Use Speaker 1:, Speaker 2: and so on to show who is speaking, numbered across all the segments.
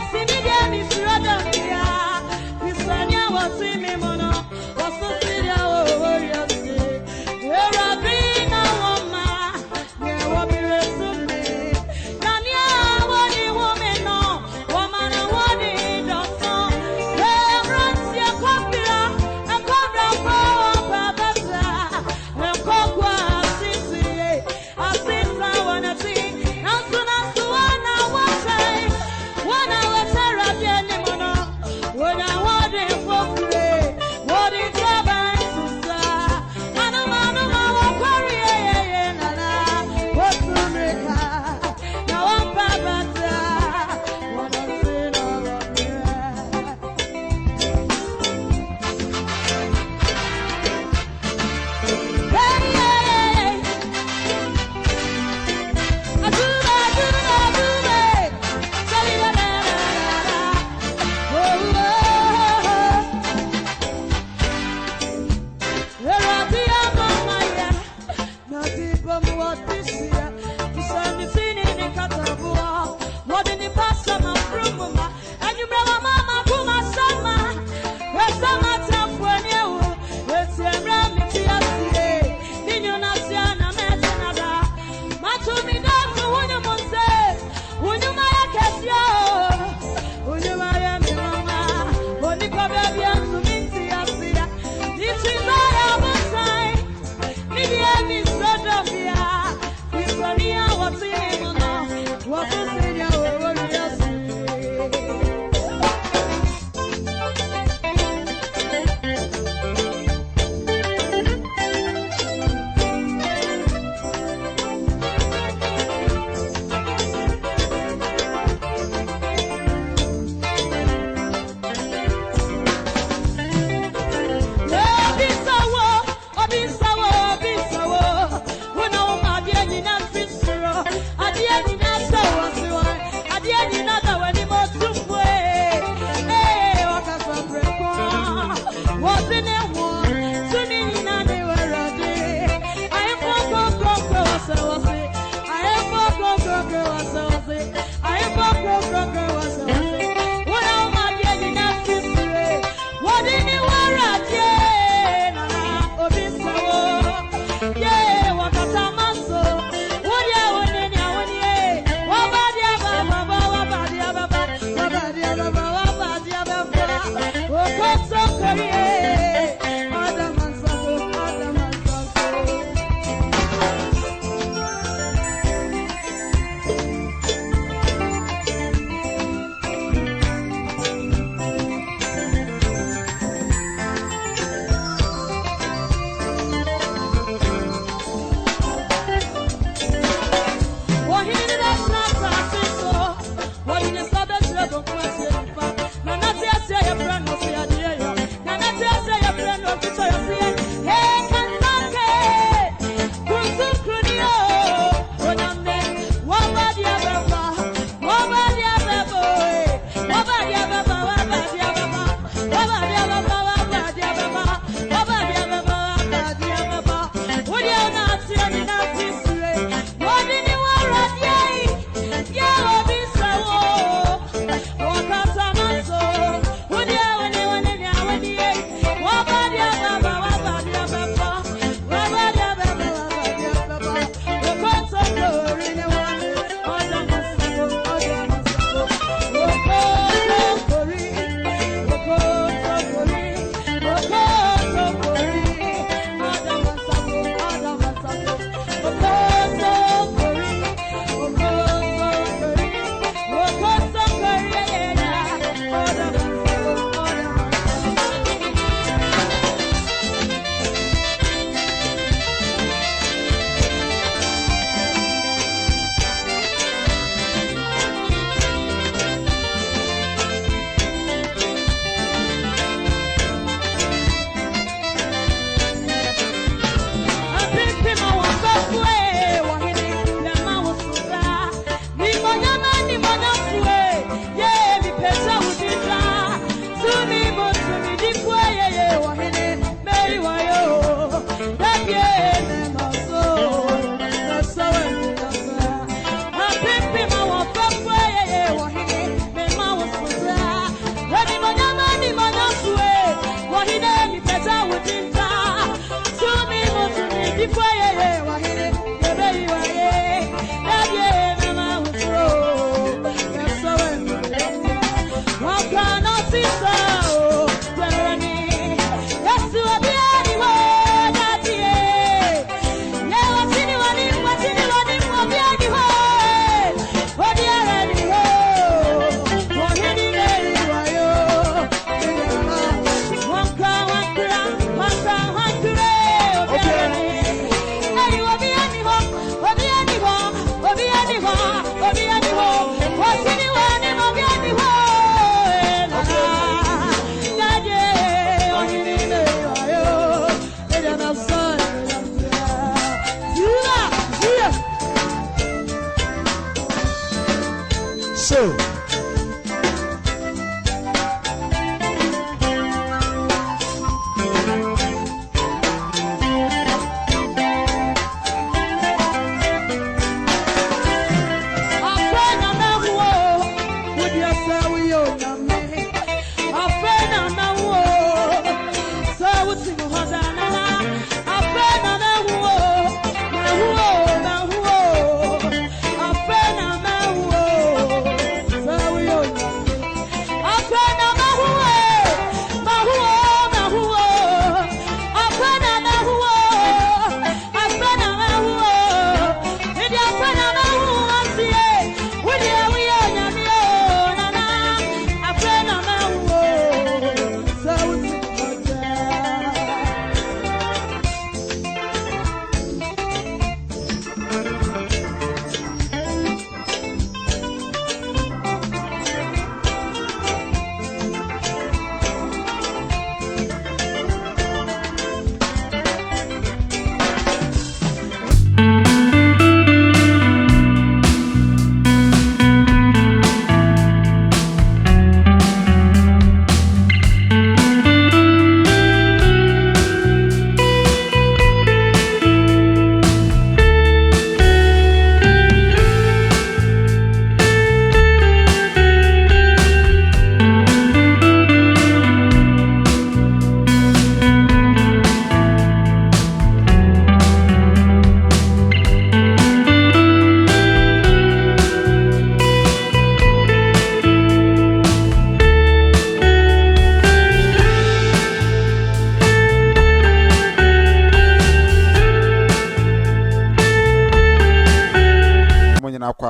Speaker 1: It's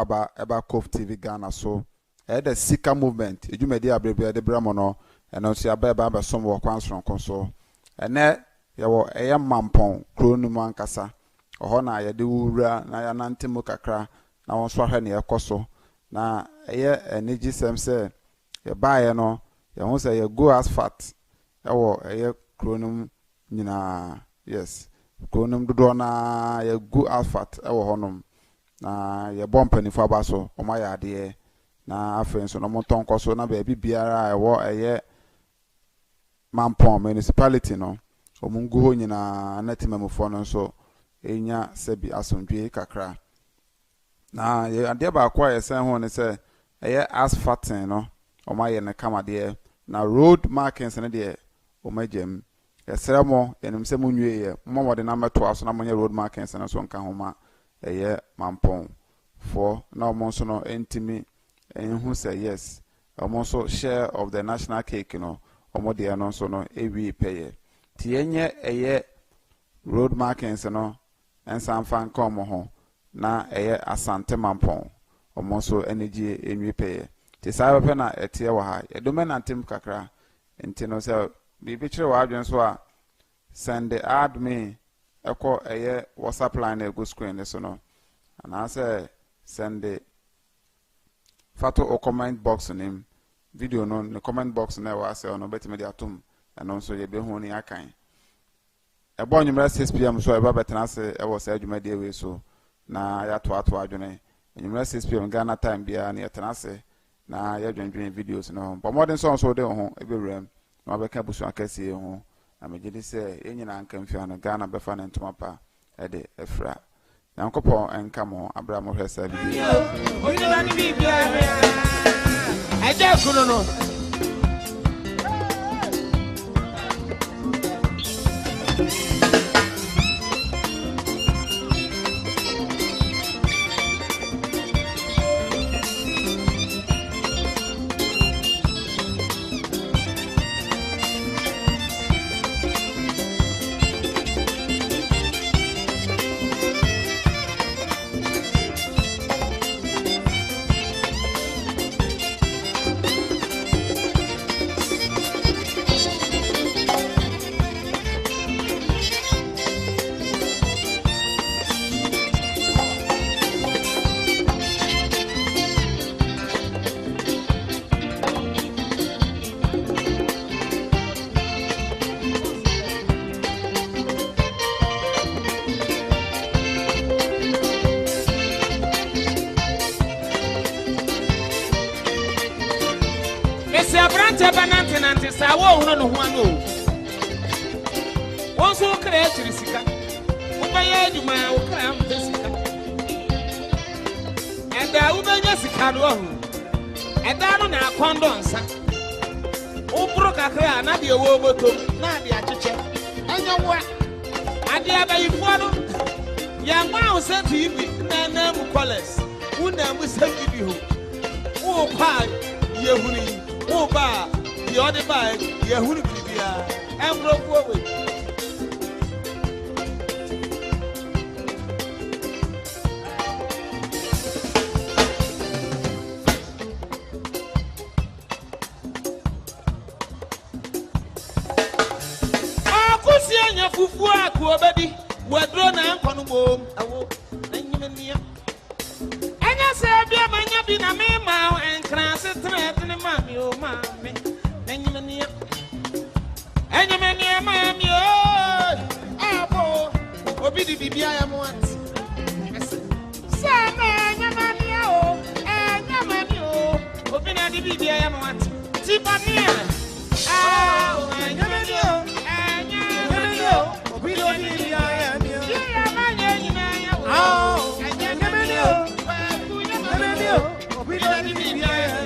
Speaker 1: eba Cove TV Ghana so the Sika movement ejumedi abrebe de bramo no eno so aba ba som wo kwansron konso ene yewo mampon kronum ankasa oho na ye de wura na ya nantemu kakra na won so ahwe ne ekoso na energy sem se ye baaye no ye ho se ye go as fat yewo kronum nyina yes kronum dodo na ye go as fat ewo honom na ye bompani fo abaso o ma ya de na afen so no monton koso na ba biara ewo mampon municipality no omungu ho nyina na timamufo no so enya sebi asondwe kakra na ye ade ba kwa ye sen ho ne se asphalting no o ma ye ne kama de na road markings ne de o ma jem esremo enim se munwe ye mo de na meto aso na monye road markings ne so nka ho ma mampon for na o mo so no entimi who say yes almost share of the national cake no omo de no so no ewi peye ti enye road markings no ensan fan kom ho na asante mampon omo so energy enwi peye ti sa be na etie wa ha edomenantem kakra enti no se bi kire wa adwen so a send add me eko WhatsApp line ego screen so no and say send fato o comment box name video no the comment box na wa say no betime dia atom and also ye be hu ni akan e bo nyumra 6 pm so e ba betena se e wo say adwuma de we so na ya to adwene nyumra 6 pm Ghana time bia na yetena se na ya dwendwen videos no but modern song so de ho e be rem na ba ka busu akasi ho na me gidi se enyina nka mfia no Ghana be fa na ntoma pa e de efra Yankopo enkamo Abraham Hesa video. Oyina ni bibia. Eje kuno no. Banantenante sa wo hu no ho ano won so kra chiri sika wo ba ye aduma wo kra am sika enda wo ba nya sika do ho enda no na akondonsa wo bro kakra na de wo botom na de acheche enya wo ade abayifo no ya nwa wo se TV na na mu college wo na mu se TV ho wo pa ye huni wo ba the other bag, Yahoo Bibia, and broke away. I could see on your fufu, poor baby, were drawn and conumbo. I will name you. And I said, Dear man, you've been a memo and class it threat in the mammy, oh, mammy. Enyemenia mami oh obi di bibia ya mo ant sama enyemania obi na di bibia ya mo ant ti pania enyemenia obi di bibia ya mi ya manya nyina ya enyemenia obi di bibia ya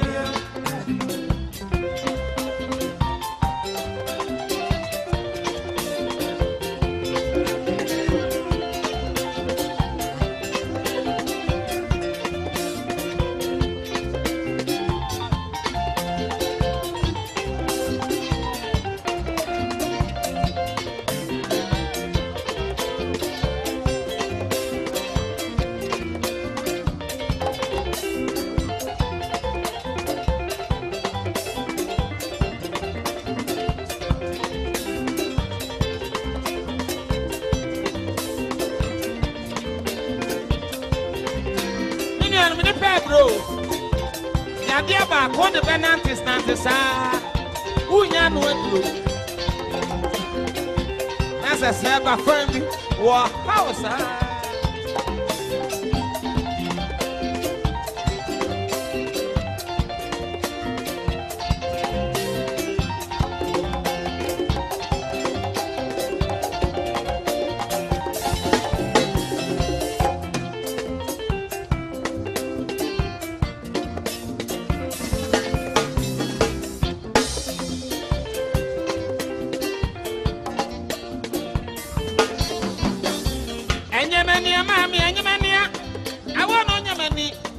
Speaker 2: Yadia ba ko de benantis nantis unya no aduro. Nasa seba family wa house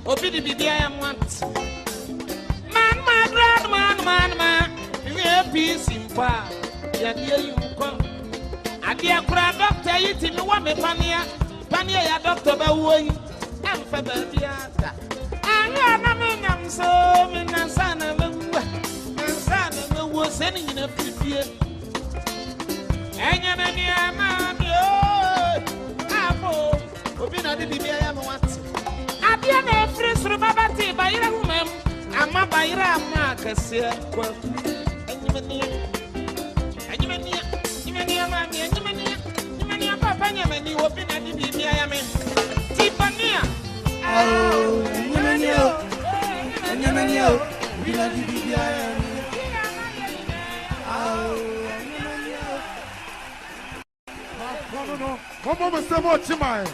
Speaker 2: Obidi bibi I am want. Man, you peace in power. Ya dear you come. I dear crab doctor, you tell me what me pania ya doctor Baway. I'm for baby. I'm so and son was sending in a few. And your mammy, Obina de bibi I am want. Abiana fresh rubabati bayira humem ama bayira ama kase kwa anyimania papa nyamani obi na di bibia ya me tipania anyimania obi na di bibia ya me
Speaker 3: no mama say mo chimai.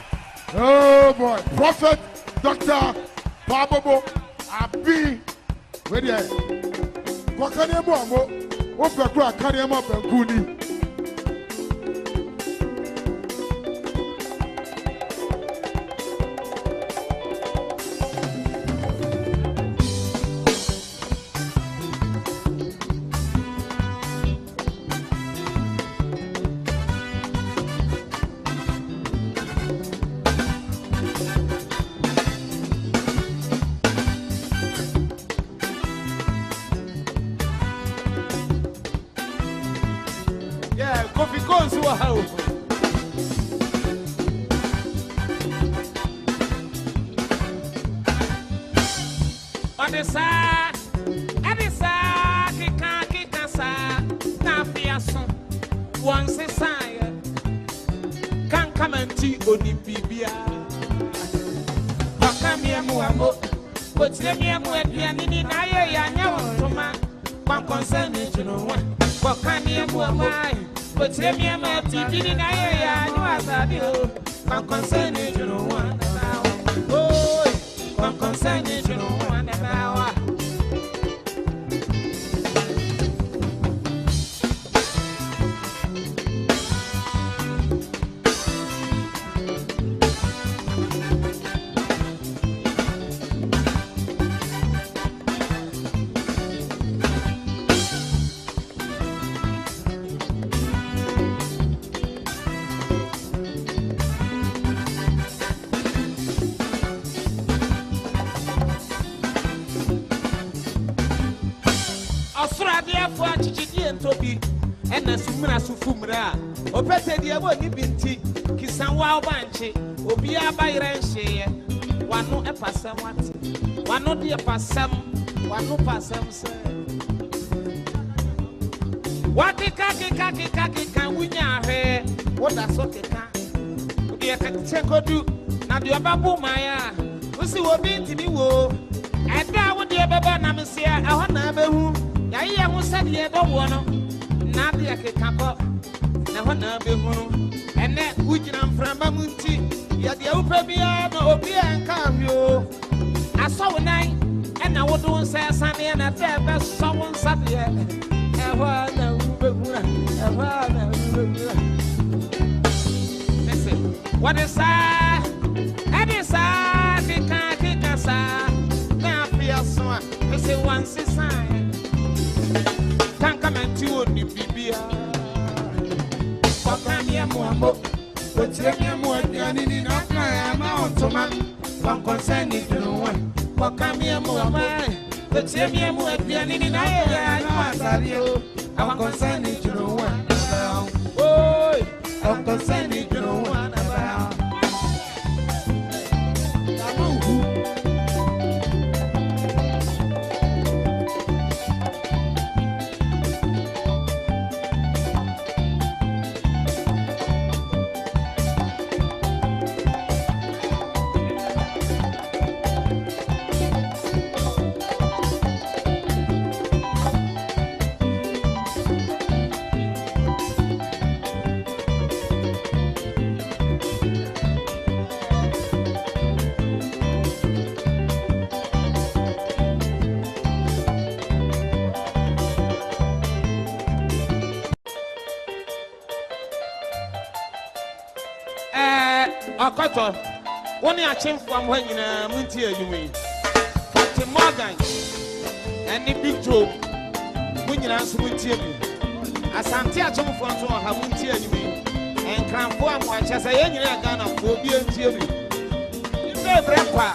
Speaker 3: Oh boy, Prophet Dr. Babobo Abi. Where there? What can you mo? What be kwa carry am up and kuni.
Speaker 2: What is that? That is that. Now feel so. Say once is sign. Can't come and do the BBA. What can you more? But you more than in a amount to man. One concern is no one. What can you more? But you more than in a I'm concerned is no one. Oh, I'm concerned is no one. Akoto. One ya chimfo am when na munti anyway. Captain Morgan and the Big Joe. Munyina nso munti ani. Asante achomfo nso ha munti anyway. En kramfo am wa chese ye nyina Ghana fo bi anti ani. Ibe brepa.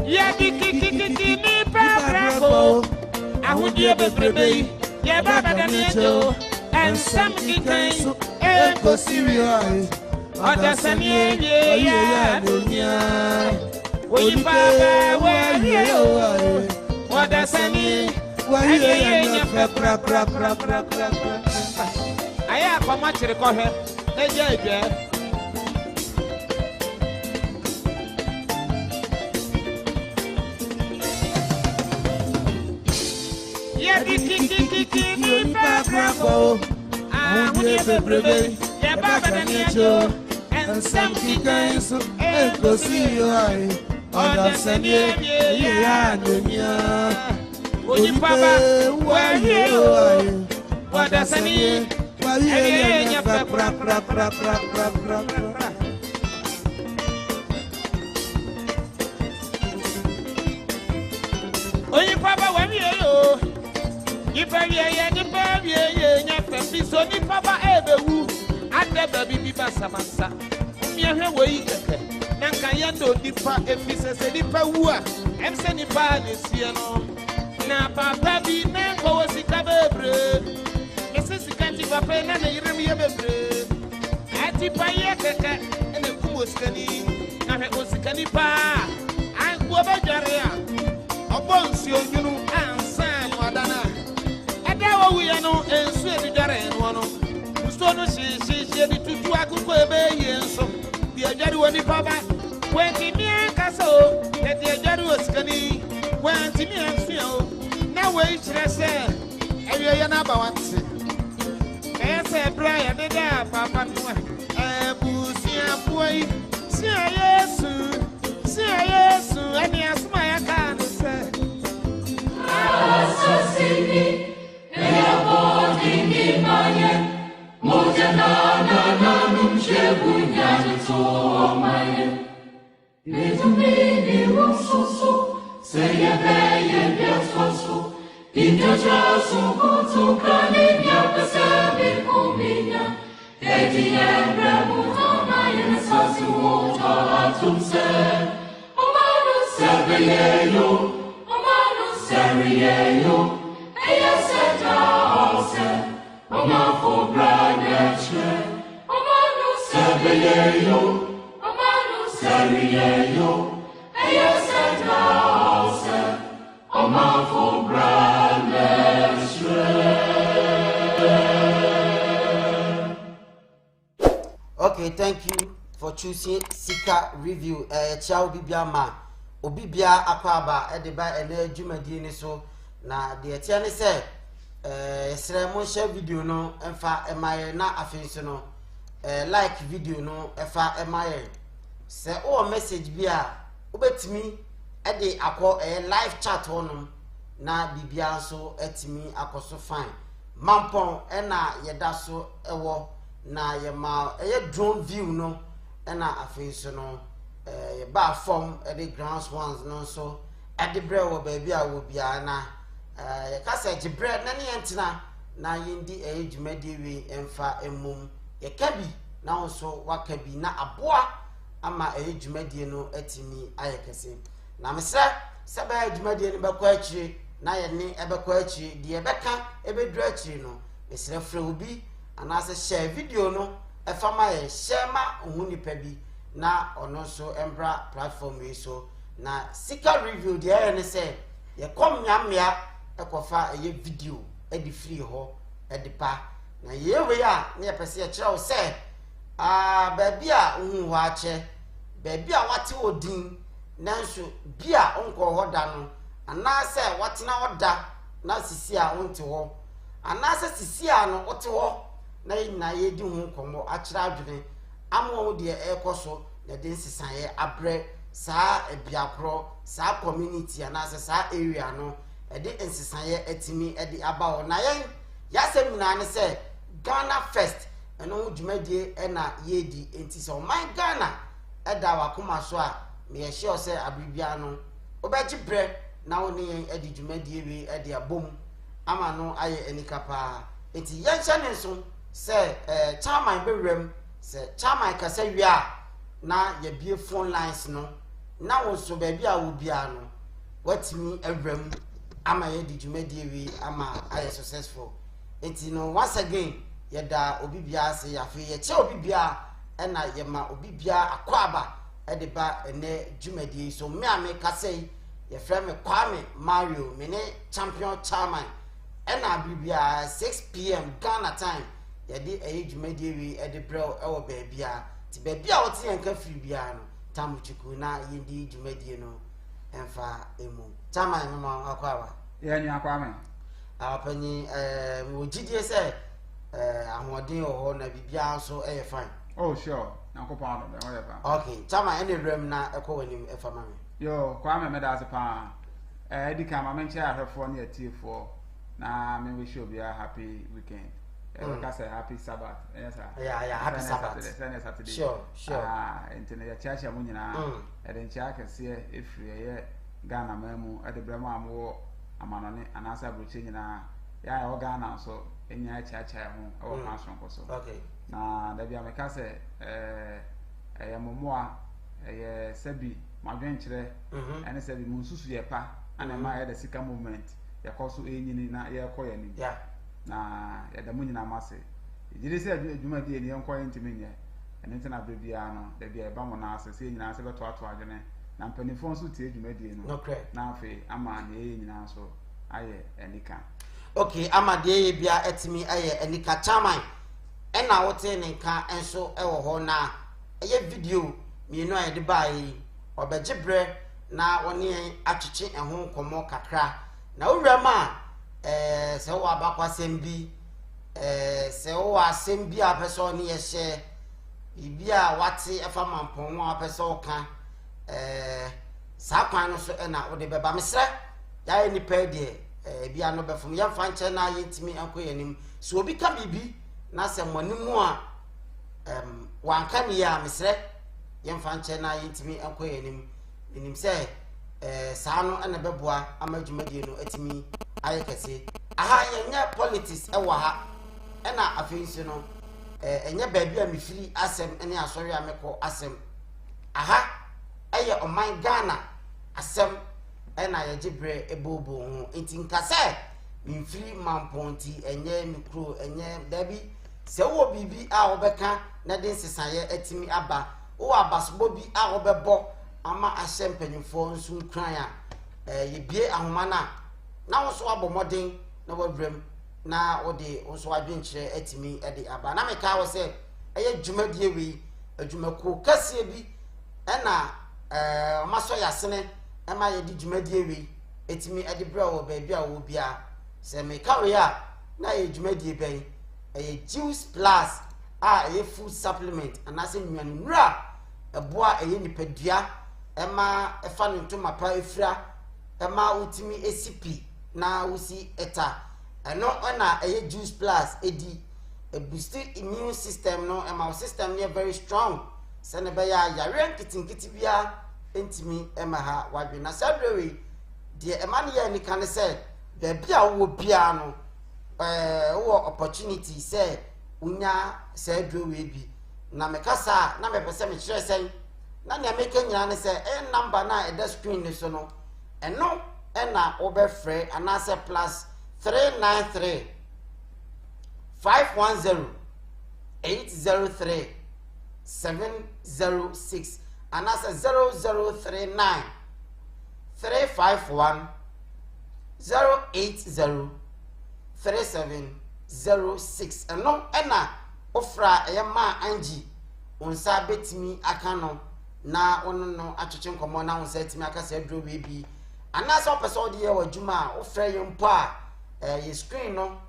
Speaker 2: Ya dikiki ni brepo. Ahudie bebrebe. Ya baba da nejo. And some kikan e ko serious. Oda sani ya dunya. Oyi baba wa yo. Oda sani wa ya pra. Aya kwa machire ko he. Eje eje. Ya kiki ni baba. Ahudie bebrebe. Ya baba da nejo. And some kids and go see you high. Oda sani ya dunya. Oyi baba wa yo. Oda sani wa ya pra. Oyi baba wa yo. Ipa ya nya pepi so ni baba ebewu. Ade baby biba samansa. Miahwe woyi keke. Nanka yendo nipa efisese nipa wu a. Emse nipa nesie no. Na papa bi na ko sika bebre. Ese sika ti papa na na yirem ye bebre. Ati pa ye keke ene kumo sikani. Na he osika nipa. An ko be jare a. Obo nsi onwunu ansan no adana. Eda wo wi no ensu e jare no no. So no she di tutu akuko ebe yenso di ajari woni baba wenti mi ankaso e di ajari osikani wenti mi ansuo na we kire se ewe ye na ba wanti e se bra ya de da papa no e busia foi si yesu ani asma ya kan se
Speaker 4: asasini e abodi ni manye Mojanana numshebunya nitomaye Nizumini wososo Seyebeye biasoso Injajasu kutukani Nyapesebe kuminya Edi emre muhamaye Nesasi wota atumse Omanu sebeyeyo Omanu seriyeyo Eya seta ose Oma for branache, Oma no sebeyeyo, Oma no seriyeyo, Eya seta Oma for branache.
Speaker 5: Okay, thank you for choosing Sika Review. Child Bibia ma, Obibia Akwaba, Ediba, and Jumadi so. Na the Etienne said. Sremo share video no emfa emaye na afenso no like video no efa emaye se o message bia obetimi e de akọ live chat honum na bibia so etimi akoso fine mampon e na yeda so ewo na ye ma drone view no e na afenso no ye ba form e de ground ones no so e de bre wo ba bia wo bia na kasa jibre na ne entina na yindi ejumadi wi emfa emum ye kabi na onso wakabi na aboa ama ejumadi no etimi ayekese na mesre seba ejumadi no bekọ akire na ye ne ebekọ akire de ebeka ebedru akire no mesre frɛ obi anase share video no efama ye share ma ohuni pabi na ono so embra platform we so na Sika Review de ye ne se ye kom nyamia ekofa eye video edi free ho edi pa na yewe ya na yepese ye kire wo se baabi a ohu ho ache baabi a wate odin nanso bia onko ho da no anase wate na oda na sisi a onte ho anase sisi a no ote ho na yina ye di hu komo akire adwene amo de ekoso na de nsisan ye abre saa ebiakro saa community anase saa area no edi nsisan ye etimi edi aba ho na yen yasem na ne se Ghana first eno dwumadie na yedi enti so man Ghana eda wakoma so a me ye sure say abribia no obeji bre na woni edi dwumadie we edi abom ama no aye enikapa enti yenche ne so say chairman bewrem say chairman kasa wi a na ye bie phone lines no na wo so ba bia wo bia no watimi awrem ama ye di dwumadie we ama aye successful enti no once again yeda obibia se yafe ye che obibia na ye ma obibia akwaba de ba ene dwumadie so me ame kasei ye frame Kwame Mario me ne champion chairman na abibia 6 p.m. Ghana time ye di dwumadie we de bro e wo ba bia ti ba bia wo ti yanka firi bia no tamuchuku na ye di dwumadie no enfa emu chairman no ma akwaba
Speaker 1: ye nya Kwame
Speaker 5: apanyi wo gidie se ahoden ho na bibia so fine.
Speaker 1: Oh sure. Nankopon no be whatever.
Speaker 5: Okay, chama any rem na ekowanim efa mame.
Speaker 1: Yo, Kwame me da pa. Edi ka ma menche ahwefo na atiefo na me wish you be a happy weekend. We say happy Sabbath. Yes sir.
Speaker 5: Yeah, happy Sabbath.
Speaker 1: Saturday.
Speaker 5: Sure.
Speaker 1: Intene ya chacha mu nyina. Eden cha kase efri ye Ghana mamu ade brema amwo amanone anasa broche nyina. Ya o Ghana so enya chacha ho o ma sonko so.
Speaker 5: Okay.
Speaker 1: Na da bia me ka se momoa sebi madwenkyere ene sebi munsusu ye pa ana ma ye da sika movement ye koso enyini na ye koye ni
Speaker 5: Yeah.
Speaker 1: na ye da munyina mase ejire se adwuma die ni enko ye ntimi nye ene ntina bebia no da bia e ba mo na ase se nyina se beto ato adwene na mpanifo nso tie adwuma die no
Speaker 5: No correct.
Speaker 1: na afi ama na ye nyina so aye enika.
Speaker 5: Okay, ama de ye bia etimi aye enika chairman ena wote ne nka enso ewo ho na eye video mienu aye de bai obegibre na woni atwetwe eho komo kakra na owurama se wo abakwasem bi se wo asem bi apeso ne ye hye bibia wate efa mampon wo apeso ka sa kwan no so ena wo de beba mesre ya ni pa de bia no befom ya fa nche na yentimi ankoyanim so obi ka bibi na se monimu a wanka ne ya mesre yemfa nche na yentimi ankoyanim nim se saa no na beboa amadwumadie no atimi ayekase aha yenya politics ewa ha na afensi no enye baabi a mefiri asem ene asori ameko asem aha eye oman Ghana asem ena yegibre ebobo ho enti nkase mfiri mamponti enye mikro enye dabi se wo bibi a obeka na den sesaye atimi aba wo abasobo bi a obebo ama ahye mpanyimfo nso nkran a yebie ahoma na wo so abomoden na wabrem na wo de wo so adwenkyere atimi de aba na meka wo se eye dwumadie wi adwumako kase bi ena maso yasene ema ye di dwumadie wi etimi de bra wo ba bia wo bia se meka we a na ye dwumadie ben eye juice plus a eye food supplement anase nwanura eboa eye nipadua ema efa no ntoma pa efira ema utimi esipi na usi eta eno na eye juice plus edi a boost immune system no ema system ne very strong se ne be ya yare nkitinkiti bia entimi ema ha wadwe na sadrewe de ema ne ya ni kan se be bia wo bia no wo opportunity se unya sadrewe bi na mekasa na mepese me kire sen na ne ameka nyina ne se number na e screen ne so no eno na obefre anase plus 393 510 803 706 anase 0039 351 080 3706 eno na ofra eyema anji onsa betimi aka no na ono no atwetwe nkomo na onsa etimi aka se adro we bi anasa opese de ye wadwuma ofra ye mpo a ye screen no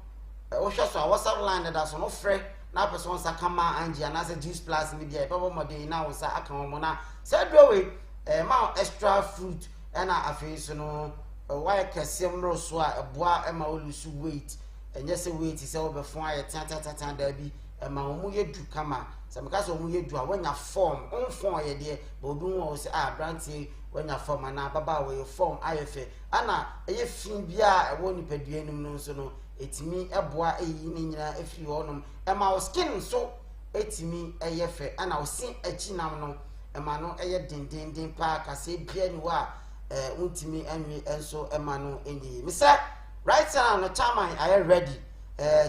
Speaker 5: wo hwe so a WhatsApp line da so no frɛ na person onsa kama anji anasa juice plus ni bia e babo modern na onsa aka mo na se adro we ma extra fruit na afei so no why kase mro so a eboa ema olusu weight enye se wait se obefon aye tata da bi ma omu yedu kama se meka se omu yedu a wanya form on form ye de ba obi won se brantie wanya form na baba we form aye fe ana eye fin bia e wo nipadua nim no so no etimi eboa eyi ni nyina efiri honom ma o skin so etimi eye fe ana o sin achinam no ma no eye dindindin pa kase bia ni wa untimi anwi enso ma no enyi misa right now no chairman are ready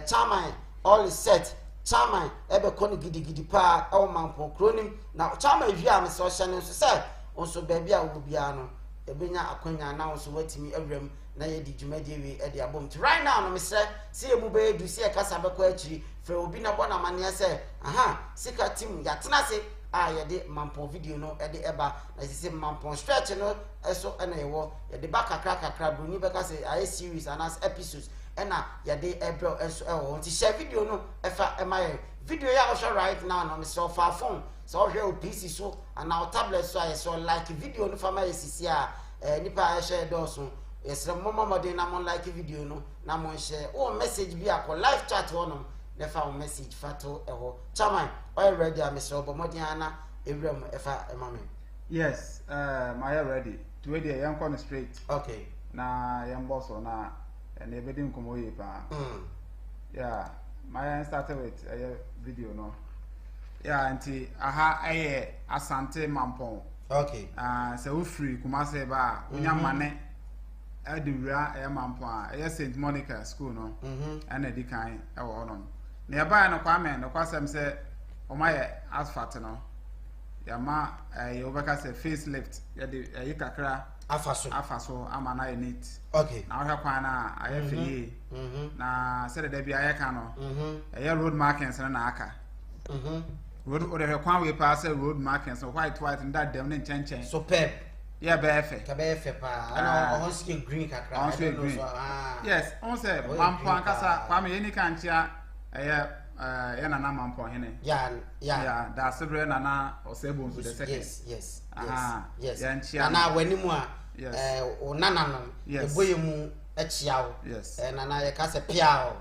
Speaker 5: chairman all is set chairman ebe koni gidi pa e o manpo kronim na chairman wi am so hye ne so say onso baabi a wo bia no ebenya akwanya na onso watimi awram na ye di dwumadi wi e de abom right now no misre se emu be edu se e kasa be kwa akiri fe obi na bona mane se aha sika team ya tena se ye de mampo video no e de eba na se mampo stretch no eso na yewo ye de back kakra bruni be ka se aye series anas episodes ena ye de ebro eso e wo nti share video no e fa e my video ya o right now no me so far phone so hwe o PC so and our tablet so I so like video no fa my sisi a nipa share do so yes mama modern na mon like video no na mon share o message bi akọ live chat wono na fa message fato eho chairman all ready am so bo modern ana ewram efa emame
Speaker 1: yes my ready to we dey yan come straight
Speaker 5: okay
Speaker 1: na yan boss na na ebedi nkomo ye pa yeah my started with a video no yeah anti aha aye asante mampon
Speaker 5: okay
Speaker 1: se wo free Kumase ba onya mane adiwura e mampon a St Monica school no ana di kan e wo no na ba na kwame no kwasem se o maye asphalt no ya ma ye obeka se facelift ya de ye kakra afaso ama na neat
Speaker 5: okay
Speaker 1: na ohwa kwan na aye feye na se de bia ye ka no ye road markings na aka road o kwan we pass road markings so white and dem ne chen
Speaker 5: superb
Speaker 1: yeah befe
Speaker 5: ka befe pa ana on skin green kakra
Speaker 1: on skin green yes on say mampo ankasa kwame ye ni kanchia ye na mampo hene yeah da sebre na osebo nso the second
Speaker 5: yes na wanimu a o nana no eboye mu echiawo na ye ka se piao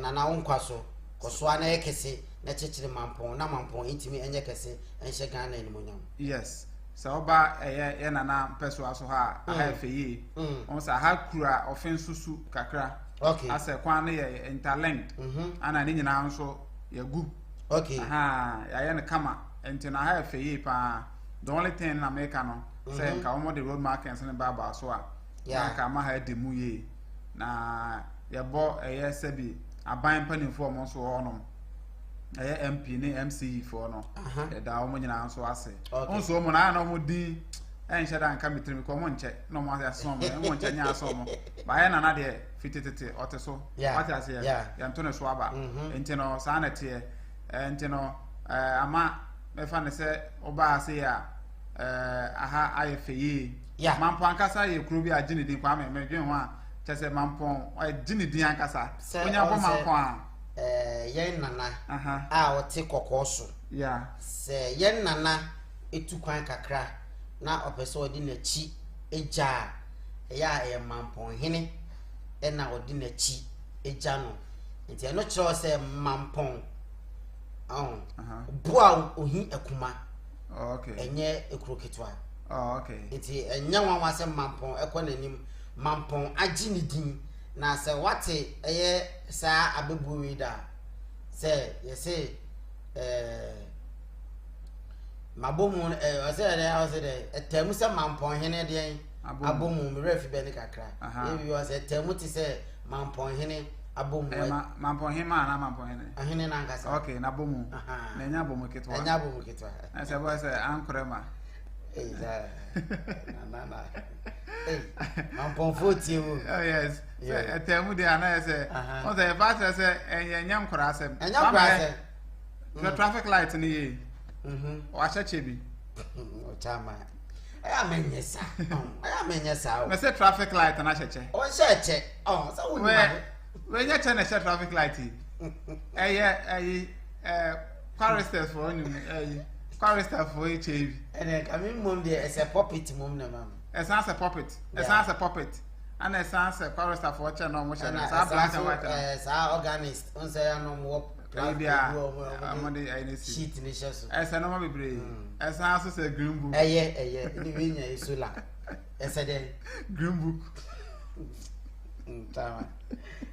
Speaker 5: na wonkwaso koso ana ye kese na chechire mampo na mampo intimi enye kese enhye Ghana ni monyam
Speaker 1: yes so oba ye na peso aso ha ha feye on sa ha kura ofensusu kakra
Speaker 5: okay
Speaker 1: ase kwan na ye interlinked ana ni nyina nso ye gu
Speaker 5: okay
Speaker 1: ya ye ne kama enti na ha feye pa the only thing na make no say nka omo the road markings ne baba so a na ka ma ha de mu ye na ye bo ye sebi aban panimfo omo so honom MP ni MCE for no da omo nyina nso ase onso omo na na omo din enhye da nka mitrimi ko omo nche na omo aso omo omo nche nya aso omo ba ye na na de fititete oteso ati ase ya ntone so aba enti no sa na tie enti no ama me fa ne se oba ase ya aha aye feye mampo ankasa ye kuro bi agine din kwa me dwen ho a chese mampo agine din ankasa onya bo mampo a
Speaker 5: yen nana a wote kokoso se yen nana etukwan kakra na opeso odi na chi eja ya mampon hene na odi na chi eja no nti no kiro se mampon bua ohi akuma
Speaker 1: okay
Speaker 5: enye ekroketwa
Speaker 1: okay
Speaker 5: nti enya wanwa se mampon ekonanim mampon agi ni din na se wate eye sa abebu wi da se yese mabomu ase de etemu se mampon hene de abomu me refi be ni kakra ebi was etemu ti se mampon hene abomu
Speaker 1: mampon hene na mampon hene
Speaker 5: hene na ngasa
Speaker 1: okay na bomu na nya bomu ketwa ase bo se ankrema
Speaker 5: na mampon foti wo
Speaker 1: oh yes etemu de ana se o se ba se enyam kora asem the traffic light ni ye o acheche bi
Speaker 5: o chama aya menyesa
Speaker 1: me say traffic light na acheche
Speaker 5: o cheche so wo ni
Speaker 1: we nya che na che traffic light choristers for only chorister for HIV
Speaker 5: and I mean mom there is a puppet mom na mam
Speaker 1: as a puppet And a sense of chorus of watch and almost
Speaker 5: And
Speaker 1: black and white.
Speaker 5: as our organist, on say I know more sheet in the chest.
Speaker 1: As a normal brave, as I also say green book.
Speaker 5: Yeah, the winner is so long. As I did
Speaker 1: Green book.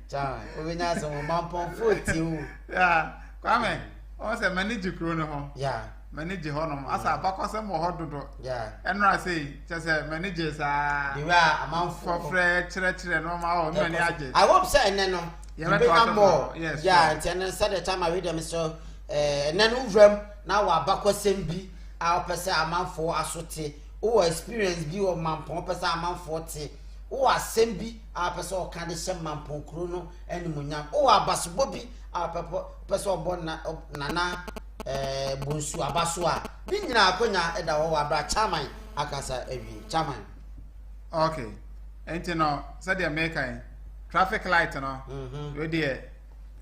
Speaker 5: Chama, we now some mampon foot you.
Speaker 1: Yeah, come also manage chrono.
Speaker 5: Yeah,
Speaker 1: manage honor as a back or some more hot do.
Speaker 5: yeah.
Speaker 1: And I say, just managers are
Speaker 5: You are a month
Speaker 1: for Fred, Churchill, normal, many agents.
Speaker 5: I hope so, and then you become more.
Speaker 1: Yes,
Speaker 5: Yeah, and then said the time I read them so and then Uvram now our back was sembi our person a man for asote who experience view of man pon person a man 40 who are sembi our person can the man pon chrono and munyam who are basubobi our person born nana bonsu abasua bi nyina akonya eda wo abra chairman akasa evi chairman.
Speaker 1: Okay, and you know, said the American traffic light, no, ready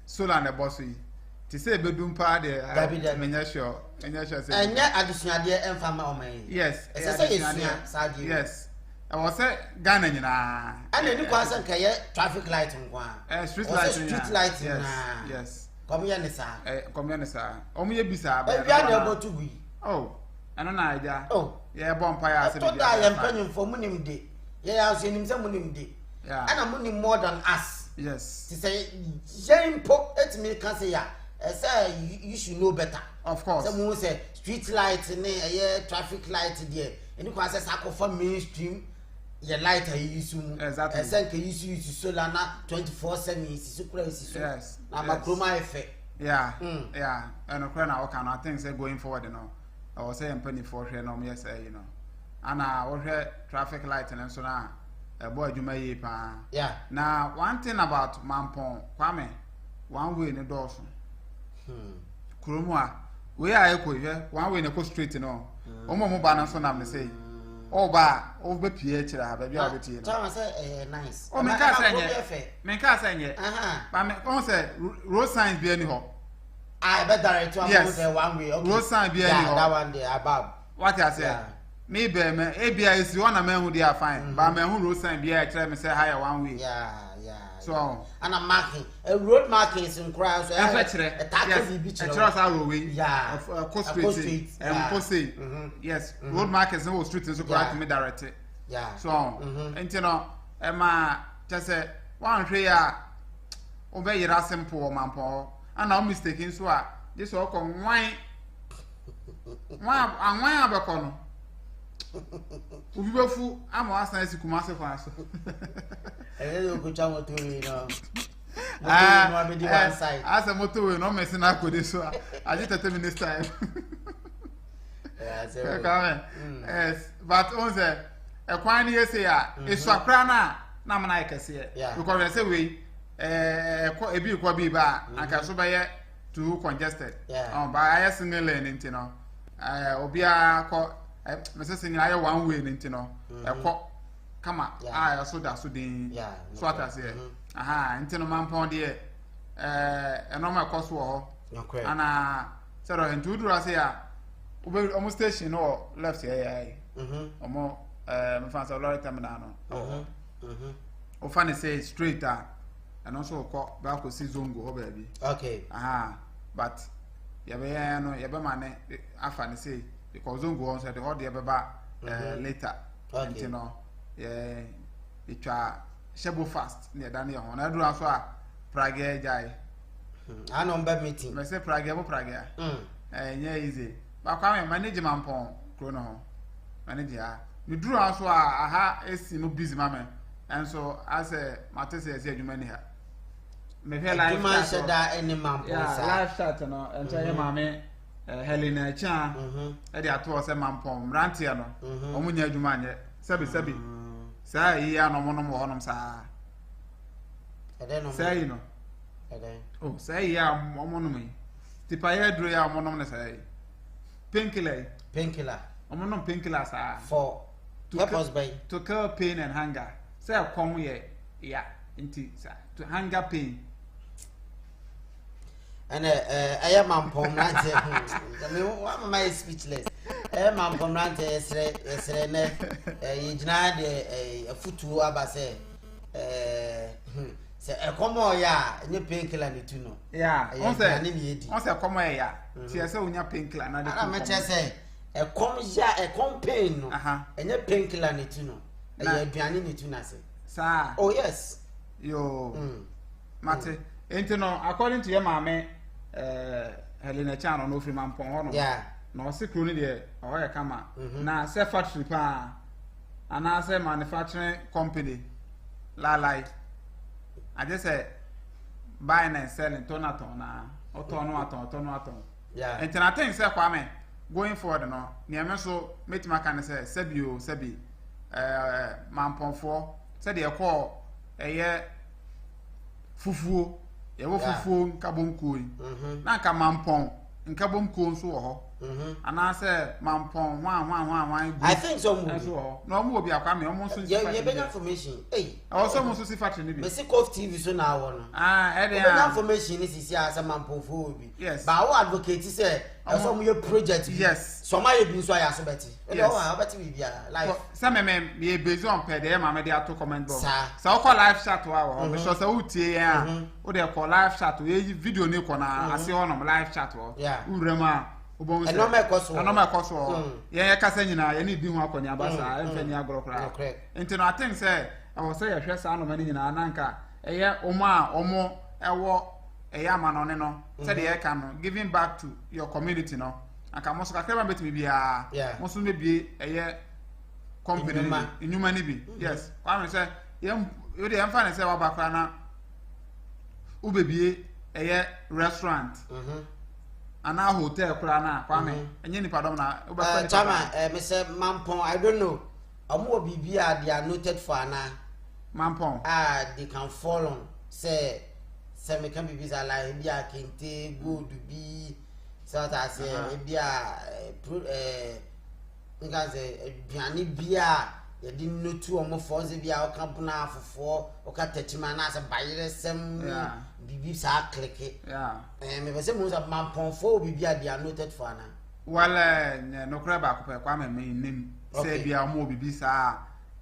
Speaker 1: solar and the bossy. To say bedroom party, sure. And
Speaker 5: yet, additional dear and family on me.
Speaker 1: Yes,
Speaker 5: yes.
Speaker 1: I was a Ghana, you know.
Speaker 5: And then you can't traffic light on one.
Speaker 1: Street
Speaker 5: light,
Speaker 1: yes.
Speaker 5: Communist,
Speaker 1: only a bizarre.
Speaker 5: but we are able to be.
Speaker 1: Oh, I don't know idea.
Speaker 5: Oh,
Speaker 1: yeah, bonfire.
Speaker 5: I thought I am penning for Munim Day. Yeah, I've seen him some Munim Day.
Speaker 1: Yeah,
Speaker 5: and I'm winning more than us.
Speaker 1: yes.
Speaker 5: To say, Jane Pope, let me can say, you should know better.
Speaker 1: Of course.
Speaker 5: Someone say street lights and traffic lights there. And you can say, I for mainstream, your light I use
Speaker 1: exactly.
Speaker 5: I said, can you use solar 24/7? It's crazy.
Speaker 1: Yes.
Speaker 5: I'm a chroma effect.
Speaker 1: Yeah, yeah. And a crown, I think say going forward, you know. I was saying penny for here, no, yes, you know. And I will hear traffic light and so now. A boy, you may
Speaker 5: Yeah.
Speaker 1: Now, one thing about Mampon, Kwame, one way in the Dawson. Kurumwa, we are equal here, one way in the street, you know. Omo Banner, so I'm say. Oh, ba, over PH, I have a beauty.
Speaker 5: Thomas said, nice.
Speaker 1: Oh, my car saying, but I say, road signs be anyhow.
Speaker 5: I bet direct one way.
Speaker 1: Road sign be anyhow.
Speaker 5: That one there above.
Speaker 1: What I say? Maybe ABI is one man who they are fine, but man who road sign be I try me say higher one way.
Speaker 5: Yeah.
Speaker 1: So,
Speaker 5: and I'm marking a road marking is in crowds.
Speaker 1: A cross our way.
Speaker 5: Yeah.
Speaker 1: Coast Street. And Posey. Yes. Road markers no street is correct to me directly.
Speaker 5: Yeah.
Speaker 1: So, and you know, Emma just say one here obey your simple man Paul. And I'm mistaken, so this all come wine. Why abakono? Ubibefu am asa esi kumase kwa aso.
Speaker 5: You go chamo to you know.
Speaker 1: As a motor we no messing up with this so I just 30 minutes time. Yes, but on say e kwan here say esu akra na na kase because they say we ebi kwa bi ba aka so be too congested. But I single lane into no. Obia ko Mrs. Singing I one way into no. Kama so that so din so what I say. Aha, into no man pon there. A normal cost war. And said into do I say almost station or left here. Or more fans a lot of time now. Or funny say straight and also call back to see Zongo baby.
Speaker 5: Okay.
Speaker 1: Aha, but yabe mane afani say because Zongo on said the whole the later. You know, it Shebo fast near Daniel. I do also Prague Jai.
Speaker 5: I know meeting.
Speaker 1: I say Prague, yeah, easy. But come manage Mampon, Chrono. Manager. You drew also aha is no busy mamma. And so as a matter says, you many her. Maybe like you said that any man,
Speaker 2: life shot and tell your mammy, Helena Chan, Eddie Atos and Mampon, Rantiano, Omunia Jumania, Sabi. Say, yeah, no one, sir. Say, you know. Oh, say, yeah, monome. Tipaya drew your monomus. Painkiller. Painkiller, sir.
Speaker 5: For purpose by
Speaker 1: to cure pain and hunger. Say, come here, yeah, into to hunger pain.
Speaker 5: And I am on Pomrante. Why am I speechless? I am on Pomrante, you denied a foot to Abase. se ekomo ya nye painkiller ni tu no
Speaker 1: yeah
Speaker 5: on
Speaker 1: se ekomo ya ti ese unya painkiller na de
Speaker 5: ana me che se ekom pain no enye painkiller ni tu no e aduane ni tu na se
Speaker 1: sa
Speaker 5: oh yes
Speaker 1: yo mate enti no according to your mama Helena Chan no free man pon ho no
Speaker 5: yeah
Speaker 1: na o se kro ni de o ya kama na se factory pa ana se manufacturing company lalai I just say buying and selling tonaton na otono
Speaker 5: yeah
Speaker 1: and I think say Kwame going forward no near so metima kan say sebi mamponfo say dey call eye fufuo ye wo fufuo nkabonko yi na nka mampon nkabonko nso wo ho ana say mampon hwan
Speaker 5: I think so mo
Speaker 1: no mo obi Kwame omo so
Speaker 5: ye be information
Speaker 1: also mo so si factory ni bi
Speaker 5: me see Cof TV so na wo no
Speaker 1: e dey
Speaker 5: information ni sisi asa mampofo obi
Speaker 1: yes
Speaker 5: ba wo advocate say also mo your project
Speaker 1: yes
Speaker 5: so my bi so aya so beti e do wa beti bi bia live
Speaker 1: some me based on per dey ma me dey ato comment box so call live chat wa me sure say utie ya o dey call live chat we video ni ko na ase on live chat wo urema ubon
Speaker 5: say enoma
Speaker 1: koso ye kasa nyina ye ni bi hu akonya basa emfa ni agro kra enti no I think say I was say hwe sa no mani nyina nanka eye omo ewo eye amano ne no say dey ka no giving back to your community no aka mo so kakra bet me bia mo so me bie eye company nyuma ni bi yes Kwame say ye dey emfa ne say wa bakra na ubebie eye restaurant ana hotel kura na Kwame enye ni padom na
Speaker 5: chama me say mampon I don't know omo bibia they are noted for ana
Speaker 1: mampon
Speaker 5: they can fall on say me can be visa like bia kente good be so that say bia nga say biani bia ye di notu omo force bia o camp na afofo o ka techima na say bayire sem bibi sa click me be say mo say mampon fo bibia they are noted for ana
Speaker 1: wala no kra ba ko pe Kwame me nim say bia omo bibi sa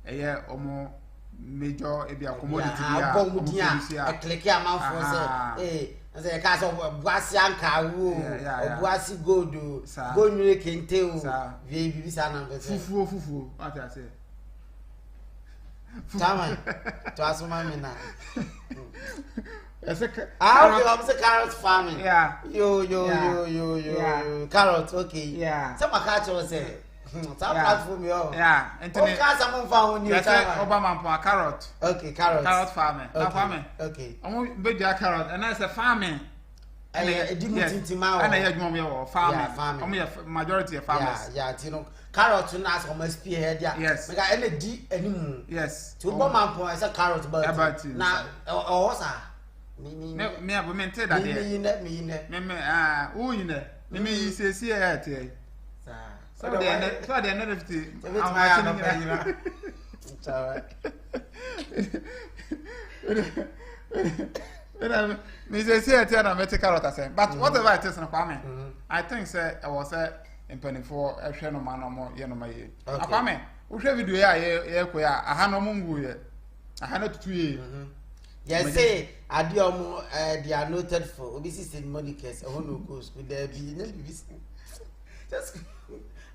Speaker 1: eye omo major e bia commodity bia
Speaker 5: omo dia click ya manfo say say ka so buasi anka wo buasi gold go nyure kente o vie bibi sa na be
Speaker 1: fufu what I say
Speaker 5: Tama to asuma me na
Speaker 1: I'm
Speaker 5: say carrot farming.
Speaker 1: Yeah.
Speaker 5: Yo. Carrot, okay.
Speaker 1: Yeah.
Speaker 5: Some catch us say. Some platform yo.
Speaker 1: Yeah.
Speaker 5: Okay, some found you.
Speaker 1: Yes, Obama for carrot.
Speaker 5: Okay, carrot.
Speaker 1: Carrot farming.
Speaker 5: Okay.
Speaker 1: Farming.
Speaker 5: Okay.
Speaker 1: Be carrot and I say farming.
Speaker 5: And it didn't tintima.
Speaker 1: And I had mom farming.
Speaker 5: Yeah, farming.
Speaker 1: Majority of farmers.
Speaker 5: Yeah, you know. Carrot to nas from spearhead.
Speaker 1: Yes.
Speaker 5: Because any D anymore.
Speaker 1: Yes.
Speaker 5: To Obama for as a carrot but now or me
Speaker 1: maintain that there. Me who in there? Me say see at here. So they another 50. Me say see at here na me take carrot say. But whatever it is na Kwame. I think say I was say impending for a hwe no man no mo ye no maye. Kwame, wo hwe video ya ye ko ya aha no mo ngu ye. Aha na tutu ye.
Speaker 5: Yes, say Adiomo they are noted for obesity in Monicas. I want to go school there be just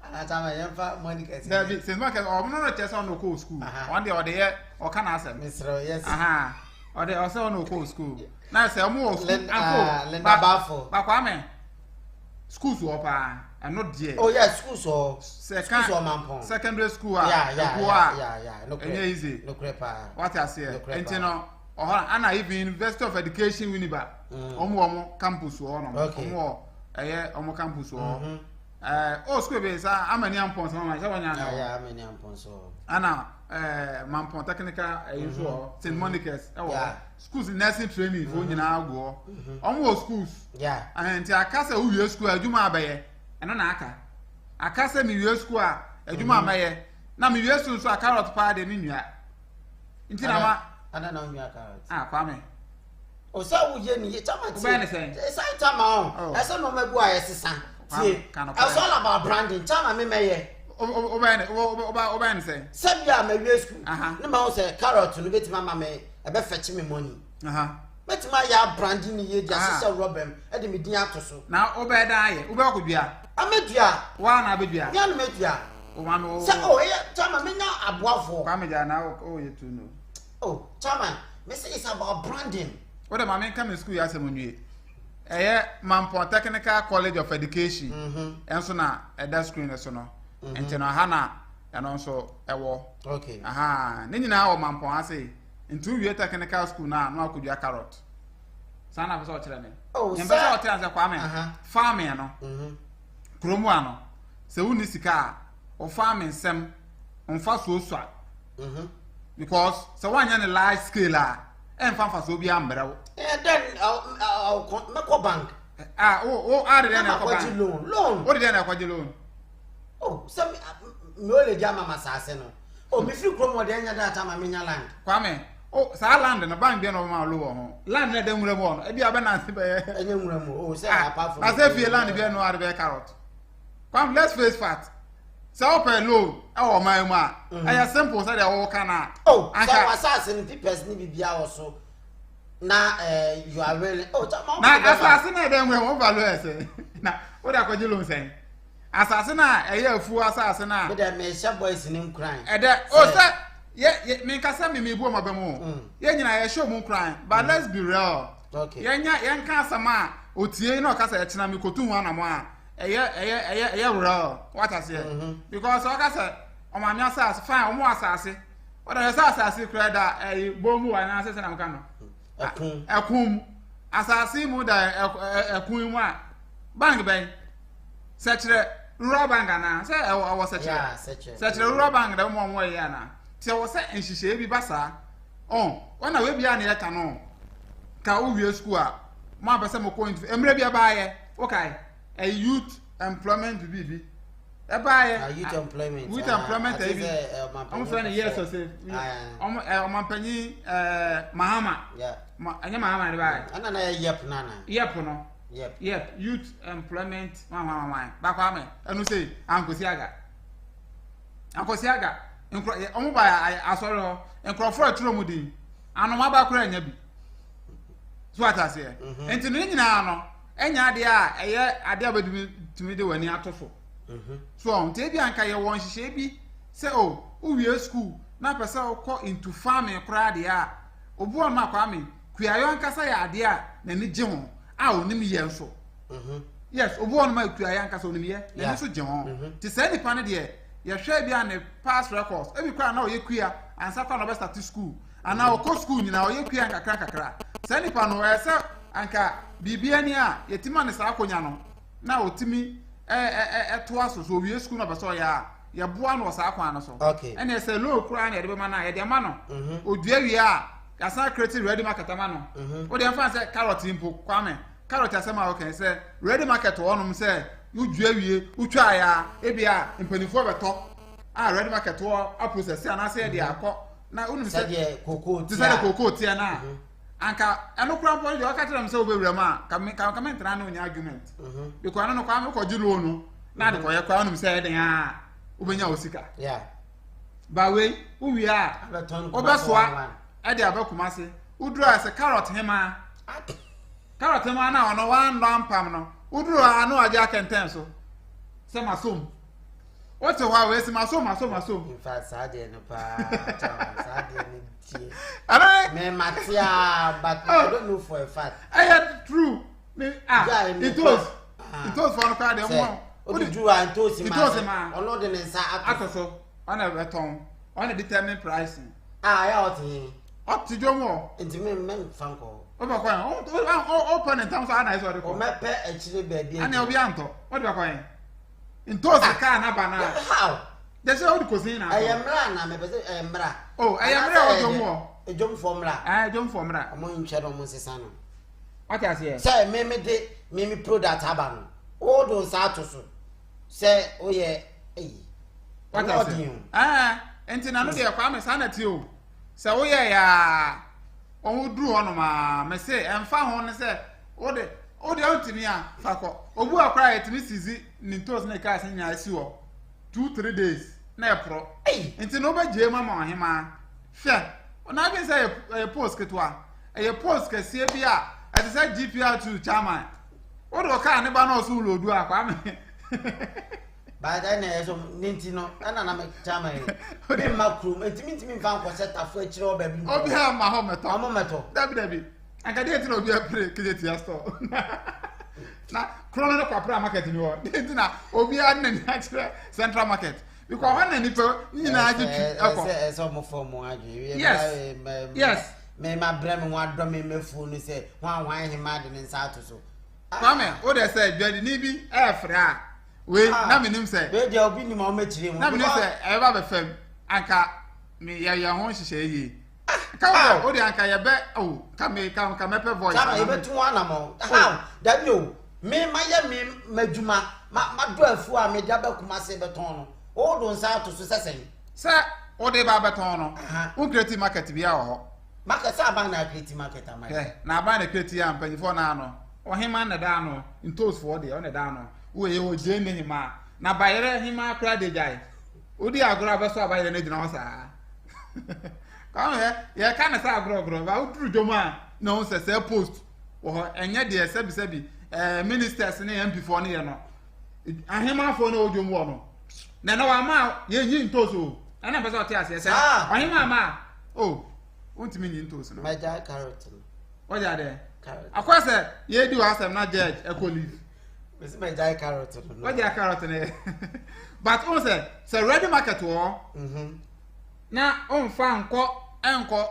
Speaker 5: Atama yemfa Monicas.
Speaker 1: There be since market or no just on no go school. One day or the or can answer.
Speaker 5: Mr. Yes.
Speaker 1: Or they also no go school. Now say mo school
Speaker 5: Bafo.
Speaker 1: Kwame. Schools wo pa and not there.
Speaker 5: Oh yeah, schools or
Speaker 1: mampon. Secondary school
Speaker 5: yeah. No
Speaker 1: easy.
Speaker 5: No crepa.
Speaker 1: What I say. Entino ana even University of Education Winneba omo campus wo no omo omo campus wo school be sa amani ampon so ma wanya na
Speaker 5: amani ampon so
Speaker 1: ana mampon technical so St. Monica's schools nursing training for nyina agwo omo schools and akasa uwie school adwuma abaye eno na akasa mi wie school a adwuma amaye na mi wie school so carrot pa de ni nua ntina ma
Speaker 5: ana na onyu carrot
Speaker 1: Kwame
Speaker 5: o sa wo ye ni chama ti say tama on ese no magu ayesesa tie it's all about branding chama me meye
Speaker 1: oba say
Speaker 5: Sabia me we school ne ma say carrot no beti mama me e be fetch me money beti ma ya branding ni ye dia sese robem e de me din atoso
Speaker 1: na oba da ye oba kodua
Speaker 5: amedua
Speaker 1: wa na abedua
Speaker 5: ya no medua
Speaker 1: o ma no
Speaker 5: say oh yeah chama me nya aboafo
Speaker 1: kwa me ja na o ye tu no
Speaker 5: oh chama me say it's about branding
Speaker 1: what am I come school ya semunue Mampon Technical College of Education enso na eda screen so no enti na ha na eno nso ewo
Speaker 5: okay
Speaker 1: ne nyina wo Mampon ase ntu wie technical school na no akodua carrot sana pese o kire me nyembe so o tira se kwa me farming no kromu ano se woni sika o farming sem onfa so so because se wanya ne large scale a emfa so bi ambrewo
Speaker 5: then I'll bank.
Speaker 1: I didn't have
Speaker 5: loan.
Speaker 1: What did I have loan?
Speaker 5: Oh, some no jama masaseno. Oh, me free from what that time I'm in your land.
Speaker 1: Kwame, oh, sa land and a bank then of my low. Land let them move on. If you have an answer,
Speaker 5: oh, say apart from
Speaker 1: as if you land if you know how to be a carrot. Come, let's face fact. So per loan, oh, my ma. I have simple said all can.
Speaker 5: Oh, I can assassin people need be also. Na you are really
Speaker 1: na assassin dem we won value say na what da kwaji loan say assassin na afu assassin na
Speaker 5: me dem me sha boys nim crime
Speaker 1: o say ye me kasa me bu ma bemu ye nyina ye show mu crime but let's be real
Speaker 5: okay
Speaker 1: ye nka asama otie na okasa ye china me kotu hu anamo a eye real what I say because okasa o ma mi assassin fine o mu assassin what da assassin creda bomu wa na assassin na mka no Ekum asasi mu da ekun mu a bank ben sechere rural bank na say e wo sechere rural bank da mo mo ya na ti wo say enhihye bi basa wana we bia na ye ka no ka wo wie school a mo abese mo point emre bia ba ye okay a youth employment bibi e ba ye
Speaker 5: youth employment
Speaker 1: e bi am friend yes o say am panyi Mahama anya Mahama ba
Speaker 5: ana na yep
Speaker 1: no yep youth employment mama ba kwa me enu say ankosi aga omo ba asoro enkrofo aturo mu din anoma ba kura anya bi so atase enti no nyina no enya ade a eye ade abadumi tumi de wani atofo so on te bi anka ye won hihye bi say o wie school na pese ko into farming kura de a obu on makwa me kuayo ankasa ya ade a na ni je ho a onim ye nso yes obu on ma kuayo ankasa onim ye na nso je ho ti say ni pane de ye hwe bia ne pass records e bi kwa na o ye kua ansa kwa no be start school ana o ko school nyina o ye kua kakra say ni pano e say anka bibia ni a yetima ne sa akonya no na otimi to aso so wie school no be so ya boa no sa akwan no so ene e say low kura na ye de be ma na ye de ma no odua wi a ya sa creative ready market ma no o de fan say carrot impo kwame carrot asema okay say ready market wonum say udua wie utwa ya e bia mpanifo beto ready market wo a process na say de akọ na unum say koko tia na anka enokura mpo de okatira mse obewura ma ka mentra na onya argument because no kwa me ko jilu onu na de ko ye kwa unum say de ha obenya osika ba we uwi a obesoa e de abakumase uduru ase carrot hema na ono wan rampam no uduru anu aja kenten so se masom what wa we se masom
Speaker 5: in fact sade no pa sade ni tie
Speaker 1: ara
Speaker 5: me matia but I don't know for a fact
Speaker 1: true me it was for no card dem won
Speaker 5: uduru antosi ma ono de nsa
Speaker 1: atoso ona beton ona determine pricing
Speaker 5: ya oti
Speaker 1: up to jomo
Speaker 5: enti me fanko
Speaker 1: o ba kwa open in terms of ana iso de ko
Speaker 5: o mepe echire ba bia
Speaker 1: ana obi anto o de ba kwa ntozi ka na bana
Speaker 5: how
Speaker 1: they say o de kosin na
Speaker 5: ayemra na me pese ayemra
Speaker 1: ayemra o jomo
Speaker 5: ejom formula
Speaker 1: ejom formula
Speaker 5: mo nhwe do mo sesa no
Speaker 1: what I say
Speaker 5: say me product aba no o do sa to so say o ye
Speaker 1: what I say enti na no de kwa me sanati o say o ye ya o duru hono ma me say emfa ho ne say o de ontimi a fakọ obu akra etimi sizi ni ntos na ka asa nya asi wo 2-3 days na pro
Speaker 5: Hey.
Speaker 1: nti no ba je mama ohema hwe ona bi say post ketwa post kese bi a ati say GPR2 chairman o do ka ne ba na so lodu akwa me
Speaker 5: By then so ninti no ana na me chairman e ma krum ntimi mfa nko set afo akire oba bi
Speaker 1: obi ha ma ho meto
Speaker 5: amo meto
Speaker 1: dabi anka dey ti no obi apre kije ti store na krono no kwapra market ni wo dey na obi a na ni akire central market because when any people nyina agi tu
Speaker 5: so mo for mo agi
Speaker 1: yes
Speaker 5: me ma brem wa do me mefu ni say wan hima de ni nsa to so
Speaker 1: Kwame o dey say dwadi ni bi e fra we na menim say
Speaker 5: we dey obi ni ma o mechire mu
Speaker 1: na menim say e ba be fam anka me ya ho hyehyɛ yi ka o dey anka ye be o ka me pe voice
Speaker 5: ka me be tu ana mo how that you me ma ye me madwuma ma do afu a me da ba kuma se beton no o do nsa to so sesen
Speaker 1: say o dey ba beton no o create market bi a ho
Speaker 5: market sa ban na create market am
Speaker 1: na ba na create ya mpanyifo na ano ohima na da no ntos for dey o na da no we ye o je ne hima na bayere hima kra de jai odi agro abeso abayere na gina ho saa ka ye ka na sa agro ba udru dwoma na on se post wo enye de sebi ministers ne MP4 ne ye no ahima fo na odwom wo no na wa ma ye yi ntoso ana pese o ti ase se ahima ma oh untimi ni ntoso no
Speaker 5: my dad carrot
Speaker 1: o ja de
Speaker 5: carrot
Speaker 1: akwase ye di wa asem na judge ekolive
Speaker 5: this my dad carrot no
Speaker 1: what their carrot ne but on say ready market wo na on fa enko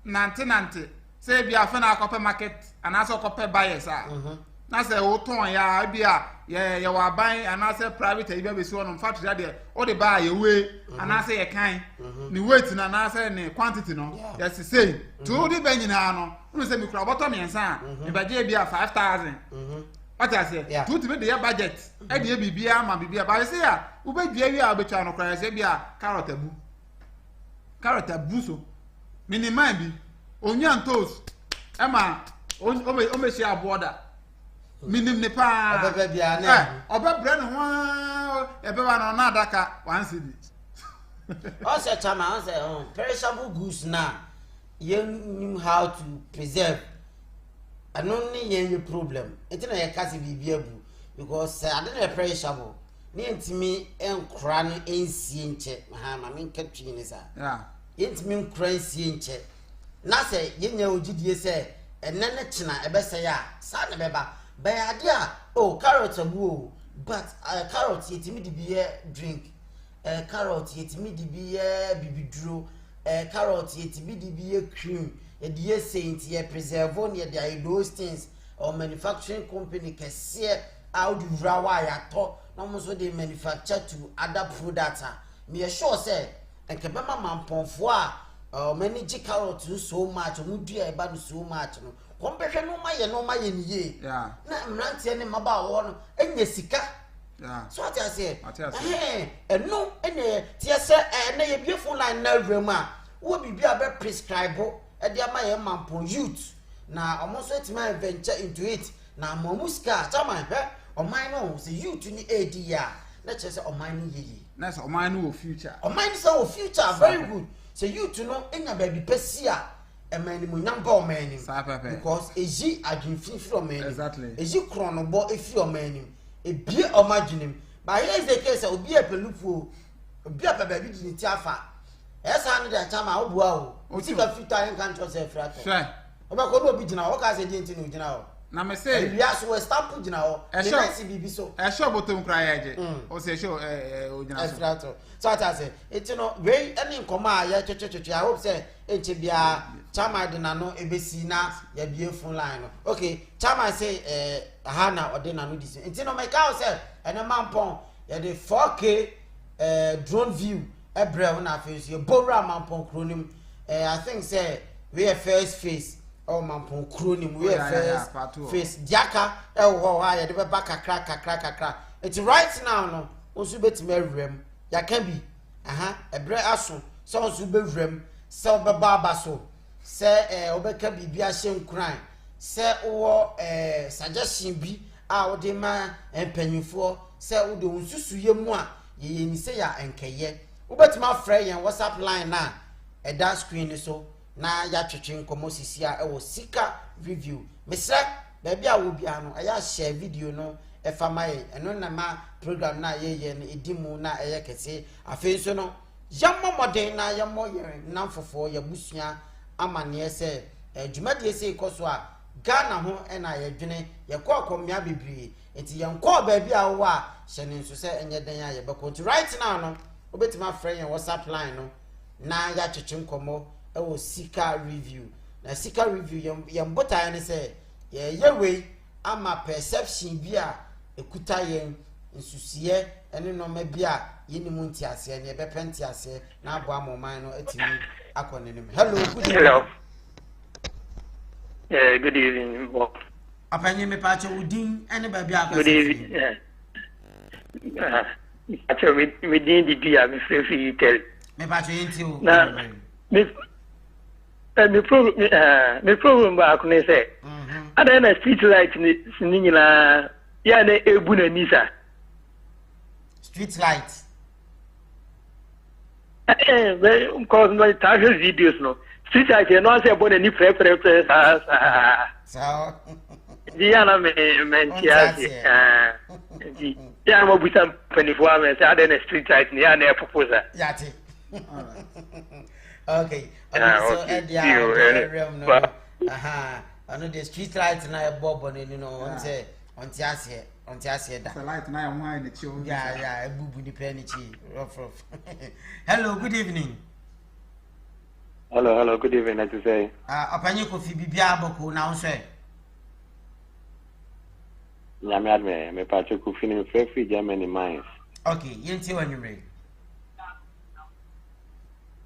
Speaker 1: nante say bia fa na akopɛ market ana so akopɛ buyers a na say wo ton ya bia ye wa ban ana say private e bia be so no factory there o de buy ye we ana say ye kan ni weight na na say ni quantity no yes say to di ban nyina no no say mi kura bottom yensa e ba je bia 5000 what I say to be the budget e de bibia ma bibia ba say ya wo ba dua wi a obetwa no kura say bia carrot abu so minimum bi onya ntos e ma o me share border minim ne pa
Speaker 5: obebe bia na
Speaker 1: obebre ne ho e be wa no na adaka 1 cedi
Speaker 5: o say chama o say perishable goods na you knew how to preserve and only any problem it na ye kasi bibia bu because I didn't perishable ni ntimi enkra no ensie nche ha ma men katwi ni sa yentimi enkra ensie nche na say yenya ogidie say enene china ebese ya sa na beba bayade a oh carrot abu but carrot yetimi di biye drink carrot yetimi di biye bibiduro carrot yetimi di biye cream e die saint ye preserve on ye those things or manufacturing company kese out the rawa ya to no mo so they manufacture to other products me sure say enke be mama mponfo a manage carrot so much mu dua e ba so much no kompehwe no ma ye ni ye na mrantie ne maba wo no enye sika so what I say no ene tie se na ye beautiful line na wrem a wo bibia be prescribe e de ama ye mampon youth na omo so etima venture into it na mamuska chama oman no se youth ni edi ya na che se oman ni yeyi
Speaker 1: na se oman no future
Speaker 5: oman so future very good se youth no enya baby pesi a emani mu nyamba omani because eji adwinfin fi omani
Speaker 1: exactly
Speaker 5: eji krono bo efi omani ebie omadwenim ba here is the case obi epelufu obi ababi di ti afa esa no de chama obua o ti ka future in country se frato
Speaker 1: sure
Speaker 5: obako no obi gina o ka se di ntinu gina o
Speaker 1: na me say
Speaker 5: we aso we stamp gina o the nice bibi so
Speaker 1: e show botom kra yaje o se show o gina so
Speaker 5: frato so ata say etino we any nkoma ya twetwetwe I hope say enche bia chama de na no ebesi na ya bie phone line no okay chama say aha na ode na no disi etino me ka say ene mampon ya de 4K drone view ebre na face ye bora mampon kronim I think say we first face oh mampon kronim we first face diaka ho ha ye de be ba kakra it's right now no osu betime rem ya can be ebre aso so osu be rem se obeba abaso se obeka bibia hye nkran se wo suggestion bi a wo de ma empanyufo se wo de unsusu ye mu a ye ni say ya enkeye ubetima frɛ yɛn WhatsApp line na ɛda screen so na ya twetwe nkomo sisi a ɛwɔ sika review mesrɛ baabi a wo bia no ɛya share video no ɛfa mai ɛno na ma program na ye no edimu na ɛyɛ kɛse afei so no yammo modern na yammo yɛn namfofo ya busua amane sɛ dwumadie sei kɔ so a Ghana ho ɛna yɛdwene yɛkɔ akɔmmea bebree enti yɛnkɔ baabi a wo a hyɛ ne nso sɛ ɛnyɛ den a yɛbɛkɔ nti right now no obetima frɛ yɛn WhatsApp line no na ya twetwe nkomo ɛwɔ sika review na sika review yɛn botae ne sɛ yɛyɛwei ama perception bi a ekuta yɛn nsusie ɛne noma bi a yɛnimu ntiaseɛ ne yɛbɛpɛ ntiaseɛ na abo amoman no atimi akɔ ne nim hello good evening.
Speaker 6: Hello. Good evening, Bob.
Speaker 5: Apanye me pacho udin ene ba bia
Speaker 6: Good evening. Pacho me din di bia me free tell.
Speaker 5: Me pacho yenti o.
Speaker 6: Na me problem ba ko ne say. Ada na street light ni nyina ya na ebu na nisa.
Speaker 5: Street light.
Speaker 6: Because no target videos no. Street light no say bo na ni pre
Speaker 5: So
Speaker 6: Diana mentiasi ya mo buta penifo ame say ada na street light ni ya na proposal
Speaker 5: yati okay so edia no aha ano the street light na e bobo no no on say ase da
Speaker 1: the light na yan wine chi o
Speaker 5: yeah ebubu ni pe ni chi rough hello good evening.
Speaker 7: Hello, good evening, as you say.
Speaker 5: Apanye Kofi bibia boko na unse.
Speaker 7: Nyame adme, me pacho Kofi ni free Germany mines.
Speaker 5: Okay, yenti wanumre.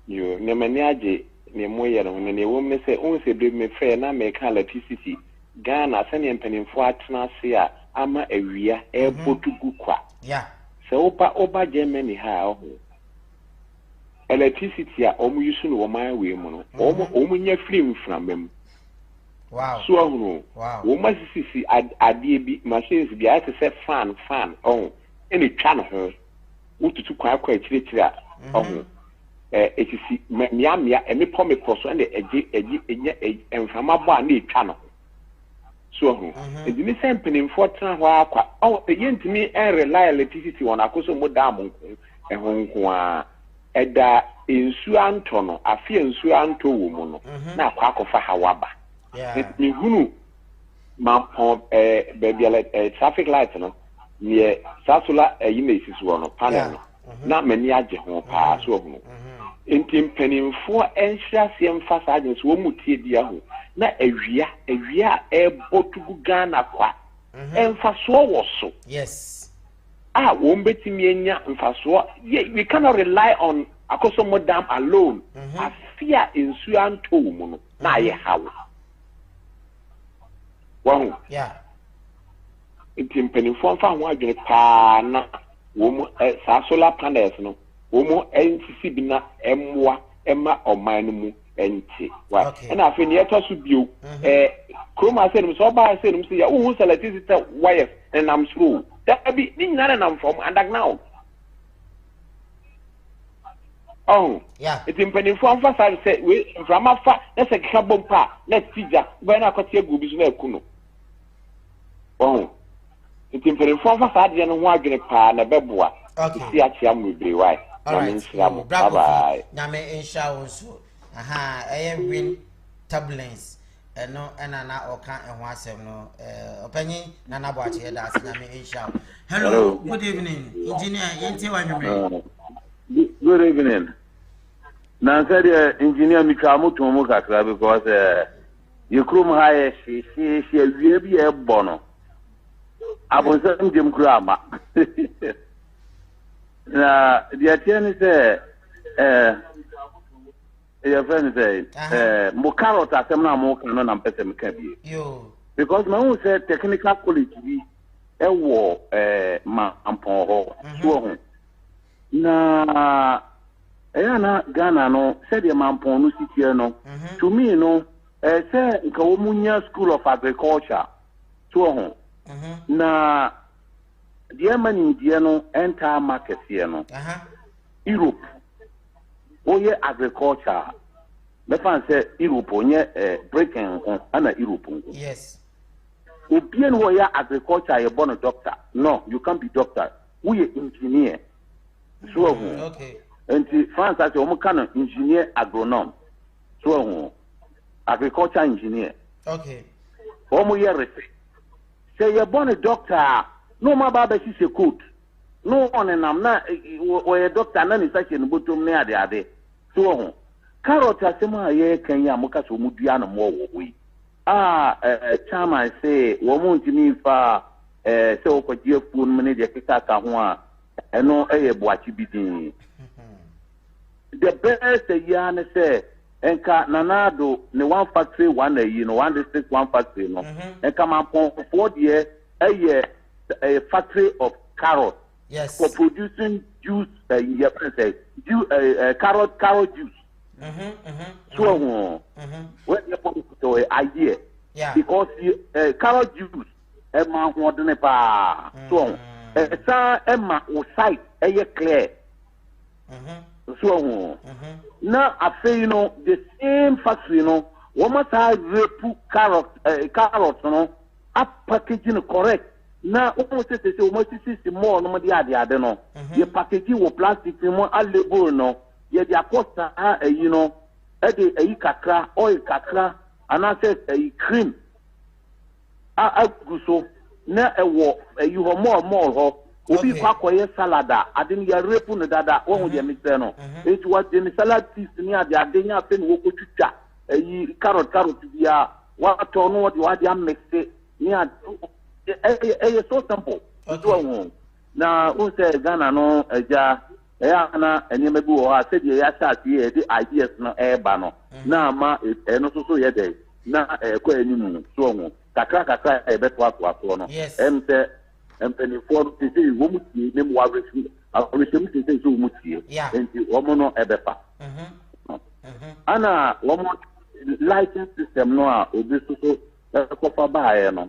Speaker 7: Yo, ne mani age ne moye no ne wom ne se onse be me frɛ na me ka electricity. Ghana sɛ ne mpanimfo atena se a ama awia e botugu kwa.
Speaker 5: Yeah.
Speaker 7: Sɛ oba Germany ha ho. Electricity a omu yusu no woman we mu no omu nya film from
Speaker 5: wow
Speaker 7: so ahunu
Speaker 5: wow
Speaker 7: wo masisi ade bi machines bi ate say fan ene twa no ho wotutu kwa akire a ohun etisi mia emipo so ene eje emfama bo a na etwa no so ahunu edini sempeni mfo tena ho akwa yentimi rely electricity won akoso mo dam nko a eda ensu anto no afi ensu anto wo mu no na akwa akofa hawaba me hunu mampon baby traffic light no ye sasula yimesis wo no panel no na mani age ho pa so hunu entim penimfo enhia se emfasa age so wo mutie dia ho na awia e botugu Ghana kwa emfaso wo so
Speaker 5: yes
Speaker 7: wombetimi enya mfaso we cannot rely on akoso modam alone afia ensu anto mu no na ye hawo wow
Speaker 5: yeah
Speaker 7: penifo fa ho adwene pa na wo sa solar panels no wo NCC bi na emwa ema oman no mu enti wa na afi ne eto so bio kroma se no so ba se no se ya wo electricity wires and I'm through that be nina na from underground
Speaker 5: yeah
Speaker 7: it's in penny for emphasize say we from afa let's a carbon pa let's tija when I got here go bi so na kuno it's in penny for emphasize no ho adwene pa na beboa see achia mu bebre why bye bye
Speaker 5: nyame insha so win turbulence no na oka ehwo asem no opanyi na nabo ache da ase nyame insha hello good evening engineer yenti wanwume
Speaker 8: good evening na said engineer mikamu tomo kakra because yekrum haye she awie bi e bono abonsam dem krama na dia tiene se your friend say mo carrot asem na mo kan na mpese me ka bi
Speaker 5: yo
Speaker 8: because my own say technical quality bi e wo ma ampon ho so ho na na Ghana no said the man pon no sitie no to me no say nka wo munya school of agriculture so ho na dear money, dear no, entire market here no. Europe, oh yeah, agriculture. The fan say Europe, oh yeah, breaking on Europe.
Speaker 5: Yes.
Speaker 8: Obian who ya agriculture, you're born a doctor. No, you can't be doctor. We are engineer. So,
Speaker 5: okay.
Speaker 8: And France as a kind of engineer agronome. So, agriculture engineer.
Speaker 5: Okay.
Speaker 8: Say you're born a doctor. No, my baba is a coat. No one and I'm not or a doctor, none is such a bottom near the other. So, carrot as a year can Yamuka so Mudiana more we. Chama I say, woman to me far, so for dear food manager Kitaka, and no a boachi bidding. The best a yarn say, and Nanado, the one factory, one a one district, one factory, no, and come up for 4 years, a year, a factory of carrot.
Speaker 5: Yes.
Speaker 8: For producing juice, carrot juice. So, what you put to idea?
Speaker 5: Yeah.
Speaker 8: Because carrot juice, Emma wanted pa. So, Emma was sight, a clear. So, now I say, you know, the same factory, you know, one must have put carrots, you know, up packaging correct. Now, almost say, almost see more, no, the other, no. The packaging with plastic, more label, no. Yeah, the acosta, you know, a kakra, oil kakra, and I said a cream. I go so now a walk, you have more. Obi kwakoye salada, adin ya repu no dada, won de mixer no. It was the salad piece near the adenya pen wo ko twitwa. Carrot bia, what to no what ya mix it near so simple. So na who say Ghana no eja na enyeme bi wo ha said ya start here the ideas no eba no. Na ma no so ye dey. Na ko enimu so won. Kakra e beto ato no. Em say empany for to say womutie nem wa refu awresem to say so womutie enti womo ebefa ana womo license system no a obi so kofa baaye no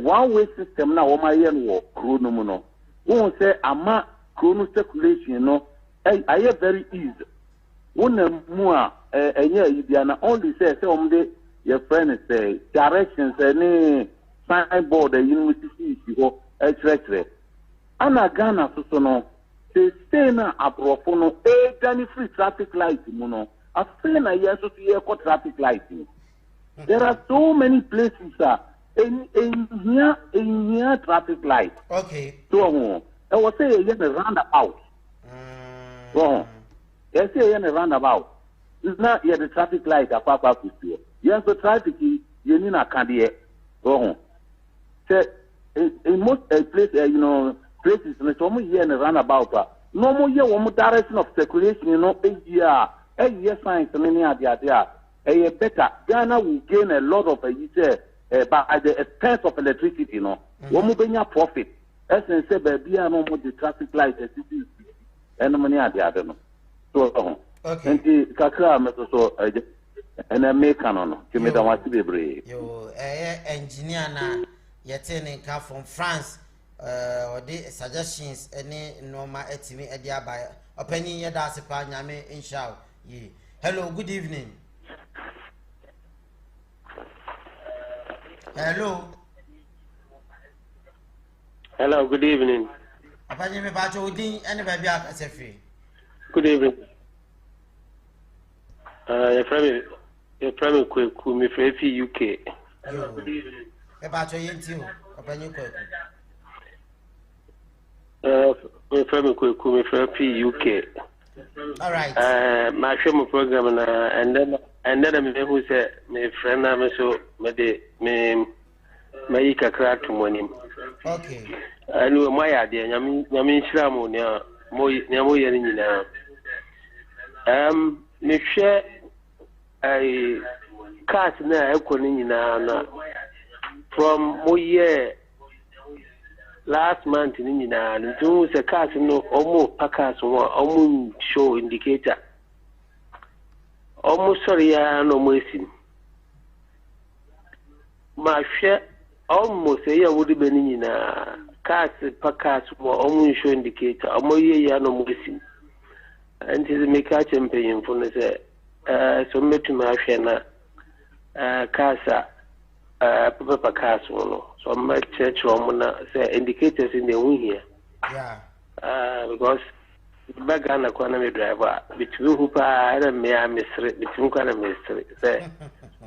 Speaker 8: one way system na womo aye no krono mu no won say ama krono circulation no aye very easy wona mu a enye ibia na only say omde your friend say directions any signboard the university ho echrekre ana Ghana so no stay na abrofo no gani free traffic light mu no afei na yes so ye ko traffic light. There are so many places in here traffic light.
Speaker 5: Okay.
Speaker 8: So I was say ye na roundabout. So yes say ye na roundabout. It's not here the traffic light apapa kustuo. Yes the traffic ye ni na kande so in most places, you know, places, no more here in a roundabout. No more here, one more direction of circulation, you know, a year science, many are there. A better Ghana will gain a lot of by the expense of electricity, you know. One more being profit. As I say, baby, no more the traffic light, and many are there. So, and the Kakra, so, and I make canon, to me, I want to be brave.
Speaker 5: You, engineer now. Yetene ka from France or the suggestions any normal etimi edia by opinion ye da sepa nyame inshallah ye. Hello, good evening.
Speaker 6: Hello, good evening.
Speaker 5: Apanye me ba cho din ene ba bia ka se free.
Speaker 6: Good evening. Your friend Kweku me from UK.
Speaker 5: About your interview, opinion quick.
Speaker 6: My friend Kweku me from UK.
Speaker 5: All right.
Speaker 6: My show program and then I'm who said my friend I'm so me kakra to money.
Speaker 5: Okay.
Speaker 6: I know my idea. Yamin Shramo near more year me share a cat na economy na. From Moye last month in Nina, do the cars no almost packers almost show indicator. Almost sorry, no mercy. My share almost a year would have been in cars packers mo omu show indicator omo ye ya no mo sim and is make a champion for no say so metu ma hwe na cars papa cars no so ma church omo na say indicators in the win here because baga na kwa na me driver between who pa na me a mesre between kwa na mesre say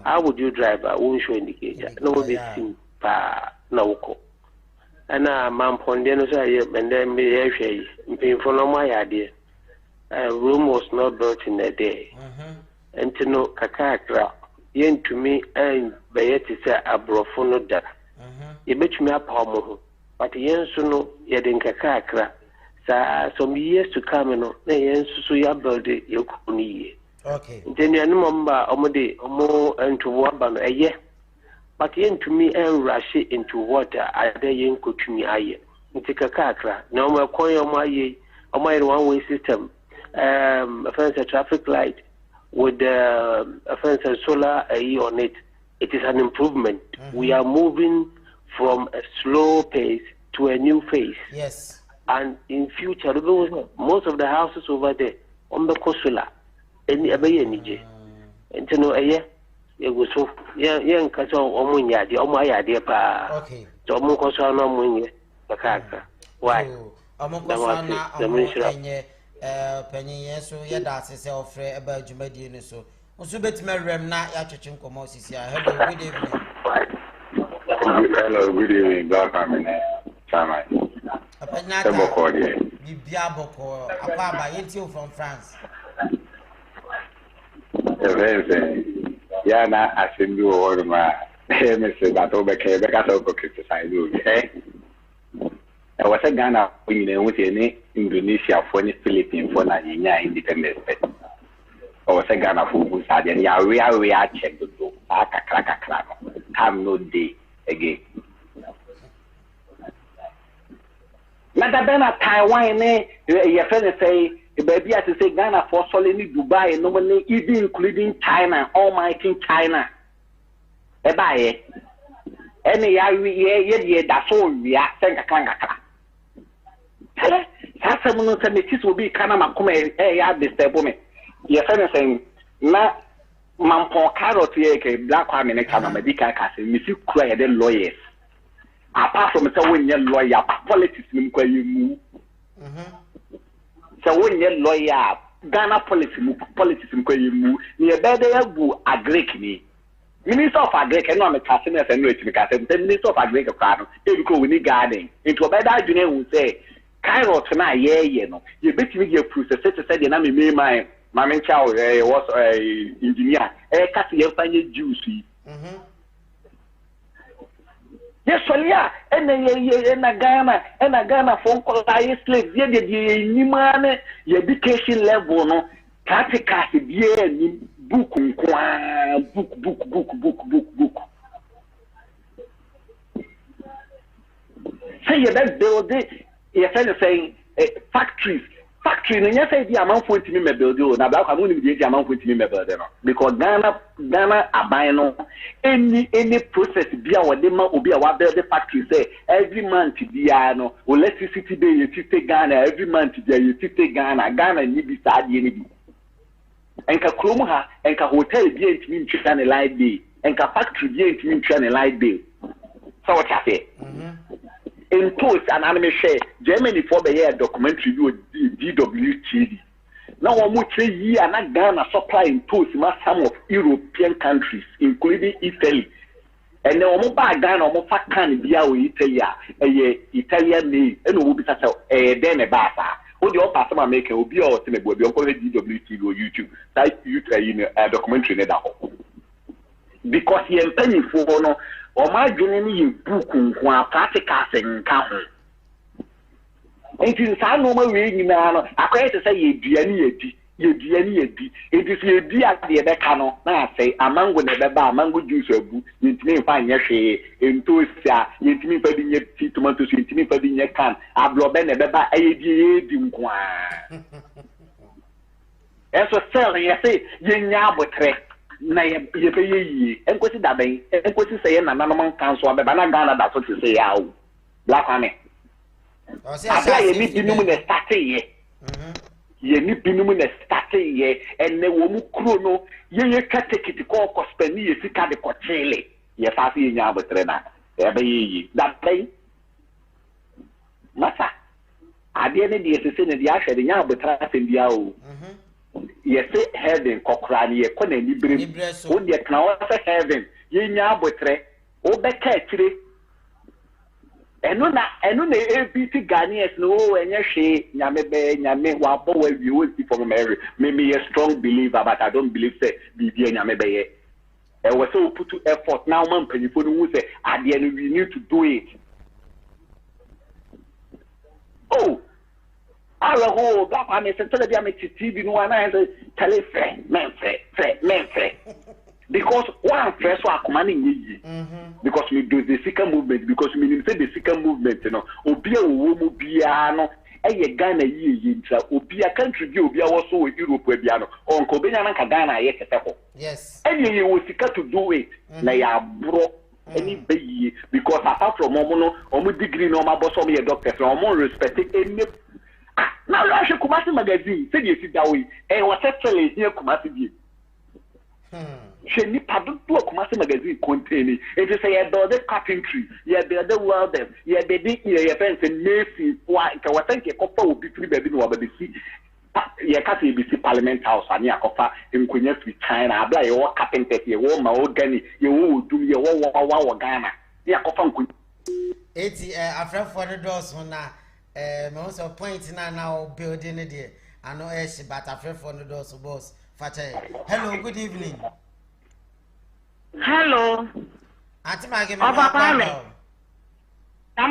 Speaker 6: how would you drive a won't show indicator no be sim pa na uko ana mamponde no say and then me hwe mpin for no my idea room was not built in a day and to know kakakra yen to me and bayeti say abrofo no da ye betumi apa mo ho but yen so no ye den kakakra some years to come no na yen so ya build ye kuni
Speaker 5: okay
Speaker 6: then you know mamba omode omo into waba no eye but yen to me and rush into water ade yen kotumi aye nti kakakra na omo kon yo mo aye omo yen one way system offense traffic light with offense solar on it. It is an improvement. We are moving from a slow pace to a new phase.
Speaker 5: Yes.
Speaker 6: And in future, most of the houses over there on the solar, any energy. And to know it was so young catch on yadi or my idea pa.
Speaker 5: Okay.
Speaker 6: So Mokosa no wing the character. Why?
Speaker 5: Penny yes, so yeah, that's a self about Jumadi and so. Also, bet me rem na ya church komo sisi. Hello, good evening.
Speaker 9: Hello, good evening, Black Army. Samai.
Speaker 5: Bibia Boko, Apaba, Yetio from France.
Speaker 9: Yeah, now I send you all my Mr. Batobeke, Becato criticize you, eh? I was a Ghana with any Indonesia for any Philippines for Nigeria independence. I was a Ghana for who had any area check to do. Aka crack come no day again. Madabena Taiwan, your friend say, baby, as say Ghana for solely Dubai, normally even including China, almighty China. Ebaye. Any ye that's all we are saying a clank. Sasamuno said this will be Kanama come a disturb me. Your friend saying, na Mampon carrot ye black woman in Canada, medical castle, Miss Cry the lawyers. Apart from so when your lawyer, politics, you move. So when your lawyer, Ghana politics, you move, near better boo a Greek me. Minister of Agric, and I'm a casino and rich because the Minister of Agric, if you need gardening into a better engineer who say, Cairo tonight, you know, you bet me your proof, the city said, and I mean, my main child was a engineer, a Cassia find juicy. Yes, so yeah, and a Ghana phone call I slave, yeah, the man, your education level, no, Caticassi, yeah, book. Say you that build it, your friend is saying factories. Factory, and you say the amount for me me build you. Now, I'm going to be the amount for me me build because Ghana are buying any process be our demo will be our build the factory. Say every month be no electricity day you take Ghana every month there you take Ghana need be sad any. Enka kromu ha enka hotel bi entimi ntwa na light day enka factory bi entimi ntwa na light day so what you say in post an anime share Germany for the year documentary DWTV now we mo 3 year na Ghana supply in post ma some of European countries including Italy and then we ba Ghana we fa can bia we Italy Italian name and we be say den e ba sa what the upper summer maker will be all the boy, on DWTV or YouTube, type a documentary in that. Because he and penny for no, or my journey book who are practical and count. And since I know my way, I quite to say ye it is a dear at the Becano. Now say a mango never buy mango juice or book, you may find your share in Tosia, you may put in your tomatoes, you may put in your can, a bloben never buy a dimqua. As a selling, I say, ye but nay, ye pay ye, and what is that? And what is saying, an animal council, but Banana, that's what you say, Black Honey. abla ye ni binum na start ye ye ni binum na start ye enne wo mu kuro no ye katekiti ko spend ye sika de ko chele ye fa fi nya abotre na e be yi that play masa ade ne de sese ne de ahwe de nya abotra asembia o ye say heaven kokra ne ye ko na ni brem o de kana o say heaven ye nya abotre o be ka akire eno na ABT Ghanaians no enye hwe nyame wa bo wa wi o si for Mary me a strong believer but I don't believe say bibi nyame be ye e we say put effort now man panifo no hu say ade no we need to do it. Oh ho that I me say tell them me TV no na say tell a friend men because one first one command yi because we do the second movement because we say the second movement no obi a wo mu bia no eye Ghana yi ntra obi a country bi obi a wo so Europe bia no onko benya na ka Ghana ye kete ko
Speaker 5: yes
Speaker 9: eye wo sika to do it na ya bro any be because apart from omo degree no omo boss omo ye doctor so omo respect any now you should Kumasi magazine say you sit that way e what tell here Kumasi bi she ni padu to Kumasi magazine contain it is say about the carpentry yeah be the welders yeah be the yeah fence mason why ka watanke kofa obi three baby no obi see yeah ka say be parliament house ani akofa enkonya fi China abla ye wo carpenters ye wo ma organi ye wo dum ye wo Ghana yeah akofa nkonya
Speaker 5: eti afrefo the doors na me also point na building there I know but afrefo the doors boss hello, good evening.
Speaker 10: Hello.
Speaker 5: Auntie Maggie,
Speaker 10: I'm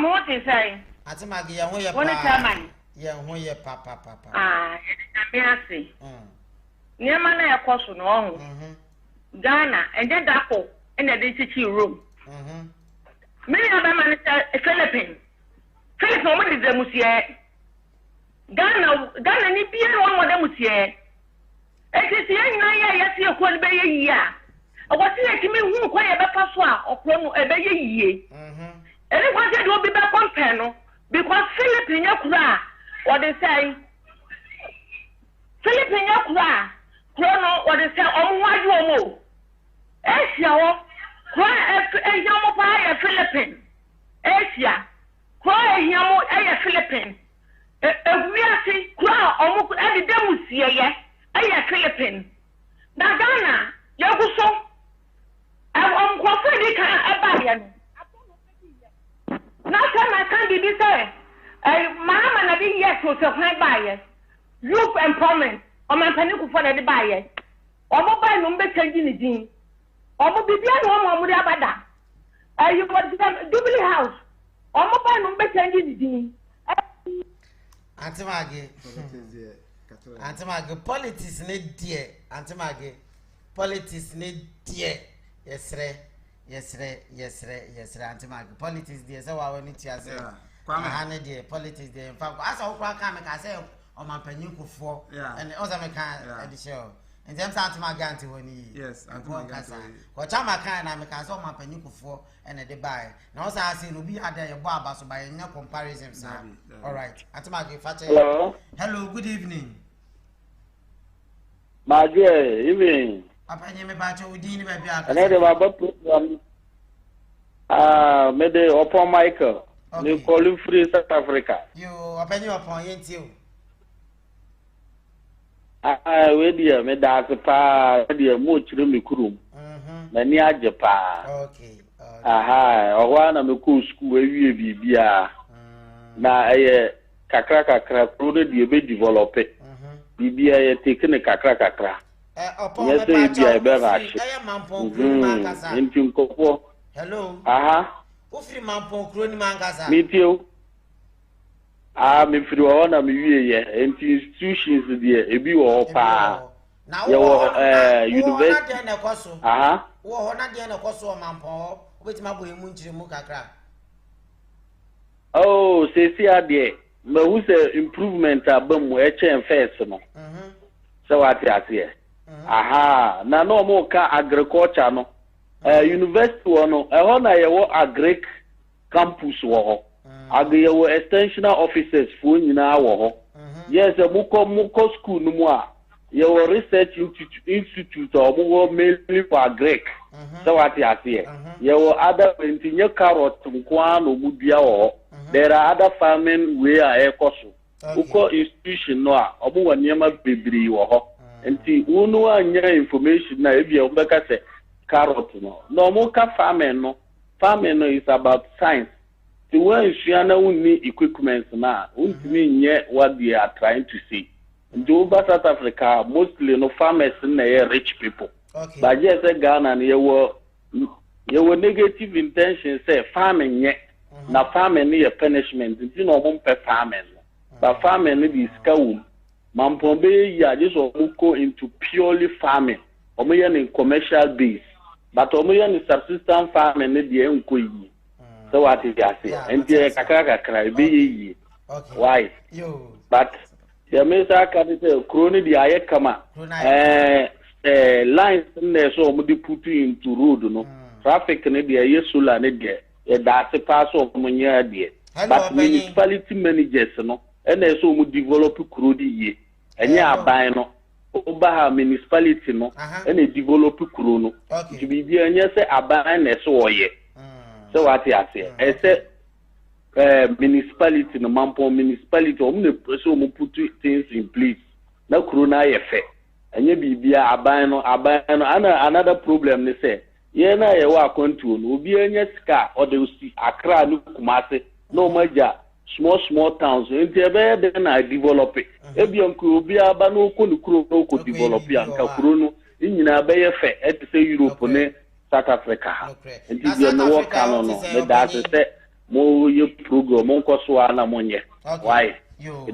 Speaker 10: what you say.
Speaker 5: Auntie Maggie, you want your
Speaker 10: papa?
Speaker 5: Yeah, want your papa.
Speaker 10: I see. Near my question, no. Ghana, and then Dapo, and the DCT room. Many other man is Philippines. Philippines, what is the monsieur? Ghana, ni bien one of them, monsieur. Ekiti na ya yesi ekwo be ye yi a okwati ekimi hu kwa ye be paso a okro no e be ye yie eni kwa se do bi be compare no because Philippine yakura what they say Philippine yakura no what they say omo waju omo Asia wo kwa e yamu pa ya Philippine Asia kwa e yamu e Philippine ewiasi kwa omo e de demusie ye aye Philippines na Ghana yaguso kwafo di kan abaye no na kana kan bibi say mama na bi yes so kwan baye youth empowerment o man pani ku for na di baye o mo ba no mbe change ni din o mo bibia no mo di abada you got Jubilee House o mo ba no mbe change ni din
Speaker 5: Antimage politics ne dear Antimage politics ne dear yes Antimage politics dear so I want to say kwame dear politics dear in fact as I can say on my penyuko and also me can show and them Antimage anti when
Speaker 1: yes Antimage
Speaker 5: ko chama kan na me can so my penyuko and they buy now also I say no be had your baba so by no comparison sir all right Antimage hello good evening.
Speaker 8: My dear, evening.
Speaker 5: Papa, you may batch with Dean baby.
Speaker 8: And then the Baba program. Made upon Michael. You call him free South Africa.
Speaker 5: You open your point, you.
Speaker 8: Where dear, made that pa, dear, much room, room. Mania Japan.
Speaker 5: Okay.
Speaker 8: Aha, or one of the cool school where you be. Now, Kakra, product you be develop it. Bibia ye taken a kakra. Yes, I be rash.
Speaker 5: Hello.
Speaker 8: Aha.
Speaker 5: Ufri mampon kroni mangaza.
Speaker 8: Meet you. Me free one am ye institutions there ebi wo pa.
Speaker 5: Na
Speaker 8: university
Speaker 5: na koso.
Speaker 8: Aha.
Speaker 5: Wo na de na koso mampon. Obetima boy mu njire mu kakra.
Speaker 8: Oh, say ade. Me who say improvement abam we chen first no. So what you say? Aha, na no mo ka agriculture no. University no, e ho na ye wo agric campus wo ho. Agayewo extensional officers for nyina wo ho. Yes, muko school no mu a your research institute or more mainly for Greek. So what you say? Your other continue carrot no mudua wo. There are other farming where are ekoso. Uko institution no a omo wanyama bebri wo ho. Enti unu anya information na ebia obeka say carrot no. No mo ka farming no. Farming no is about science. The way you need equipment now, what they are trying to see. In South Africa, mostly no farmers rich people. Okay. But yes, Ghana, you were negative intentions say farming yet. Now farming need a punishment. You know, farming. But farming is school. Mampombe ya just go into purely farming. Omoyan in commercial base. But omoyan in subsistence farming need the enko. So what is that? And the kakaka be why? But the Mesa capital crony the ayekama lines so mudi put into road no traffic ne the yesula ne the that's a pass of munya there. But municipality managers no and so mu develop crudi ye and ya buy no over municipality no and develop crono to be there and say aban so ye. So what I say? I said municipality, no mampo municipality, so put things in place. Now corona effect. And you be abano. Another problem they say. Yena ye wa control. Ubi enye ska or they see Accra no Kumasi no major small towns. And then I develop it. Ebi onku ubi abano ko nukuro no ko develop yanka kurono. Inyina be effect. Et say Europe ne. South Africa. And if you know what can on, that's it. More your program, Monko Swana Monye. Why?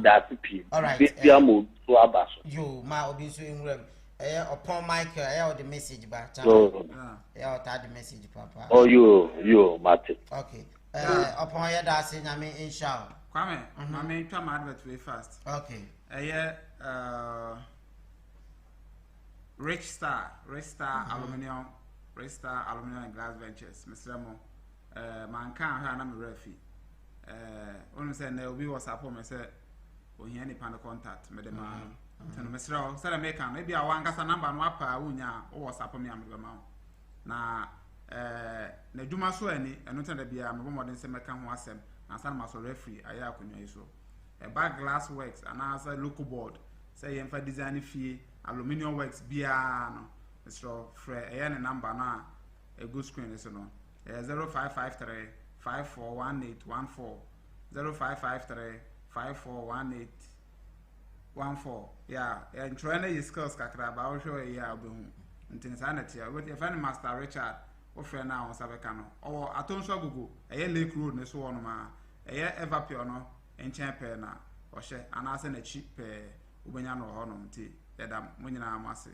Speaker 8: That's the all right. You, my obvious upon Mike, the message back. So, the message, Papa. Oh, you, Martin. Okay. Upon your dancing, I mean, inshallah. Come I mean, come advert very fast. Okay. Rich Star Aluminium. Resta Aluminum and Glass Ventures, Mr. Mo. Man can't have a refi. Only said there will be what's up on myself. Or he any pan of contact, Madam. And Mr. Said American, maybe I want a number and wapa, unya, or what's up on me. Now, Nejuma so any, and not to be a more than some can was them, and some muscle referee, I have so. A bag glass works, and as a local board, say, for design fee, aluminium works, biano. So, for a number now, a good screen is no 0553 541814 0553 541814. Yeah, and trying to skills Kakraba, I'll show you a boom. And insanity, with your friend Master Richard, or friend now on Savacano, or Atonso Gugu, a lake road, and so on, a year ever piano, and champion, or share, and as a cheap Ubanyano honum tea, that I'm winning our massy.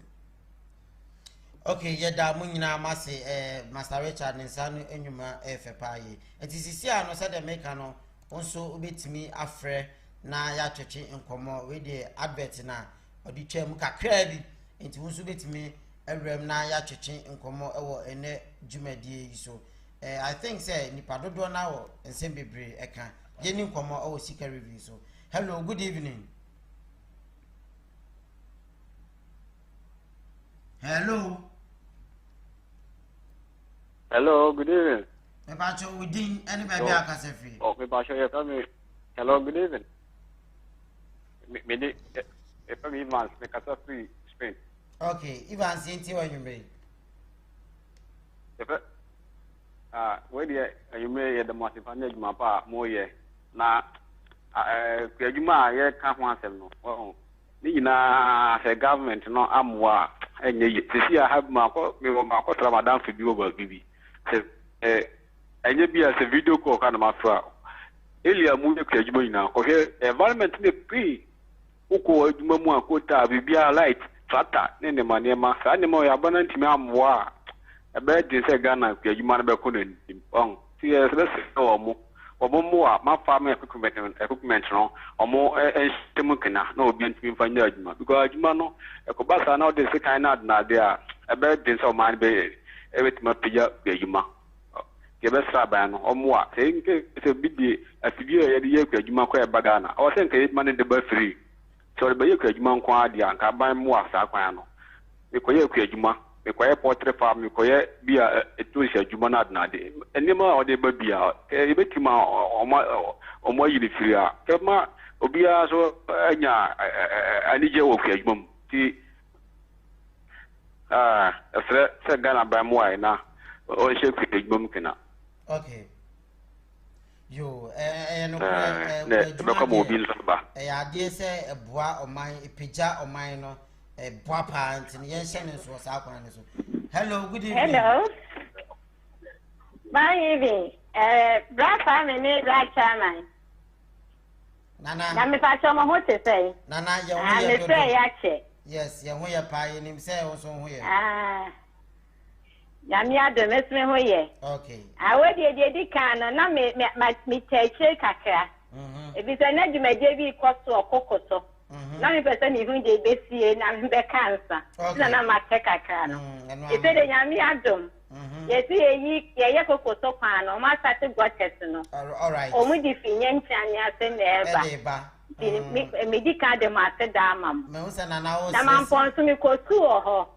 Speaker 8: Okay, yeda munyina mase Master Richard Ninsanu enyuma efepaye. Etisi sia no said the maker no onso obetimi afre na ya twetwe nkomo we the advert na odi twam kakra bi enti onso betimi awram na ya twetwe nkomo ewo ene dwumadie yi so. I think say nipa dodo na wo ensem bebre eka yeni nkomo ewo sika review so. Hello, good evening. Hello.
Speaker 11: Hello, good evening.
Speaker 5: Ebacho within anybody akase free.
Speaker 11: Oh, Ebacho you tell me. Hello, good evening. Me if me man me kasa free Spain.
Speaker 5: Okay, even sinti when you made.
Speaker 11: If where you may the most advantage mapa more ye. Na kujuma ye ka ho asem no. Oh. Ni na the government no amwa enye sisi I have ma ko Ramadan fi bi over bibi. Enye bi as a video call kana mafra. Elia mu ye kujuma ina ko he environment ne pre uko aduma mu akota bibia light tractor ne ne manema sa ne mo ya bana ntimi amwa ebe de se Ghana kujuma na be ko ne on ti e se o mo omo a ma farm equipment no omo enstem kana na obi ntimi fanya adwuma because adwuma no ekobasa na de se kan na na de a ebe de so man be ebetima pija adwuma yɛbɛsra ban no ɔmo a sɛ nke sɛ bidie afidie a yɛde yɛ kɔ adwuma kɔ ɛba Ghana ɔwɔ sɛ nka yɛdwuma no de ba firi sɛ ɔde bɛyɛ kɔ adwuma nko ade a nka ban mo a saa kwan no mekɔyɛ kɔ adwuma mekɔyɛ pɔtre fa mekɔyɛ bi a ɛto hyɛ adwuma no adenade nneɛma a ɔde ba bi a yɛbɛtim a ɔmo ayi ne firi a kɛma obiara so anya anigye wɔ kɔ adwuma mu nti ɛfrɛ sɛ Ghana ban mo a na ɔhyɛ kɔ adwuma mu kena.
Speaker 5: Okay. Yo, no
Speaker 11: bɛkɔ obi nso ba.
Speaker 5: Adeɛ sɛ ɛboa ɔman epagya ɔman no ɛboa paa nti ne yɛnhyɛ ne nso saa kwan ne so. Hello, good evening.
Speaker 12: Hello. Bye evening. Black family ne black chairman.
Speaker 5: Nana.
Speaker 12: Na me pa chomo ho te say.
Speaker 5: Nana, ye ho ye.
Speaker 12: Me say ya che.
Speaker 5: Yes, ye ho ye pa ye nim say wo so ho ye.
Speaker 12: Ya mi ado mesme ho ye.
Speaker 5: Okay.
Speaker 12: Awe de di kan na me teche kakra. Ebi se na dwumaje bi koso okokoso. Na me pese ni hu je besie na me be kansa. Na ma te kakra no. E se de ya mi adom. Yes, ye kokoso pan no ma start gottes no.
Speaker 5: All right.
Speaker 12: O mu di finye ntiane ase na eba. Me di ka de ma te da mam.
Speaker 5: Me hu se na wo se.
Speaker 12: Na man pon so me kosu ho.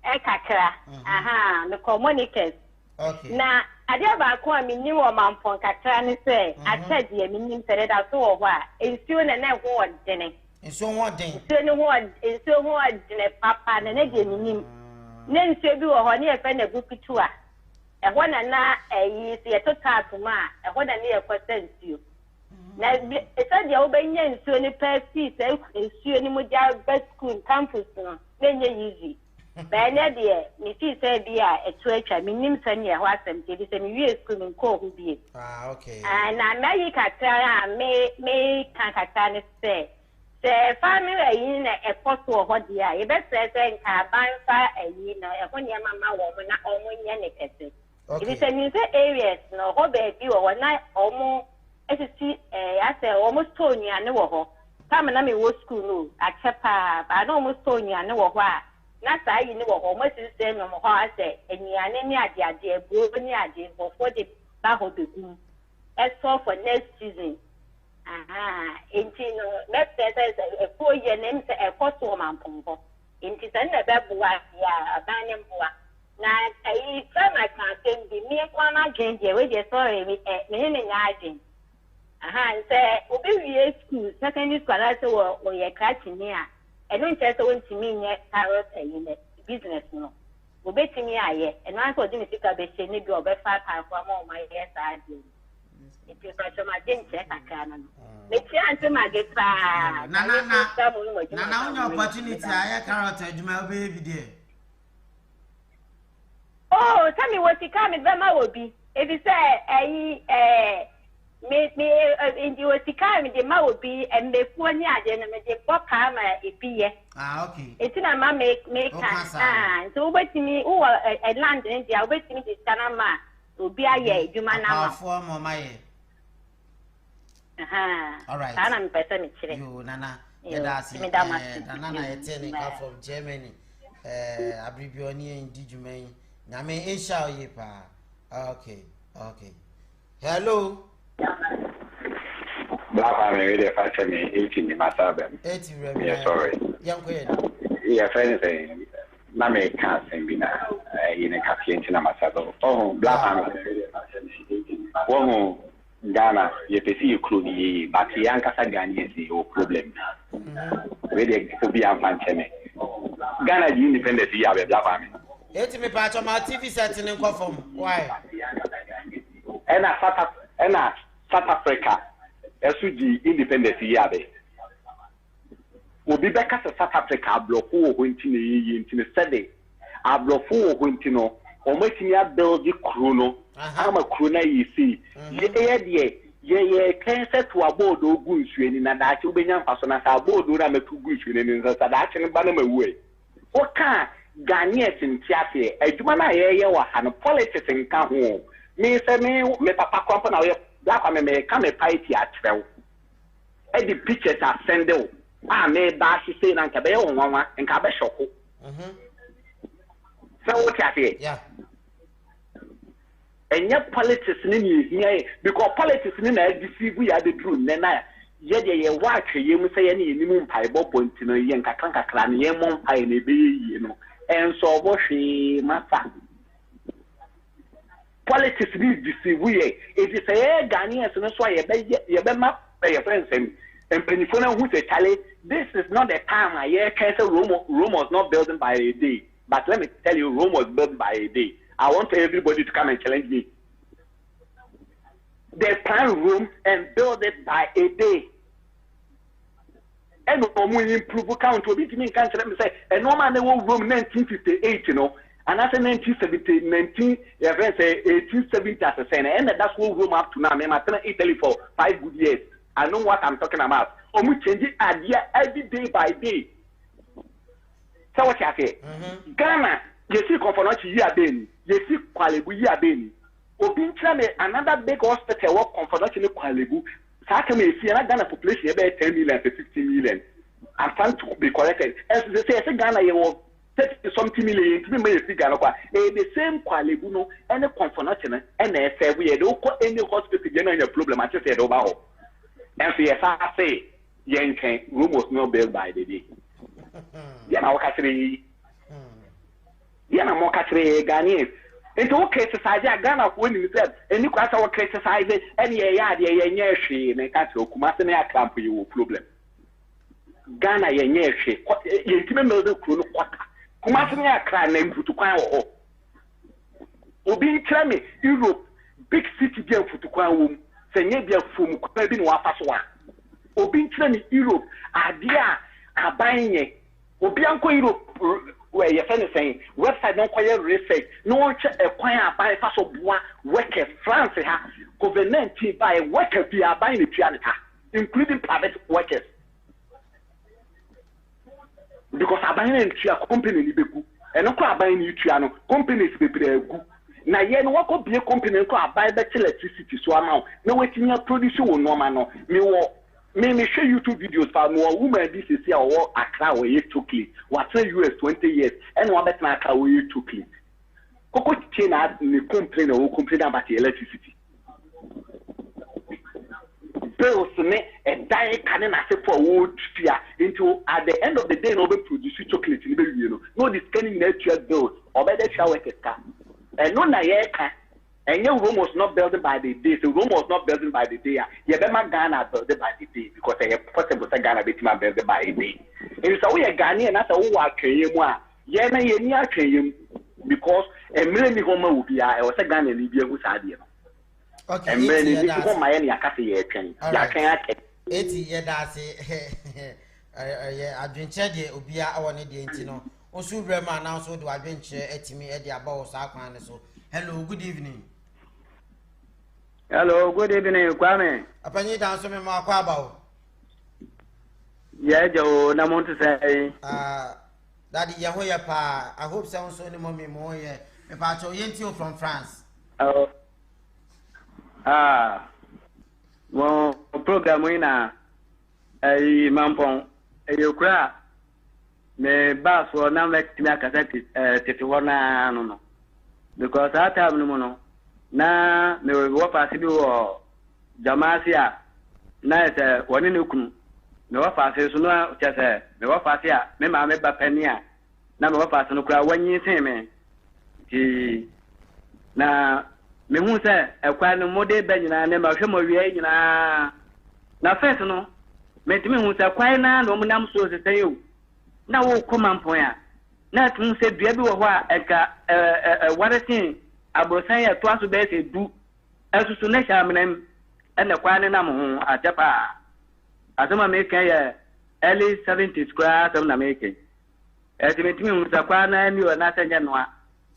Speaker 12: Kakra. Aha, me communicate.
Speaker 5: Okay.
Speaker 12: Na ade ba ko a minni wo mampon kakra ne se atade ya minni sere da so wo a ensuo na na ho odene.
Speaker 5: Ensuo ho odene.
Speaker 12: Ensuo ho odene papa na de minni. Na ensuo bi wo ho ne e fe na gupitu a. Ehwo na eyi se ye tota atoma a ehwo na ne ye kwasa ensuo. Na esa de wo benya ensuo ne pa fi se ensuo ni mo ja best school campus no. Benye easy. Bene de me fi say bia etu atwa minim sane e ho asem je bi se me wie school nko ho bie.
Speaker 5: Okay.
Speaker 12: Na me katra me kan katra ne se family yi na ekoso ho de a ye be se nka ban fa yi na e ho ne mama wo mo na omo nya ne kese. Ibi se mi se areas no ho be bi wo na omo esisi ase omo store nuane wo ho. Tam na me wo school no achepa ba na omo store nuane wo ho a na saa yi ne wo ho mo sise no mo ho ase enyane ni ade ebuo ni ade for the ba ho begum so for next season enti no next season e for ye nem se e for so mampompo enti san na be bua ya abanye mbua na ai sama kan tem bi mi kwa na dwenje we je sorry me ne nya adwen se obi wie school secondary school ase wo ye krachi ni a eno nche so ntimi nye carrot yi business no obetimi aye eno anso di misika be she ne bi obefa pa kwa ma o ma ye sa adi iti so so ma den che kakana no me ti ante ma ge pa
Speaker 5: na onye opportunity aye carrot adwuma obe video
Speaker 12: oh tell me what you come be ma obi e bi say me indi osika me de ma obi embefu ani ade no me de boka ma ebiye
Speaker 5: okay
Speaker 12: etina ma me kan so obetimi wo land ne dia obetimi de sana ma obi aye edwuma na ma
Speaker 5: afọ mo ma ye all right
Speaker 12: ana me pese me kire
Speaker 5: yo nana nana etene ka from Germany abribioni ndi dwuman na me insha ye pa okay hello
Speaker 7: Black family really fashion me 18 in my suburb.
Speaker 5: 80
Speaker 7: yeah, sorry.
Speaker 5: Young queen.
Speaker 7: Yeah, friends saying, Name can't sing in a cafe in my suburb. Oh, Black family. Oh, Ghana, you see you could be, but the Yanka Ghanaian is your problem. Really, to be a fan. Ghana, the independence, you have a Black family.
Speaker 5: 80 me patch on my TV set in Kofom. Why?
Speaker 7: And South Africa, SUG independence yabe. Obi beka se South Africa block wo hontine yi ntine sede. Ablofo wo hontino, omatimi build the kuro ama kuro na yi si. Ye kan set to aboard ogu nsueni na daachi obenya mfaso na sa aboard na metu gu nsueni nza sa daachi ne ba na mawe. Oka Ghanaians ntiafe, adwuma na ye wa ha no politics nka ho. Me say me papa kwampo na we Black me come a party at 12. The pictures are send me bash say na nka be won nwa nka be shoko. So what you say?
Speaker 5: Yeah.
Speaker 9: enye politics ni here because politics ni na deceive we are the true na ye de ye watch ye mu say ye ni enimu mpaebo point no ye nkakra na ye mo mpai na be ye no enso bo hwe masa politics ni deceive we it is say Ghanaians no so ye be ma your friends and penifona who say Charlie, this is not the time I hear Rome was not built by a day. But let me tell you, Rome was built by a day. I want everybody to come and challenge me. They plan Rome and build it by a day. And we improve count to be given cancer. Let me say, and no man will Rome 1958, you know, and after 1870 as a saying, and that's what Rome up to now. I'm in Italy for 5 good years. I know what I'm talking about. We change it idea every day by day. So what you say? Ghana, you see, Confonochi year ben, you see, Kwalebu year ben. Obintra me another big hospital work Confonochi Kwalebu. Sakame see another population about 10 million to 15 million. I'm trying to be corrected. As they say, Ghana, you will 30-something million to be made a Ghana. The same Kwalebu no, and the Confonochi, and they say we don't call any hospital general problem. I just said over. And so, yes, I say, Yankee, Rome was not built by the day. Yana Wakatri, Yana Mokatri, Ghanaians. It's okay to say, Ghana, when you said, and you can't criticize it, and she, and I can't Kumasania camp for you problem. Ghana, Yashi, Yantimel, Kumasania clan name to Kwan. Obi Trami, Europe, big city jail for Tukwan. Senyebia fum kwabi no afaswa obi ntire Europe adia abanye obi anko Europe where you find saying website no kwaya research no che ekwan aban faso boa workers France ha COVID-19 by workers bi aban ne tuaneta including private workers because aban ne tua company ni beku eno ko aban ne tua no companies bebre agu na ye no wako be company ko abai be electricity so amount na wetinya produce wo no ma no me share YouTube videos for no woman this is here or Accra we tokli what US 20 years and one bet na Accra we tokli koko tina ni complain o complain about the electricity bills me a die can na say for wood fear into at the end of the day no be produce chocolate ni be you know no this scanning natural bills or better shower car. And no na yeka and your room was not built by the day. The room was not built by the day. You better Ghana built by the day because I have possible Ghana built by the day. And so we are Ghanaian that's all I can you na ye ni atwem because a many home will be I was a Ghana Libya who's idea. Okay. And many people my any akase ye twen. Ya kan
Speaker 5: eti ye da se adwenche de obia awone de enti no. Osu brema now so do adventure etimi e de aba wo sa kwan so. Hello, good evening.
Speaker 13: Hello, good evening, Kwame.
Speaker 5: Apanyi dan so me ma kwa aba wo.
Speaker 13: Yeah, jo na mo to say.
Speaker 5: Daddy ye ho ye pa. I hope so so ni mo me mo ye. Me pa cho yenti o from France.
Speaker 13: Oh. Well, program we na mampon yokra me ba so na make me akasati tete wona no because that time no na me wo pass bi wo jamasia na ese woni ne kunu me wo pass so no chese me wo pass ya me ma me ba pani a na me wo pass no kura wanyi sen me ti na me hu se ekwa no mode ba nyina na ma hwe mo wie nyina na first no me timi hu se kwa na no munam so se seyo na wo komampon ya na tun se dua bi wo ho a eka waretin abrosan ya to aso be se du asusu na sha menam ene kwa ne na mo ho atepa asema me kan ya early 70s kwa asem na me kan timi hu se kwa na ni o na se nya noa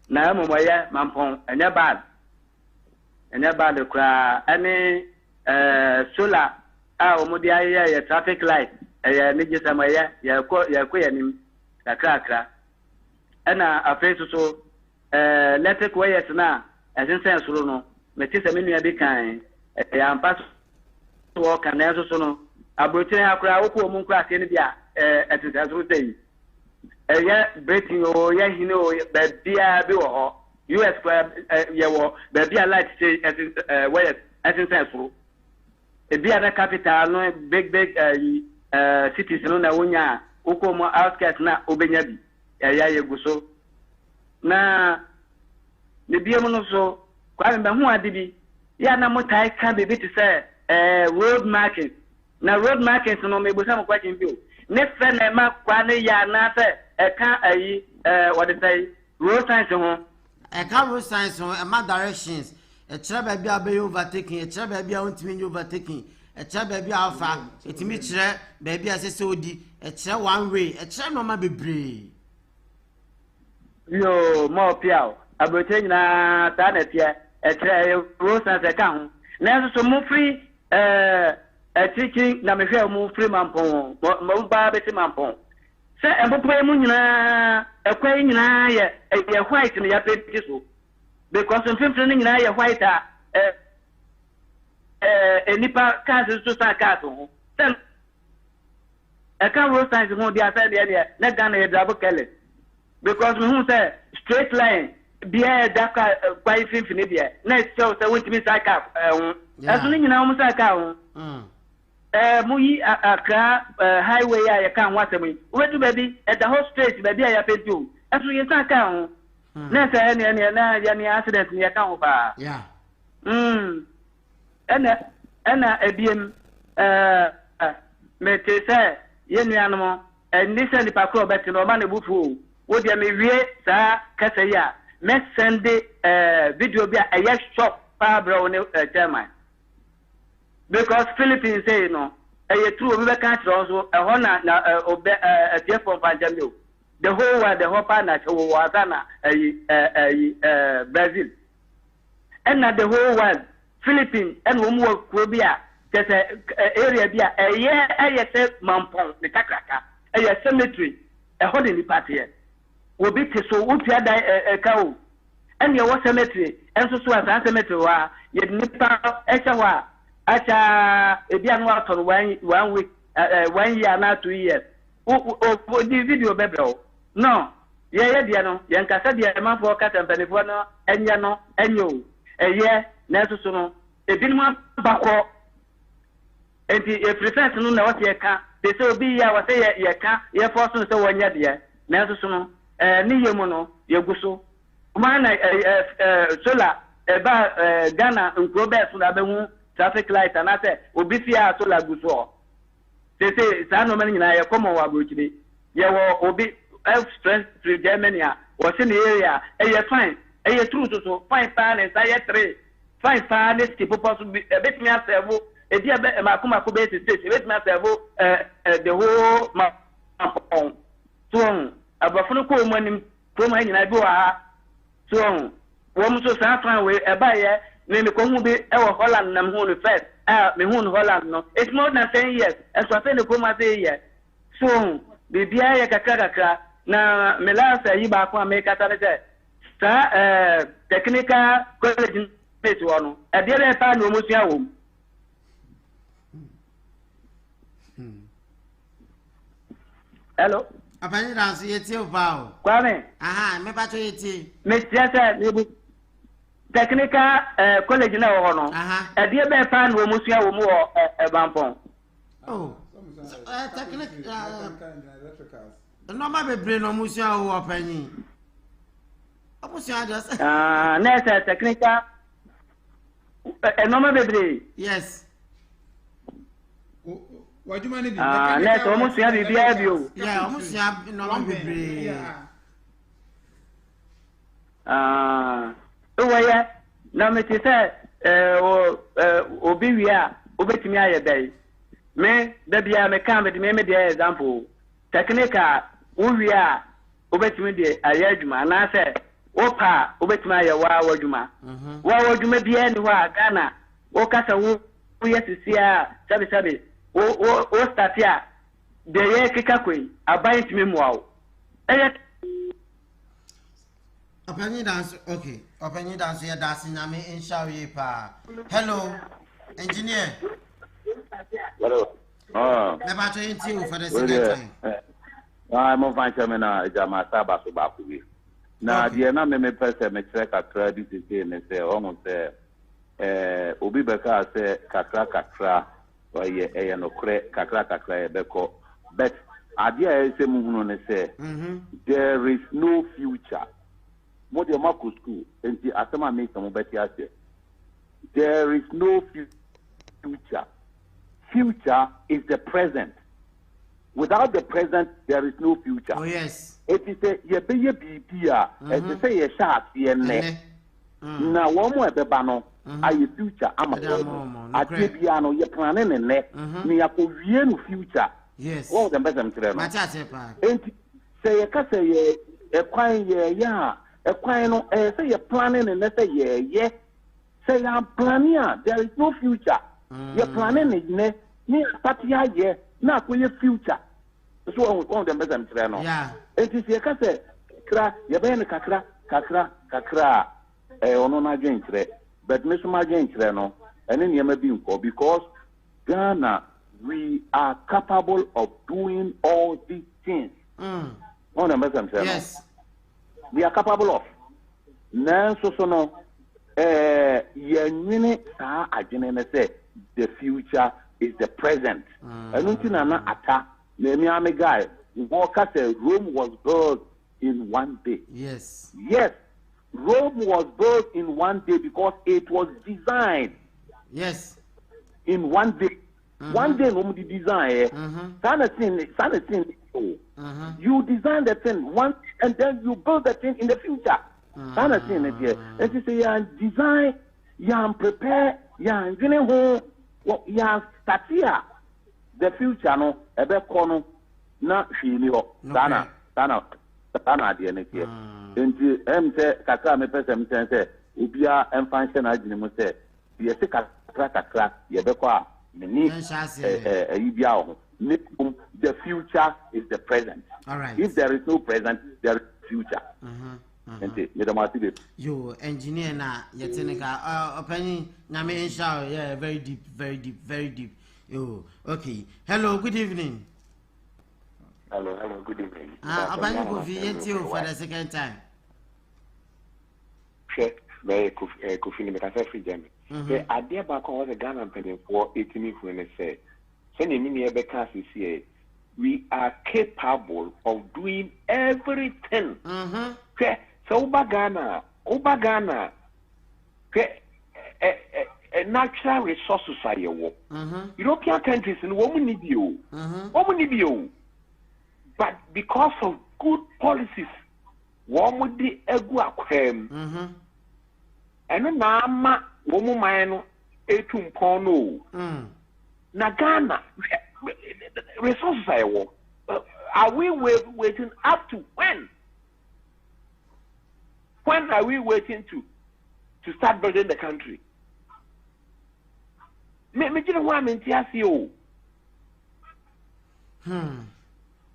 Speaker 13: na mo moye mampon enya bad kwa ene solar a o mo dia ya traffic light ni gisama ya ko ya nim kakra ana afeso so electric wires na asensen soro no meti se menua bi kan ya ampa so kan na so no abrotin akra wo ko mu nkra se ne bia etese so sei ya breaking o ya hine o ba bia bi wo ho US yewo baby a light say where essence so e bia na capital no big cities no na wonya ukomo outskirts na obenya bi ya yeguso na ne biam no so kwa me hu ade bi ya na motai ka be ti say road market na road market no me bosa mo kwakin bi o ne fe na ma kwa ne ya na say e ka ayi what they say road signs ho
Speaker 5: e ka road signs ho e ma directions e kire ba bia be overtaking e kire ba bia ontimi ni overtaking e kire ba bia alfa etimi kire ba bia sese odi e kire one way e kire no ma bebre
Speaker 13: yo mo piao abote nyina ta na tie e kire road signs e ka ho na so mo free teaching na me hwe mo free mampon mo ba be ti mampon se empopo mu nyina ekwai nyina ye white no ya peti so because something nyina ye white enipa cars so sa cars ho then e can road signs ho dia say dia na Ghana ye double kele because me hu say straight line bia that quite finfini dia na show say want me sa car aso nyina mo sa car ho muyi akra highway ya kan wasemi wedu baby at the whole street baby ya petu aso ye sa kan na say ne na ya ni accident ni ya kan ho ba ana ebiem me te say ye nuanom ni say ni pakro beti no ma na bufu wo dia me wie sa kasa ya me send video bi a ya shop pa bro ne chairman because Philippines say no true we can't also na from Panjamio the whole world the whole partner was Brazil and not the whole world Philippines and work will be there's a area be a say mampon the kakraka a cemetery a holding party will be so what a cow and your cemetery and so as cemetery wa you nipa echawa acha ebianu ator 1 week 1 year na 2 years o di video bebro no ye dia no ye nkasa dia ma fo ka tempanifo no enya no enyo eye na susu no ebinu bakọ enti e present no na wote ka de se obi ya wote ye ka ye fo so se wonya dia na susu no ni yemu no ye guso kuma na solar eba Ghana nkro be so da be hu traffic light and say obi a so laguso say sa no man nyina ye komo wa brochide ye wo obi stress free Germany was in the area fine true so fine pan and say 3 fine pan is people possible a bit me asevo e dia be makuma ko be state bit me asevo the whole mapon so abafunu ko mo nim ko ma nyina bi wa so wo mo so sa fan we e ba ye me ko hu bi e wo Holland nam hu no first me hu no Holland no it's more than 10 years and so say ne ko ma say year so bibia ye kakaka na me la say yi ba ko America ta say sa technical college place wo no e de re pa no mo sua wo hello
Speaker 5: apani dance yeti o ba o
Speaker 13: kwame
Speaker 5: aha me pa to yeti
Speaker 13: me tia say me bu technical college na wo no e de be pa no mo sua wo mo e bampon
Speaker 5: oh technical no ma be brain no mo sua wo apani opo sua just
Speaker 13: na technical no ma be brain
Speaker 5: yes
Speaker 2: wajuma ni bi
Speaker 13: na so mo sua bi bia bi o
Speaker 5: yeah mo sua no ma be brain
Speaker 13: oya na me ti say obi wi a obetimi aye dai me da bia me kan me dey example technical wo wi a obetimi dey aye adwuma na say wo pa obetimi aye wa adwuma wa adwuma bia ni wa Ghana wo kasa wo yesisi a sabi wo start ya de ye kika kwen aban timi mo awo
Speaker 5: Opinion dance, okay. Opinion dance, yeah, dancing. I mean, inshallah, pa. Hello, engineer.
Speaker 8: Hello.
Speaker 5: Never trying to for the second time.
Speaker 8: I'm on fine, Chamina, Jamasa, Basubaku. na deɛ na me pɛ sɛ mekyerɛ kakra di sesei ne sɛ ɔmo sɛ obi bɛka sɛ kakra ɛyɛ nokorɛ kakra yɛbɛkɔ but adeɛ a ɛsɛ mu hunu ne sɛ there is no future mo deɛ mako school nti asɛm a meka mo bɛte aseɛ there is no future is the present. Without the present, there is no future.
Speaker 5: Oh, yes.
Speaker 8: It is a yebeye bibia, it is a yeshat yene. Na womo ebebano, aye future amakono. Adebiano ye planning ne, ni akowie no future.
Speaker 5: Yes.
Speaker 8: Oh, the best I'm saying.
Speaker 5: Machate pa.
Speaker 8: Enti say ye ka say ye ekwan ye ya, ekwan no say ye planning ne say ye. Say I'm planning, there is no future. Ye planning ne, ni patia ye. Na ko ye future so on dem bezam tire no enti se ka se kra ye be ne kakra ono na dwen tire but me so ma dwen tire no ene ne ma bi nko because Ghana we are capable of doing all these things on dem bezam tire yes we are capable of na so no ye nwene sa agene ne say the future is the present. And until ata me guy, Rome was built in one day.
Speaker 5: Yes.
Speaker 8: Yes. Rome was built in one day because it was designed.
Speaker 5: Yes.
Speaker 8: In one day. One day Rome the design. You design the thing once and then you build the thing in the future. And you say design, you prepare, you well, yeah, Tatia, the future no, ebe kono na hwini ho. Sana, the next year. Enti say kakra me pese say ubia emfanse na agini mu say ye se kakra ye be kwa meni bia ho. The future is the present.
Speaker 5: All right.
Speaker 8: If there is no present, there is future.
Speaker 5: Yo, engineer na yetenika openi nyame inshallah yeah very deep. Yo, okay. Hello, good evening.
Speaker 7: Hello, good evening.
Speaker 5: Openi Kofi yetio for the second time.
Speaker 7: Check very Kofi ni mekasa free jam. The idea back on the Ghana penny for 18 when they say send me ebe can see we are capable of doing everything. Okay. So Uba Ghana, natural resources are your European countries and women need you. But because of good policies, one would be a good crime. And now, woman mine, etum pono. Na Ghana, resources are your are we waiting up to when? When are we waiting to start building the country?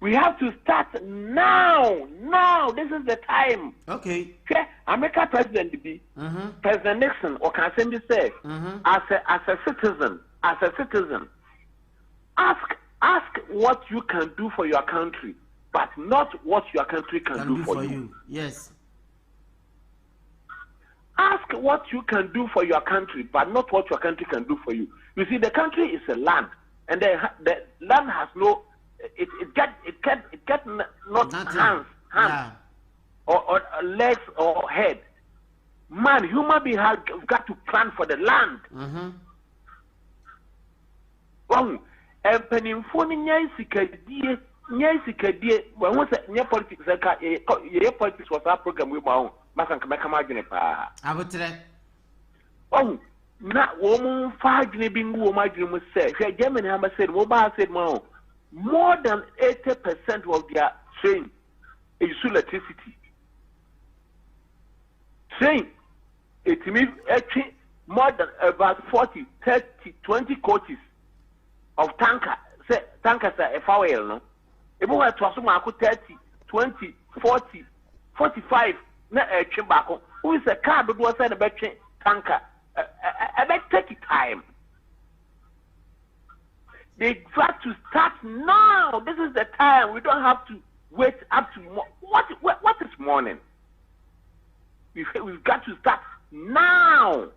Speaker 7: We have to start now. Now, this is the time.
Speaker 5: Okay.
Speaker 7: America President be President Nixon or can simply say, as a citizen, ask what you can do for your country, but not what your country can do for you.
Speaker 5: Yes.
Speaker 7: Ask what you can do for your country, but not what your country can do for you. You see, the country is a land, and the land has no. It get not hands, or legs or head. Man, human being has got to plan for the land. Wrong. And penifoni nyaisikadie. When we say nye politics, politics was our program we bound. Masan kama jene pa.
Speaker 5: Abotre.
Speaker 7: Oh, na woman five jene bingu woman jene say. Germany have said, Moba said more than 80% of their train is electricity. Train, it means actually more than about 40, 30, 20 coaches of tankers are a foul, no? If we were to assume 30, 20, 40, 45, na chimbako, who is a car that was a battery tanker, about 30 time. They got to start now. This is the time. We don't have to wait up to what is morning? we've got to start now.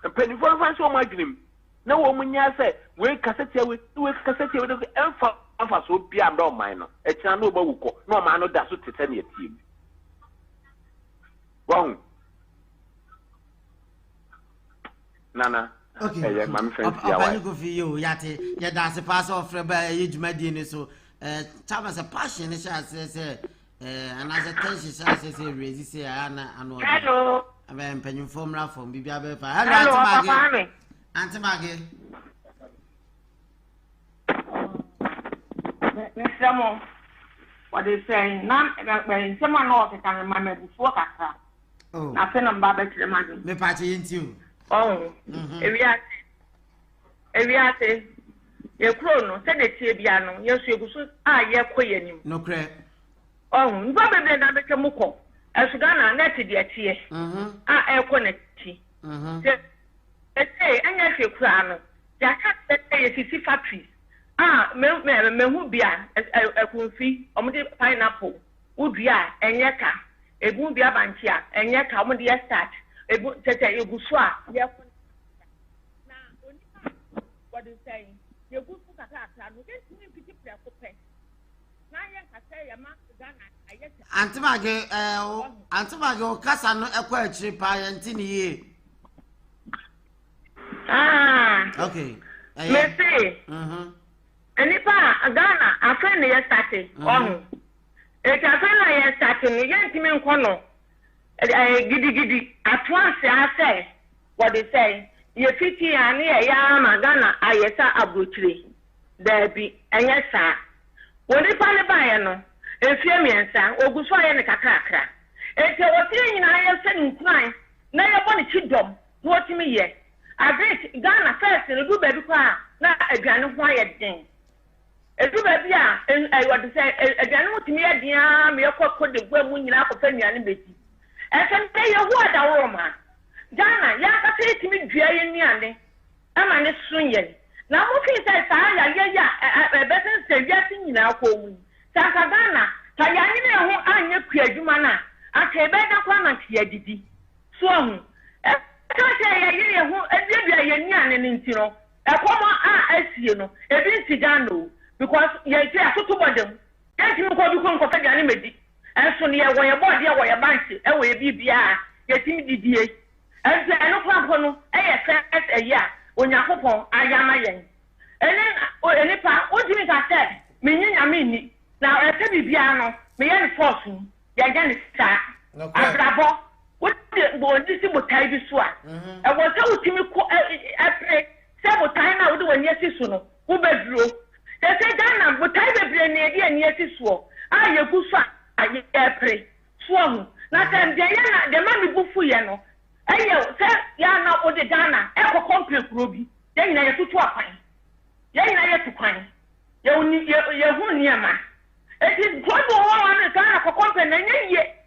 Speaker 7: And penny for a so much him. No woman say, we cassette with the emphasis so be a no minor. A channel no man does to tell me a team. Wrong. Nana.
Speaker 5: Okay.
Speaker 7: My friend,
Speaker 5: I go for you. Yate, yeah, that's a pass off for a huge medine. So, Thomas a passion, says, and as a tension, says, raise Anna and
Speaker 10: hello.
Speaker 5: I'm penny formula from Bibia.
Speaker 10: Hello,
Speaker 5: Auntie Maggie.
Speaker 10: Mr. Mo, what they say, none, when someone else can remember before Kaka.
Speaker 5: Oh,
Speaker 10: nothing about the money.
Speaker 5: Me party into you.
Speaker 10: Oh, Eviate, your chrono, said the Tibiano, yes, you should, you're queer.
Speaker 5: No crack.
Speaker 10: Oh, probably not make a muco. As Ghana netted your tear. I connect. Let's say, and yes, you crown. Jack said, you see factories. Me who be a coffee, or pineapple, would be a yaka, a boom be a bankia, and yaka, when the start. You go swap. What is saying? You go to Kaka, we get to pity prayer. Now, I say, a man to Ghana.
Speaker 5: Antimago, Cassano, a quetchy pie and tinny. Okay.
Speaker 10: Let's say, and if Ghana, a friend yesterday, it's a friend yesterday, you get him in corner. Giddy, at once I say, what they say, you fit here near Yama Ghana, I saw a butchery. There be, and yes, sir. When they find a buyer, if you mean, sir, or go fire in a cacacra. If you were saying I am sending crime, now you're going to cheat them. What me yet? I bet Ghana first and a good baby car, not a grand quiet thing. A good baby, and I want to say, a grand to me, a dear, me a cock the women in our family and baby. And some day you what a Roma. Ghana, Yaka say to me, Jay Yanni. I'm a swinging. Now, what is that? I better say, yes, in our home. Saka Ghana, Tayani, who I knew Piedumana. I say, better come and see a diddy. Swung. I can't say, who a Yan and Intino. A common as you know, a bit Sigano, because you say a photo of them. Yes, you go to come for the animated. And so near where your body, where your bank, and where you be, get him DDA. And I know Pampono, a year, when you're home, I am a young. And then, any part, what do you think I said? Meaning, I mean, now I tell you, Piano, me and Fortune, you're going to start. I grab what this is what I do. I was told to me, I pray, several times I would do a yes, who bedroom. They say, Ghana, but I will be an idea and yes, swore. I, you go far. I pray. Swung. Not them, the mammy buffuyano. I say, Yana or the Ghana, echo complex ruby. Then I have to twine. Then I have to pine. You're who near man. It is good for one Ghana for company, and yet,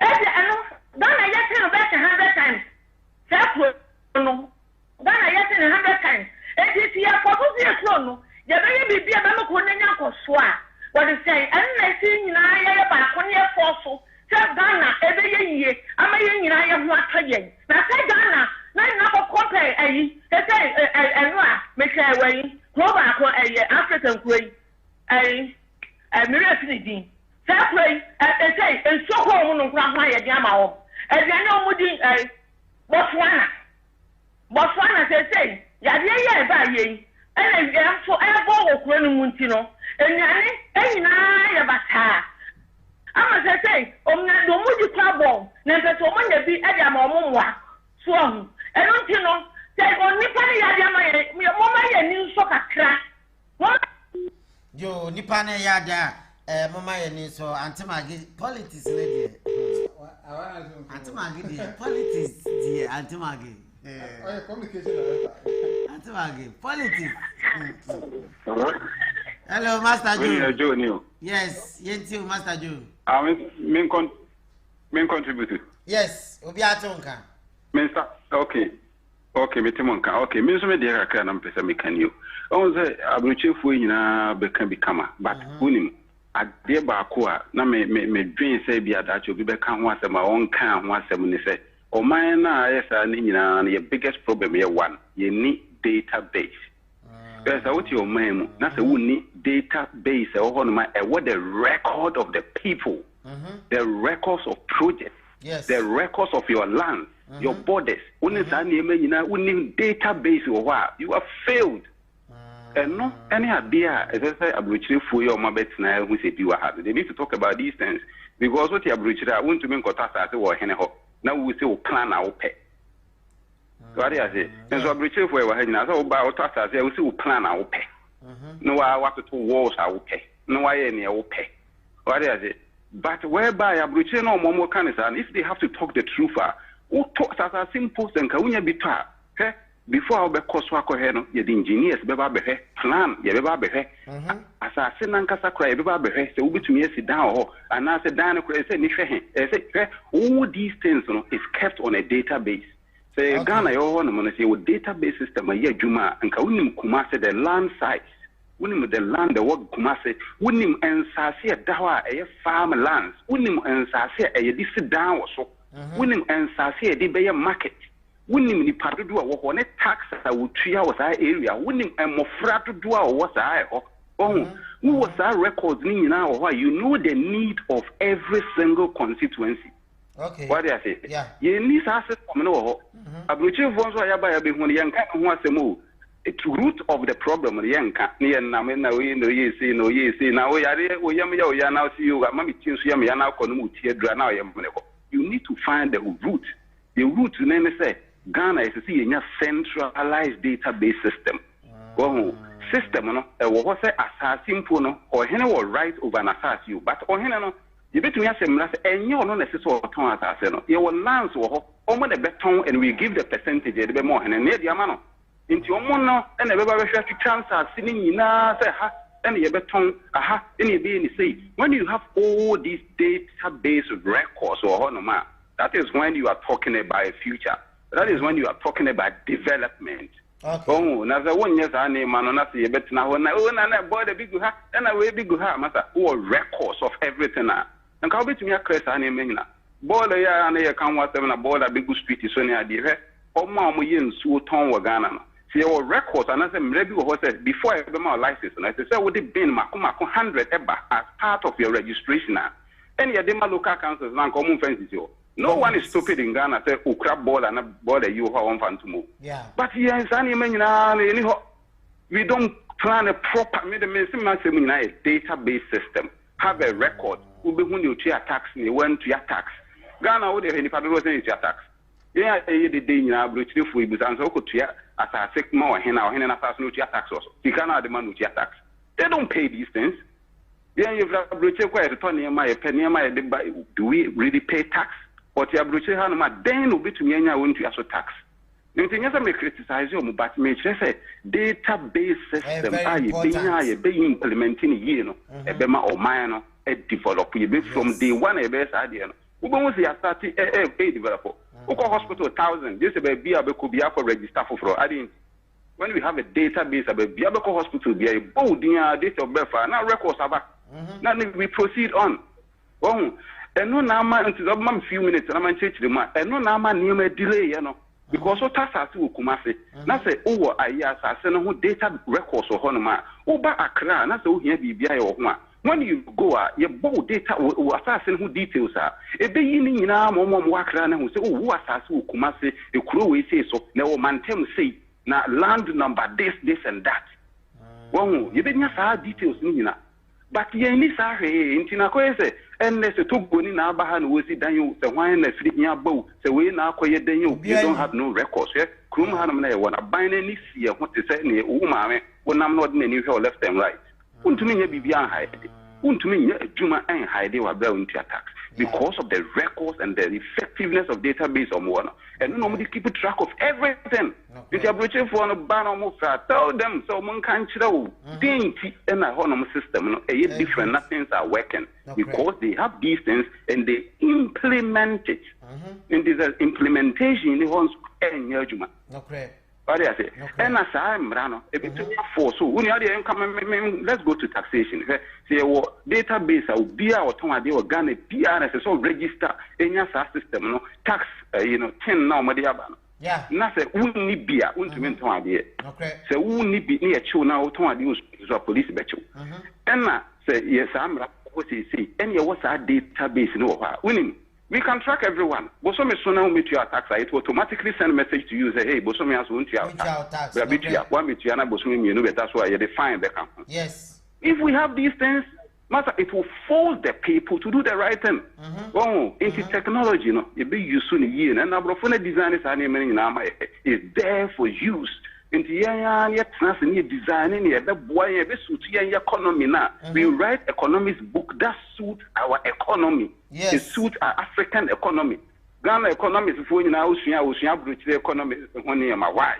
Speaker 10: Ghana yet 100 times. Self, no. Ghana yet 100 times. It is here for the throne. You may be a Bamaco or Swa. What is saying, and I see I back 1 year fossil. Tell Ghana every year. I'm a young I am not again. Now say Ghana, not compare a say, and make a way, go back a African grade, a Miracity. Say, and so home on Grandma Yamao. And then no wooding a Botswana. Botswana say, yeah, by ye. And I am so elbow of running Muntino. And I about her. I must say, no more trouble. Never so many be at your mama. Swung. And don't you know, say only Penny Yadama, your mama and new soccer crack. What?
Speaker 5: Yo, Nipane Yada, Mama and so Antimagi, politics, lady. Antimagi, politics, dear Antimagi.
Speaker 3: Communication.
Speaker 5: Antimagi, politics. Hello, Master Joe. Yes, you, Master Joe.
Speaker 11: Main contributor.
Speaker 5: Yes, Obiatonka.
Speaker 11: Minister, okay, Mitimonka, okay, Minister Media can pesa mekanio. On the Abuchi Fuina become become, but winning.
Speaker 8: adeɛ baako a na me dwen sɛ bi adacho bi bɛka ho asɛm a ɔnka ho asɛm ne sɛ ɔman na ayɛ saa ne nyinaa no yɛ biggest problem yɛ one yɛni database bɛɛ sɛ wote ɔman mu na sɛ wonni database ɛwɔ hɔ no ma ɛwɔ the record of the people the records of projects the records of your land your borders wonni saa nneɛma nyinaa wonni database wɔ hɔ a you have failed. No, any idea, as I say, Abruchiri your mabet now who said you are they need to talk about these things because what you Abruchiri, I want to make Kotasa or Heneho. Now we say, plan our pay. What do I say? And so Abruchiri for your head, so about Tasa, we say, plan our pay. No, I want to walls I will pay. No, I any I will pay. What do I say? But whereby Abruchiri no more can and if they have to talk the truth, who talks as a simple and Kawunya Bita, before I be koswako heno, ye the engineers beba behe, plan, ye beba behe. As I say nankasa cry beba behe, se ubi to me sit down and I said down say nishe say all these things is kept on a database. Say Ghana yo no man say with database system a year juma and kaunim kumase the land size. Unim the land the work kumase, unim ensase a dawa a farm lands, unim ensase a ye sit down so, unim ensase a de market. Winning the part to do a tax I would 3 hours area, winning a mofra to do what I who was our records now why you know the need of every single constituency. Okay. What do I say? Yeah. You need assets from no Abruchi Vonzo Yaba when the young who wants to move. It's root of the problem the young near Namena no ye say no ye say now we are now see you mammy tunes yam now con now you need to find the root. The root to name say Ghana is a centralized database system. System, no, what say assassin puno or hen will write over an assassin, but on hen, you bet me as a mass and you're not necessarily a ton assassin. Your lands were almost a beton and we give the percentage a bit more and near the amount. Into your mono and a very to transfer sitting in a say ha and a beton, aha, any being say when you have all these database records or honor, that is when you are talking about a future. That is when you are talking about development. Okay. Oh, now the 1 year I name man, I see a better now. I boy the big ha, and I will be good ha, master, all records of everything. And how bit me a crest I name boy, the year and a come whatever a boy a big street is only idea. Oh, mamma, yin so ton wagana. See our records, and I said, maybe what said before I have my license, and I said, would it be Makuma 100 ever as part of your registration? Any of them local councils now common fences. No one is stupid in Ghana. Say, "Oh, crab ball and a ball that you have one to move." Yeah. But yes, we don't plan a proper database system. Have a record. When you tax, you went to your tax. Ghana would have any part of your tax. Yeah, the day you are British food, but I'm so good to you as a 6 more hen or hen and a thousand with your tax also. You cannot demand with your tax. They don't pay these things. Yeah, you've got British quite a ton my penny, do we really pay tax? But you have then will be to me and I won't to tax. You think as I may criticize you, but me say database system are being implementing a year, a bema or minor, a developer from day one a best idea. Who was the starting a developer? Who call hospital 1,000? This is a Biaco register for adding. When we have a database about Biaco hospital, be a bold date of birth, now records are back. Now we proceed on. And no nama until a few minutes and I'm church the man, and no nama near me delay, because what Tassa to Kumasi. Now say, oh, I send who data records or Honoma, oh, but Accra, that's all here be or one. When you go, your bold data or assassin who details are. A beginning in our mom Wakran who say, oh, who assassin Kumasi, a crew say so, no man tell me say, now land number this and that. Well, you didn't have details, Nina. But ye ni sa he nti na koye se enne se to goni na abaha no wosi dan you se hwan na firi nya baw se we na akoye dan you don't have no records here krum hanam na ye wona ban na ni sie ho te se ne wo maame wonam no de na ni hwe left and right untumi nya bibia hide untumi nya adwuma en hide wa bra unti attack because of the records and the effectiveness of database or more and no nobody keep track of everything. If you are approaching for a ban almost tell them so one can't show dainty and a honor system different nothings are working because they have these things and they implement it. And this implementation in the one's judgment. What do I say? And as I'm Rano, a bit for so when you come, let's go to taxation. Say, database, I'll be out on a Ghana, PRS, so register in your system, no tax, 10 now, Madiaban.
Speaker 5: Yeah.
Speaker 8: Nothing, wouldn't need be a wouldn't to idea.
Speaker 5: Okay.
Speaker 8: So, wouldn't need be near Chu now to ideas to police betchu. And say, yes, I'm what he say, and you what's our database, no, winning. We can track everyone. Bosome so now meet your tax, it will automatically send a message to you, say, hey, Bosome has won your tax. One meet you, Bosome, you know, that's why you define the company.
Speaker 5: Yes.
Speaker 8: If we have these things, matter, it will force the people to do the right thing. Oh, into technology, it be used soon a year, and our design is there for use. Into designing the boy, economy now. We write economics book that suit our economy. Yes. It suits our African economy. Ghana economy is for now, economy why?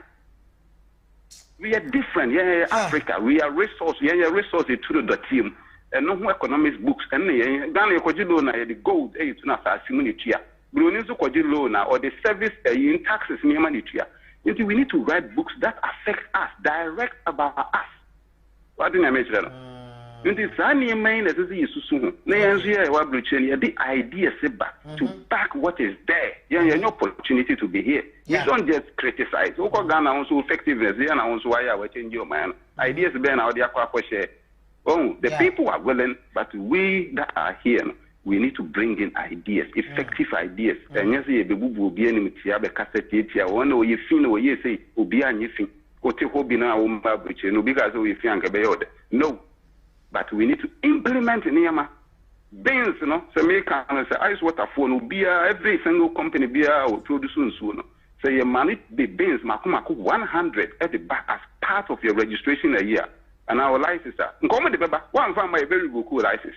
Speaker 8: We are different. Africa. We are resource. Resources to the team. And no economics books. And Ghana Kojilona, the gold, it's not a similitude. Brunizo Kojilona or the service in taxes near monetary. We need to write books that affect us, direct about us. What do I mention? The main as the idea to back what is there. You have no opportunity to be here. We don't just criticize. Ghana also effectiveness. They are also why I change your mind. Ideas being out there. Oh, the people are willing, but we that are here, we need to bring in ideas, effective ideas. And yes, the bubu will be any tiabe cassette, one or you fin or you say, Ubi and you think, Otihobina, Umbabuche, no because we think about no. But we need to implement in Yama. Beans, so make ice water for beer, every single company beer will produce soon. So you manage the beans, Makumaku 100 at the back as part of your registration a year. And our license, one from my very good license.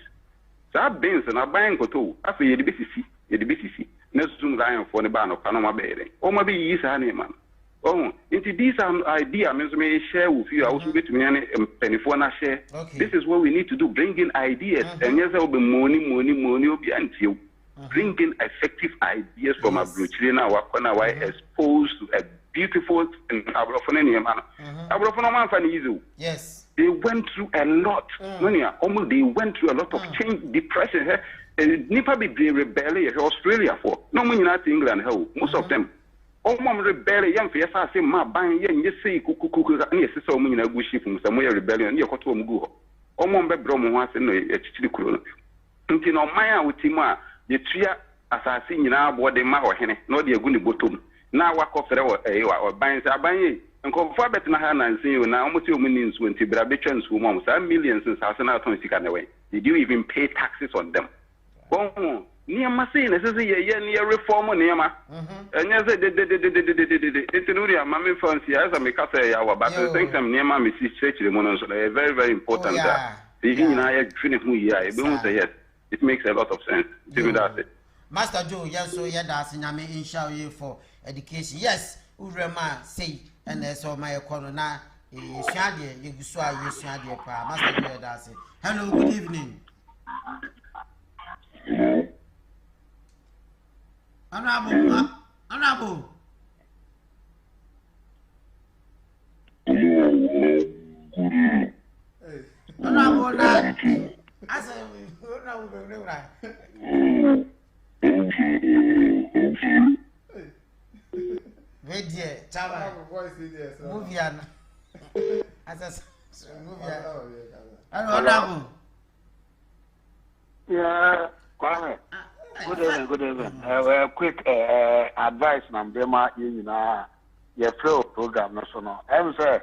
Speaker 8: So I beans and I buying go after the BCC, next soon lying for the ban of Panama Bay. Or maybe years man. Oh, into this idea, may share with you. I also get me a penny for a share. This is what we need to do, bring in ideas. And yes, there will be money will be until bring in effective ideas from a Bruchina, Wakana, why exposed to a beautiful and Abrofone man. Abrofone fan easy.
Speaker 5: Yes.
Speaker 8: They went through a lot. They went through a lot of change, depression. Nipa be rebellion Australia for. No money not England, most of them. Mom rebellion, young face, I say, my buying, yes, say, cuckoo, and yes, so many good ship from somewhere rebellion, your cotton go. Mom Bebrom once in a chicken. Until no Maya with Tima, the tria assassin in our body, ma or henny, not the good bottom. Now, what off or buying, and confirm better and say you now almost 2 million when Tibrabichans who moms are millions since I away. Did you even pay taxes on them? Oh, near Massin, this is a year near reform on Yama. And yes, it's Mammy Fancy as I make say our battle. Thanks, I'm near Mammy Stretch the Monos. Very, very important. The Union I finish who I don't say yes. It makes a lot of sense.
Speaker 5: Master Joe, yes, so yeah, that's in Ami in show you for education. Yes, Urema say, and that's all my corona. Shadi, you saw you Shadi, Master Joe, that's it. Hello, good evening. Honorable. Honorable, I said, Vedia, Chava, Movian. As a
Speaker 7: Yeah, good evening. Quick advice, Nambema, your flow program, national. I'm say,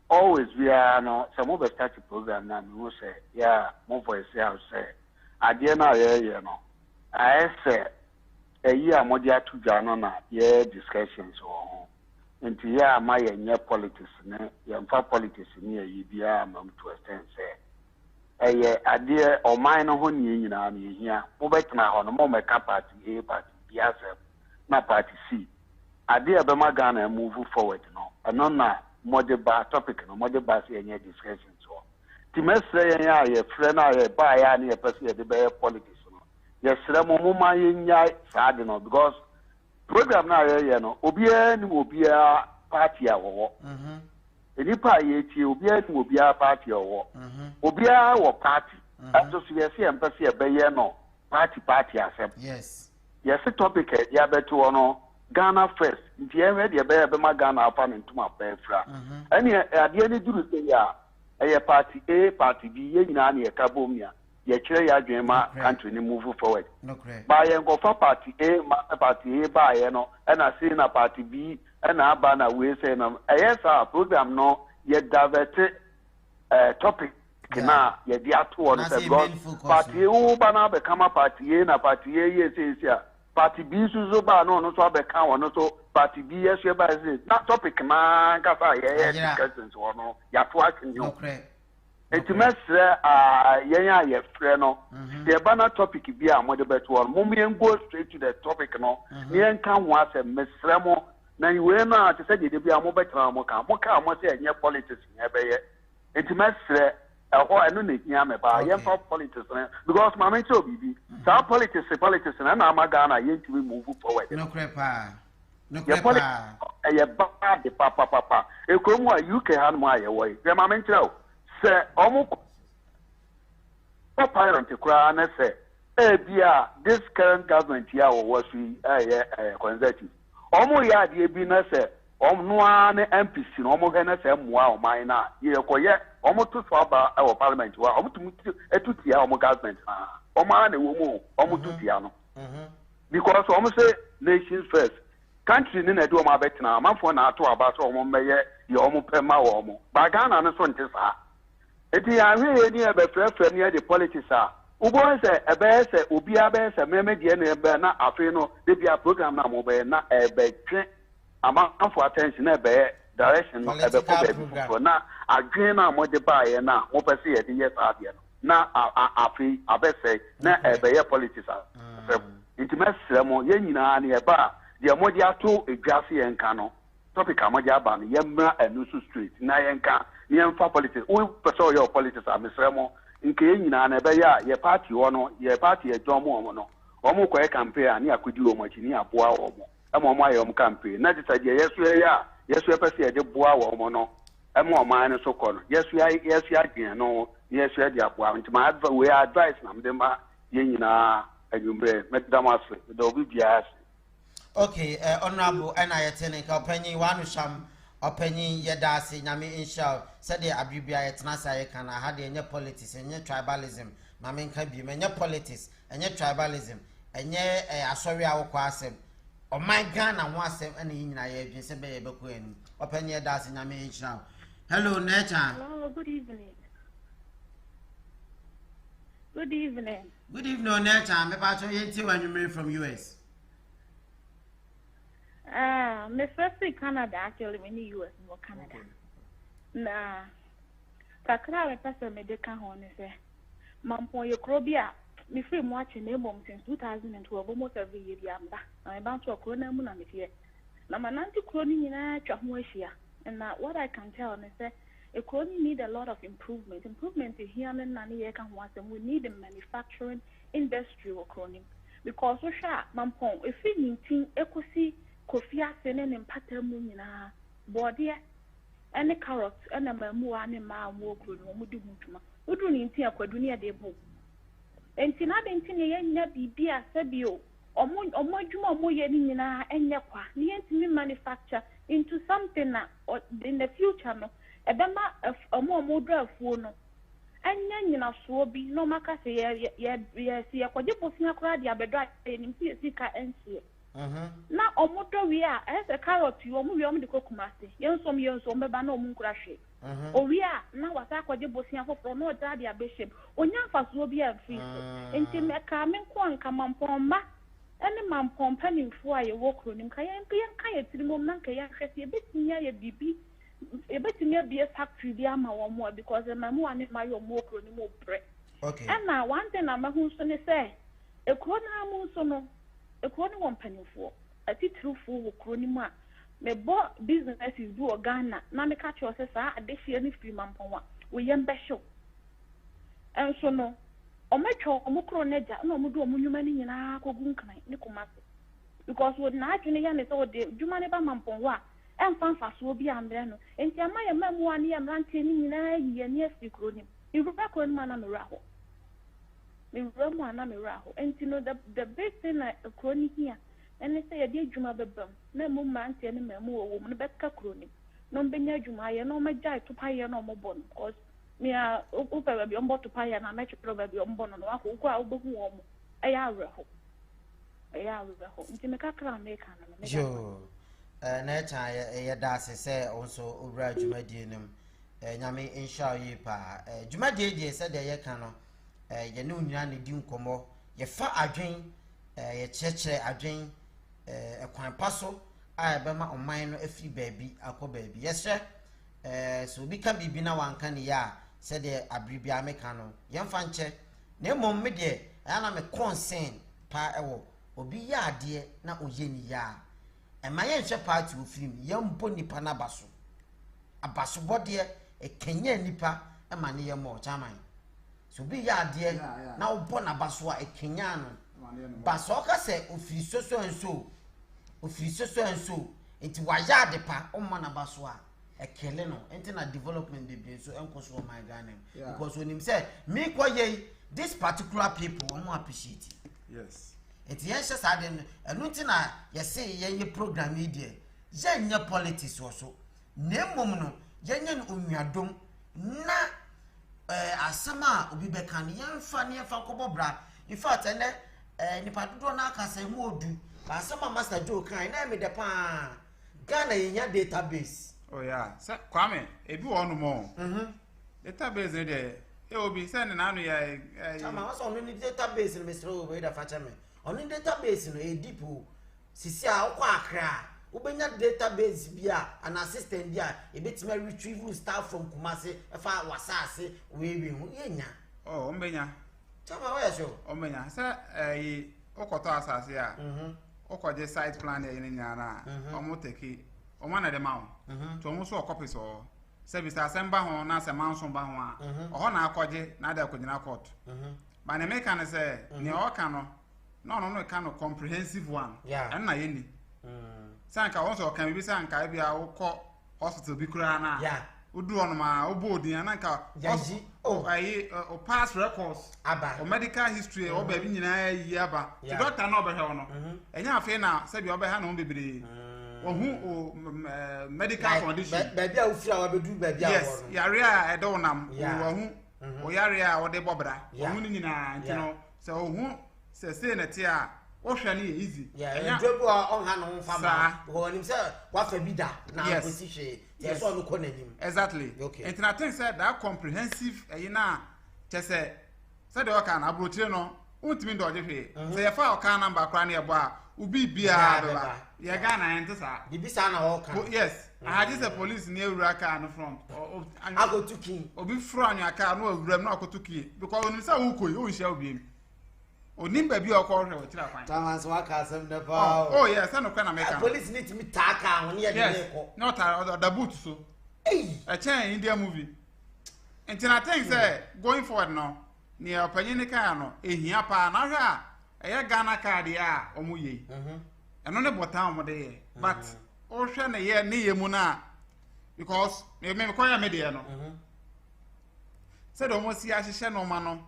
Speaker 7: always we are no, some of the start program, and we say, yeah, more for yourself, say, I dare not, I say, a year more to Janona, yeah, discussions or into yeah, my near politics, young politics near you, dear, mum to extend, say. Idea or mine on you know, here, Mobetna on a moment party A party, yes, not party C. Idea Bemagana move forward, and not model bar topic, no model bar any discussion. So, Times say, yeah, friend, I buy any person at the bear politics. Yes, Ramoma in ya sad, because program now, Obia will be
Speaker 8: party a wo enipa ye tie obiara ni obiara party owo obiara wo party aso so ye se empese e beye no party asem
Speaker 5: yes
Speaker 8: topic e dia beto no Ghana first nti e we de be ma Ghana afa no ntuma pefra ani ade ni duru se ya e party A party B ye nyina na ye kabomia ye kire ya adwenma country ni move forward ba ye ngofa party A ma party A ba ye no e na say na party B e na aba na we say na yes program no ye divert topic na ye di ato on say party U ba na be kama party A na party A ye say party B so ba no so be kan won so party B yes ye ba say na topic na ka fa ye discussions won no ya to akin yo Intimate ye frɛ no the banner topic bi a mo de beto on mo go straight to the topic no yen kan ho asem mesrɛ mo na we na te sɛ de bi a mo betra mo ka mo say enye politics nye be ye intimate ɛhɔ ɛno na ehia me ba yen for politics because ma me tell bibi sa politics na na amaga yen to move forward
Speaker 5: no crepa
Speaker 8: ɛyɛ ba de papa ekromu a UK han mo aye wo ye ma me tell say omo parent kura na say bia this current government here was conservative omo ya de bi na say omo an MPC no omo he na say moa o man na ye koye omo to so aba e parliament wa omo etutia omo government omo an e wo mu omo tutia no because omo say nations first country ni na do omo abetena amanfo na ato aba so omo meye ye omo pema wo omo ba Ghana no so nte sa eti ahwe ni ebe frefre ni de politics a ubo se ebe se obi abe se meme de na ebe na afi no de bia program na mo be na ebe twe ama amfo attention na ebe direction no ebe ko na adwen na mo de bae na mo pese ye de yes ade no na afi abe se na ebe ye politics a enti mesre mo ye nyina na eba de mo de ato edwase ye nka no topic amadi aba no ye mra enusu street na ye nka ye mfa politics we person your politics amesremo nke ye nyina na ebe ya ye party wo no ye party e jomo omo no omo ko e campaign ni akodi wo mo chini aboa wo mo e mo aye wo campaign na dita je yesu ya yesu person ye de boa wo mo no e mo man no so ko no yesu adwen no yesu de aboa nti ma we advice na mdema ye nyina adwumbre metdamasre do bi bias.
Speaker 5: Okay, honorable Anayatene, Openny, one sham, Openny, Yedasi, Yami Inshal, said the Abibia, Etnasa, can I had any politics and your tribalism, Mamin Kabi, and your politics and your tribalism, and your sorry our quasem. Oh my gun, and was and in I have said, Baby Queen, Open Yedasi, Yami Inshal. Hello, Neta.
Speaker 14: Hello, good evening. Good evening.
Speaker 5: Good evening, Neta. I'm about to hear you when you married from US.
Speaker 14: Me first in Canada, actually, in the US, more Canada. Na, kakra me pesa me de kan ho ne se. Mampo ye krobia, me free mo ache na ebom since 2012, almost every year bi amba. Na ba to corona mu na me fie. Na mananti kroni nyina twa ho ahia. And what I can tell ne se, a kroni need a lot of improvement. Improvement here na na ye kan ho asem. We need a manufacturing industry or kroni. Because so sha mampo if you think ekosi Kofi asene ne mpata mu nyina bode ene carrot ene mamu ane ma mo kro no mu di hutuma odu ni ntia kwadu ne de bo enti na de nti ne yenya bibia sabio omo adwuma omo ye ni nyina enye kwa ne yentimi manufacture into something na in the future no ebema omo drafuo no enya nyina so bi no maka se ye kwaje bofia kra de abedwa ni mpi sika ensie na omodo wi a ese carrot yo mu wi om de kokumase yensom beba na omu nkura hwe o wi a na wasa kwaje bosia foforo na oda de abehye onya faso bi amfi enti me ka me nko anka mampomma ene mampompa ni mfu a ye wokro nim ka yen ka ye tirimom na ka ye hwese e betinya ye bibi e betinya bi factory bi ama wo mo because mamu ane ma yo mo okro nim obre okay na one thing na mahu so ne say ekro na mu so no ekroni won panifo atitrufu wo kroni mu a me bo businesses do Ghana na me ka che ose sa adehie ni free mamponwa wo yem behyo enso no o metwo o mukro neja na o mudu o munwuma ni nyina kogu nkan ni komase because wo na adwene ya ne so de dwuma ne ba mamponwa emfa so bi amre no enti ama ye mamu ani ye mrante ni nyina ye ne asikro ni iruba ko ni mana mera ho mu ana mera ho enti no the big thing na kroni here and say ye di adwuma bebam na mu mrante ni mamu wo mu no beka kroni no mbenya adwuma ye no magya to pa ye no mo bon cause me a upa bi ombo to pa ye na me twetro ba bi ombo no wa ko a obohu wo mo eya awerho nti me kakra me ka na me
Speaker 5: jo na cha ye da se onso owura adwumadie nim nyame inshallah yi pa adwumadie die se de ye ka no ye ne onyina ne di nkomo ye fa adwen ye kyekye adwen ekwan paso a be ma oman no afi baabi akọ baabi ye hye so bi ka bibi na wanka ne ya se de abribia me ka no ye mfa nche na mom me de ana me concern pa ewo obi ya ade na oye ni ya ema ye hwe party ofrim ye mbo nipa na abaso bode ekenya nipa ema ne ye mo chaman so bi ya ade na obo na baso a ekenya no baso ka se ofiri soso enso enti wa ya ade pa o mo na baso a ekele no enti na development be so enkoso my Ghana because when him say me kwa ye this particular people o mo appreciate
Speaker 1: yes
Speaker 5: enti ye hye sa de enu nti na ye say ye program yi de ye nya politics so na mom no ye nya onwadom na asama obi be kan ye mfa ne fa kobobra in fact ene nipa dodo na akasa mu odu asama master Joe kan na me de pa Ghana ye database
Speaker 1: oh yeah sa kwame ebi wo no mo database de obi say na anu ya
Speaker 5: chama waso no ni database no Mr. Obi da facha me on database no e deep sisi a kwa akra ubenya database bia an assistant bia e betima retrieve stuff from Kumasi efa wasase we hu yenya
Speaker 1: oh ombenya
Speaker 5: chama wa sho
Speaker 1: ombenya sa okoto asase a okoje site plan e ni nyana omoteki omana de mawo to omo so copy so service asemba ho na se manso ba ho a oho na akoje na da akogina court ba na make an say ne o ka no kind of comprehensive one and na yeni sanka won so kan bi sanka bia wo ko hospital bi kura na udu on ma obodi na nka o pass records
Speaker 5: aba
Speaker 1: o medical history o ba bi nyina yi aba ti doctor na obehe wono enya afi na se bi obehe na bebre o medical condition
Speaker 5: ba bia ofira wa bedu ba bia
Speaker 1: yes yare a edo wonam wo hu o yare a wo de bobra o hu ni nyina ntino se o hu se na ti a o hwa ni easy
Speaker 5: ndrobo on ha no fama wo nim se wa fa bida na position yes so no ko nanim
Speaker 1: exactly and I think said that comprehensive na chese said o ka na abrochire no untimi ndo je hwe se ye fa o ka number kra na ye bo a ubi bia beba ye ga na ente sa
Speaker 5: bibisa na o ka
Speaker 1: yes I had this police near Uraka no front
Speaker 5: agotuki
Speaker 1: obi fro anya ka no awuram na akotuki because onim sa wo koyi o hia obi onim ba bi o ko hwe o tira kwan
Speaker 5: tamas wa ka asem de pa
Speaker 1: oh yes na kwa na make
Speaker 5: police need me taka won ye de ko
Speaker 1: no ta the boot so a chain India movie and I think say going forward no near opinion ka no ehia pa na hwe a eye Ghana card ya omuye eno ne botan mo de but o hwe na ye ne ye mu na because me ko ya me de no said almost see ahihye no ma no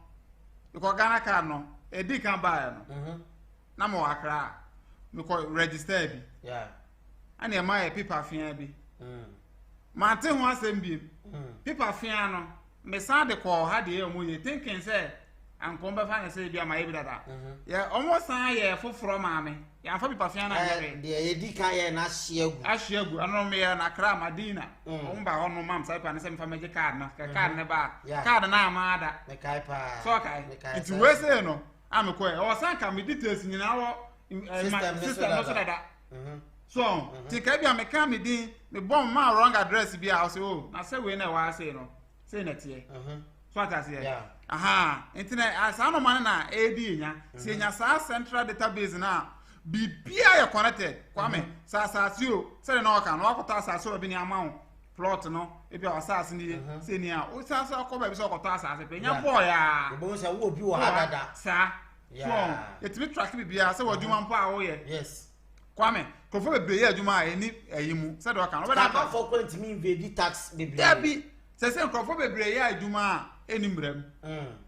Speaker 1: because Ghana card no edi kan ba no na mo akra me ko register bi and e ma e paper fian bi mante ho asem bi paper fian no me sa de ko ha de omuye thinking say anko mba fa na say bia ma ye bi dada ya almost san ye foforo ma me ya fa paper fian na ye
Speaker 5: de ye di kan ye na
Speaker 1: ahyeagu ano me ya na kra Madina o mba ho no mam sai pa na say me fa magic card na card ne ba card na amada
Speaker 5: me kai pa
Speaker 1: so kai it we say no am ko e o san ka me details nyina wo system no so dada so ti ka bia me ka me din me bomb ma wrong address bia o say oh na say we na wa say no say na tie so atase aha internet asa no man na edi nya se nya sa central database na bibia ya connected kwame sa asio say na o ka no akota asase bi ni amawo plot no e bia asase ni se ni a o sa ko ba bi so akota asase pe nya boy ya
Speaker 5: bo se wo obi wo ha dada
Speaker 1: sa so etimi track bibia se waduma mpo a wo ye
Speaker 5: yes
Speaker 1: kwame kofo bebre ya adwuma eni eyimu se de waka no be da
Speaker 5: ka for kwenti mi invade tax bebre
Speaker 1: ya bi se kofo bebre ya adwuma eni mrem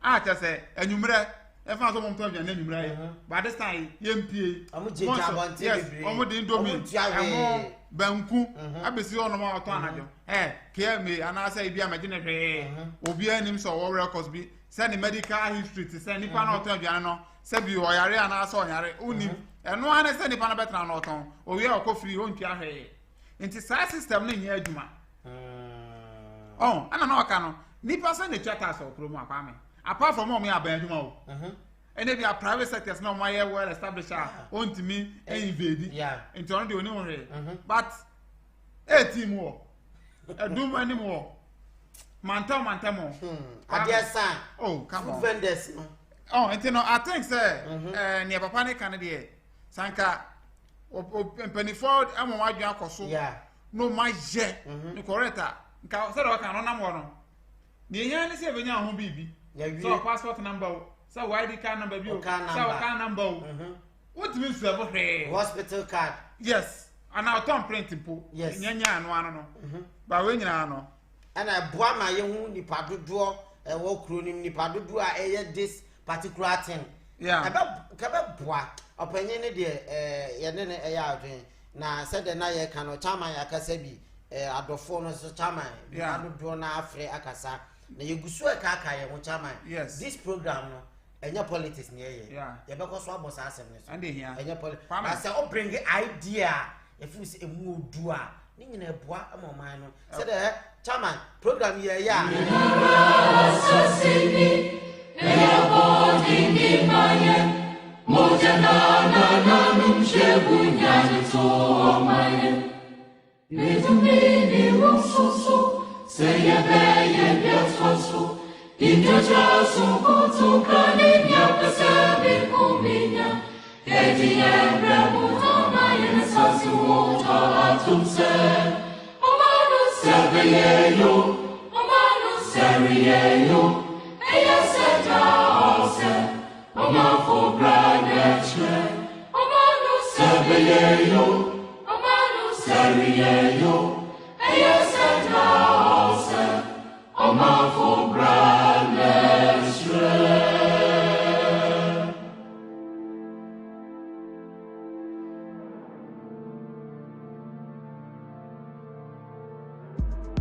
Speaker 1: a cha se anwumre e fa so mo mto adwuma anwumre ye but this time yempie
Speaker 5: amu jeja abante bebre
Speaker 1: omo de indomie amo banku abesi ono ma oto anajo kme ana say bia magine hwe obi anim so wo records bi say the medical history to say nipa na oto adwane no say bi oyare ana so onyare unim eno ana say nipa na betra na oto owi akofiri ontwa hwe nti sa system na nya adwuma ana na oka no nipa say na chata so promo akwame apart from me aban adwuma o ene bi a private sectors na my well established on to me invade into on the only one but team wo edum anymore mantam
Speaker 5: adiasa
Speaker 1: come on
Speaker 5: vendors
Speaker 1: and no I think say near papa ne kan de sanka peniford am wadwan akoso no my je ni correct nka say do kan no nam wo no ne yan ne say benya ho bibi so passport number so ID card number bi o so card number what means you have
Speaker 5: hospital card
Speaker 1: yes and now turn print po nyanya anu no ba we nyina no
Speaker 5: ana boa ma ye hu nipa dodo e wo kro nim nipa dodo a eye this particular thing ka ba boa opanyin ne de ye ne e ya adwen na said na ye kan no chama ya kasa bi adofo no so chama nipa dodo na afre akasa na ye gusu e ka aka ye ho chama this program no enya politics ne ye ye be ko so abosa asem ne so enya politics asa o bring idea if you say emu odu a ni nyina eboa amoman no say the chairman program ye ya
Speaker 4: asasini body ni maye moja na numshebunya to maye Metumini mususu seyebe biasosu Injoja sukutu kaninya pesebi kuminya Edi emremuta mayene sasi wota atumse Omanu sebeyeyo Omanu seriyeyo Eya seta ose Omafu braneche Omanu sebeyeyo Omanu seriyeyo Eya seta ose Omafu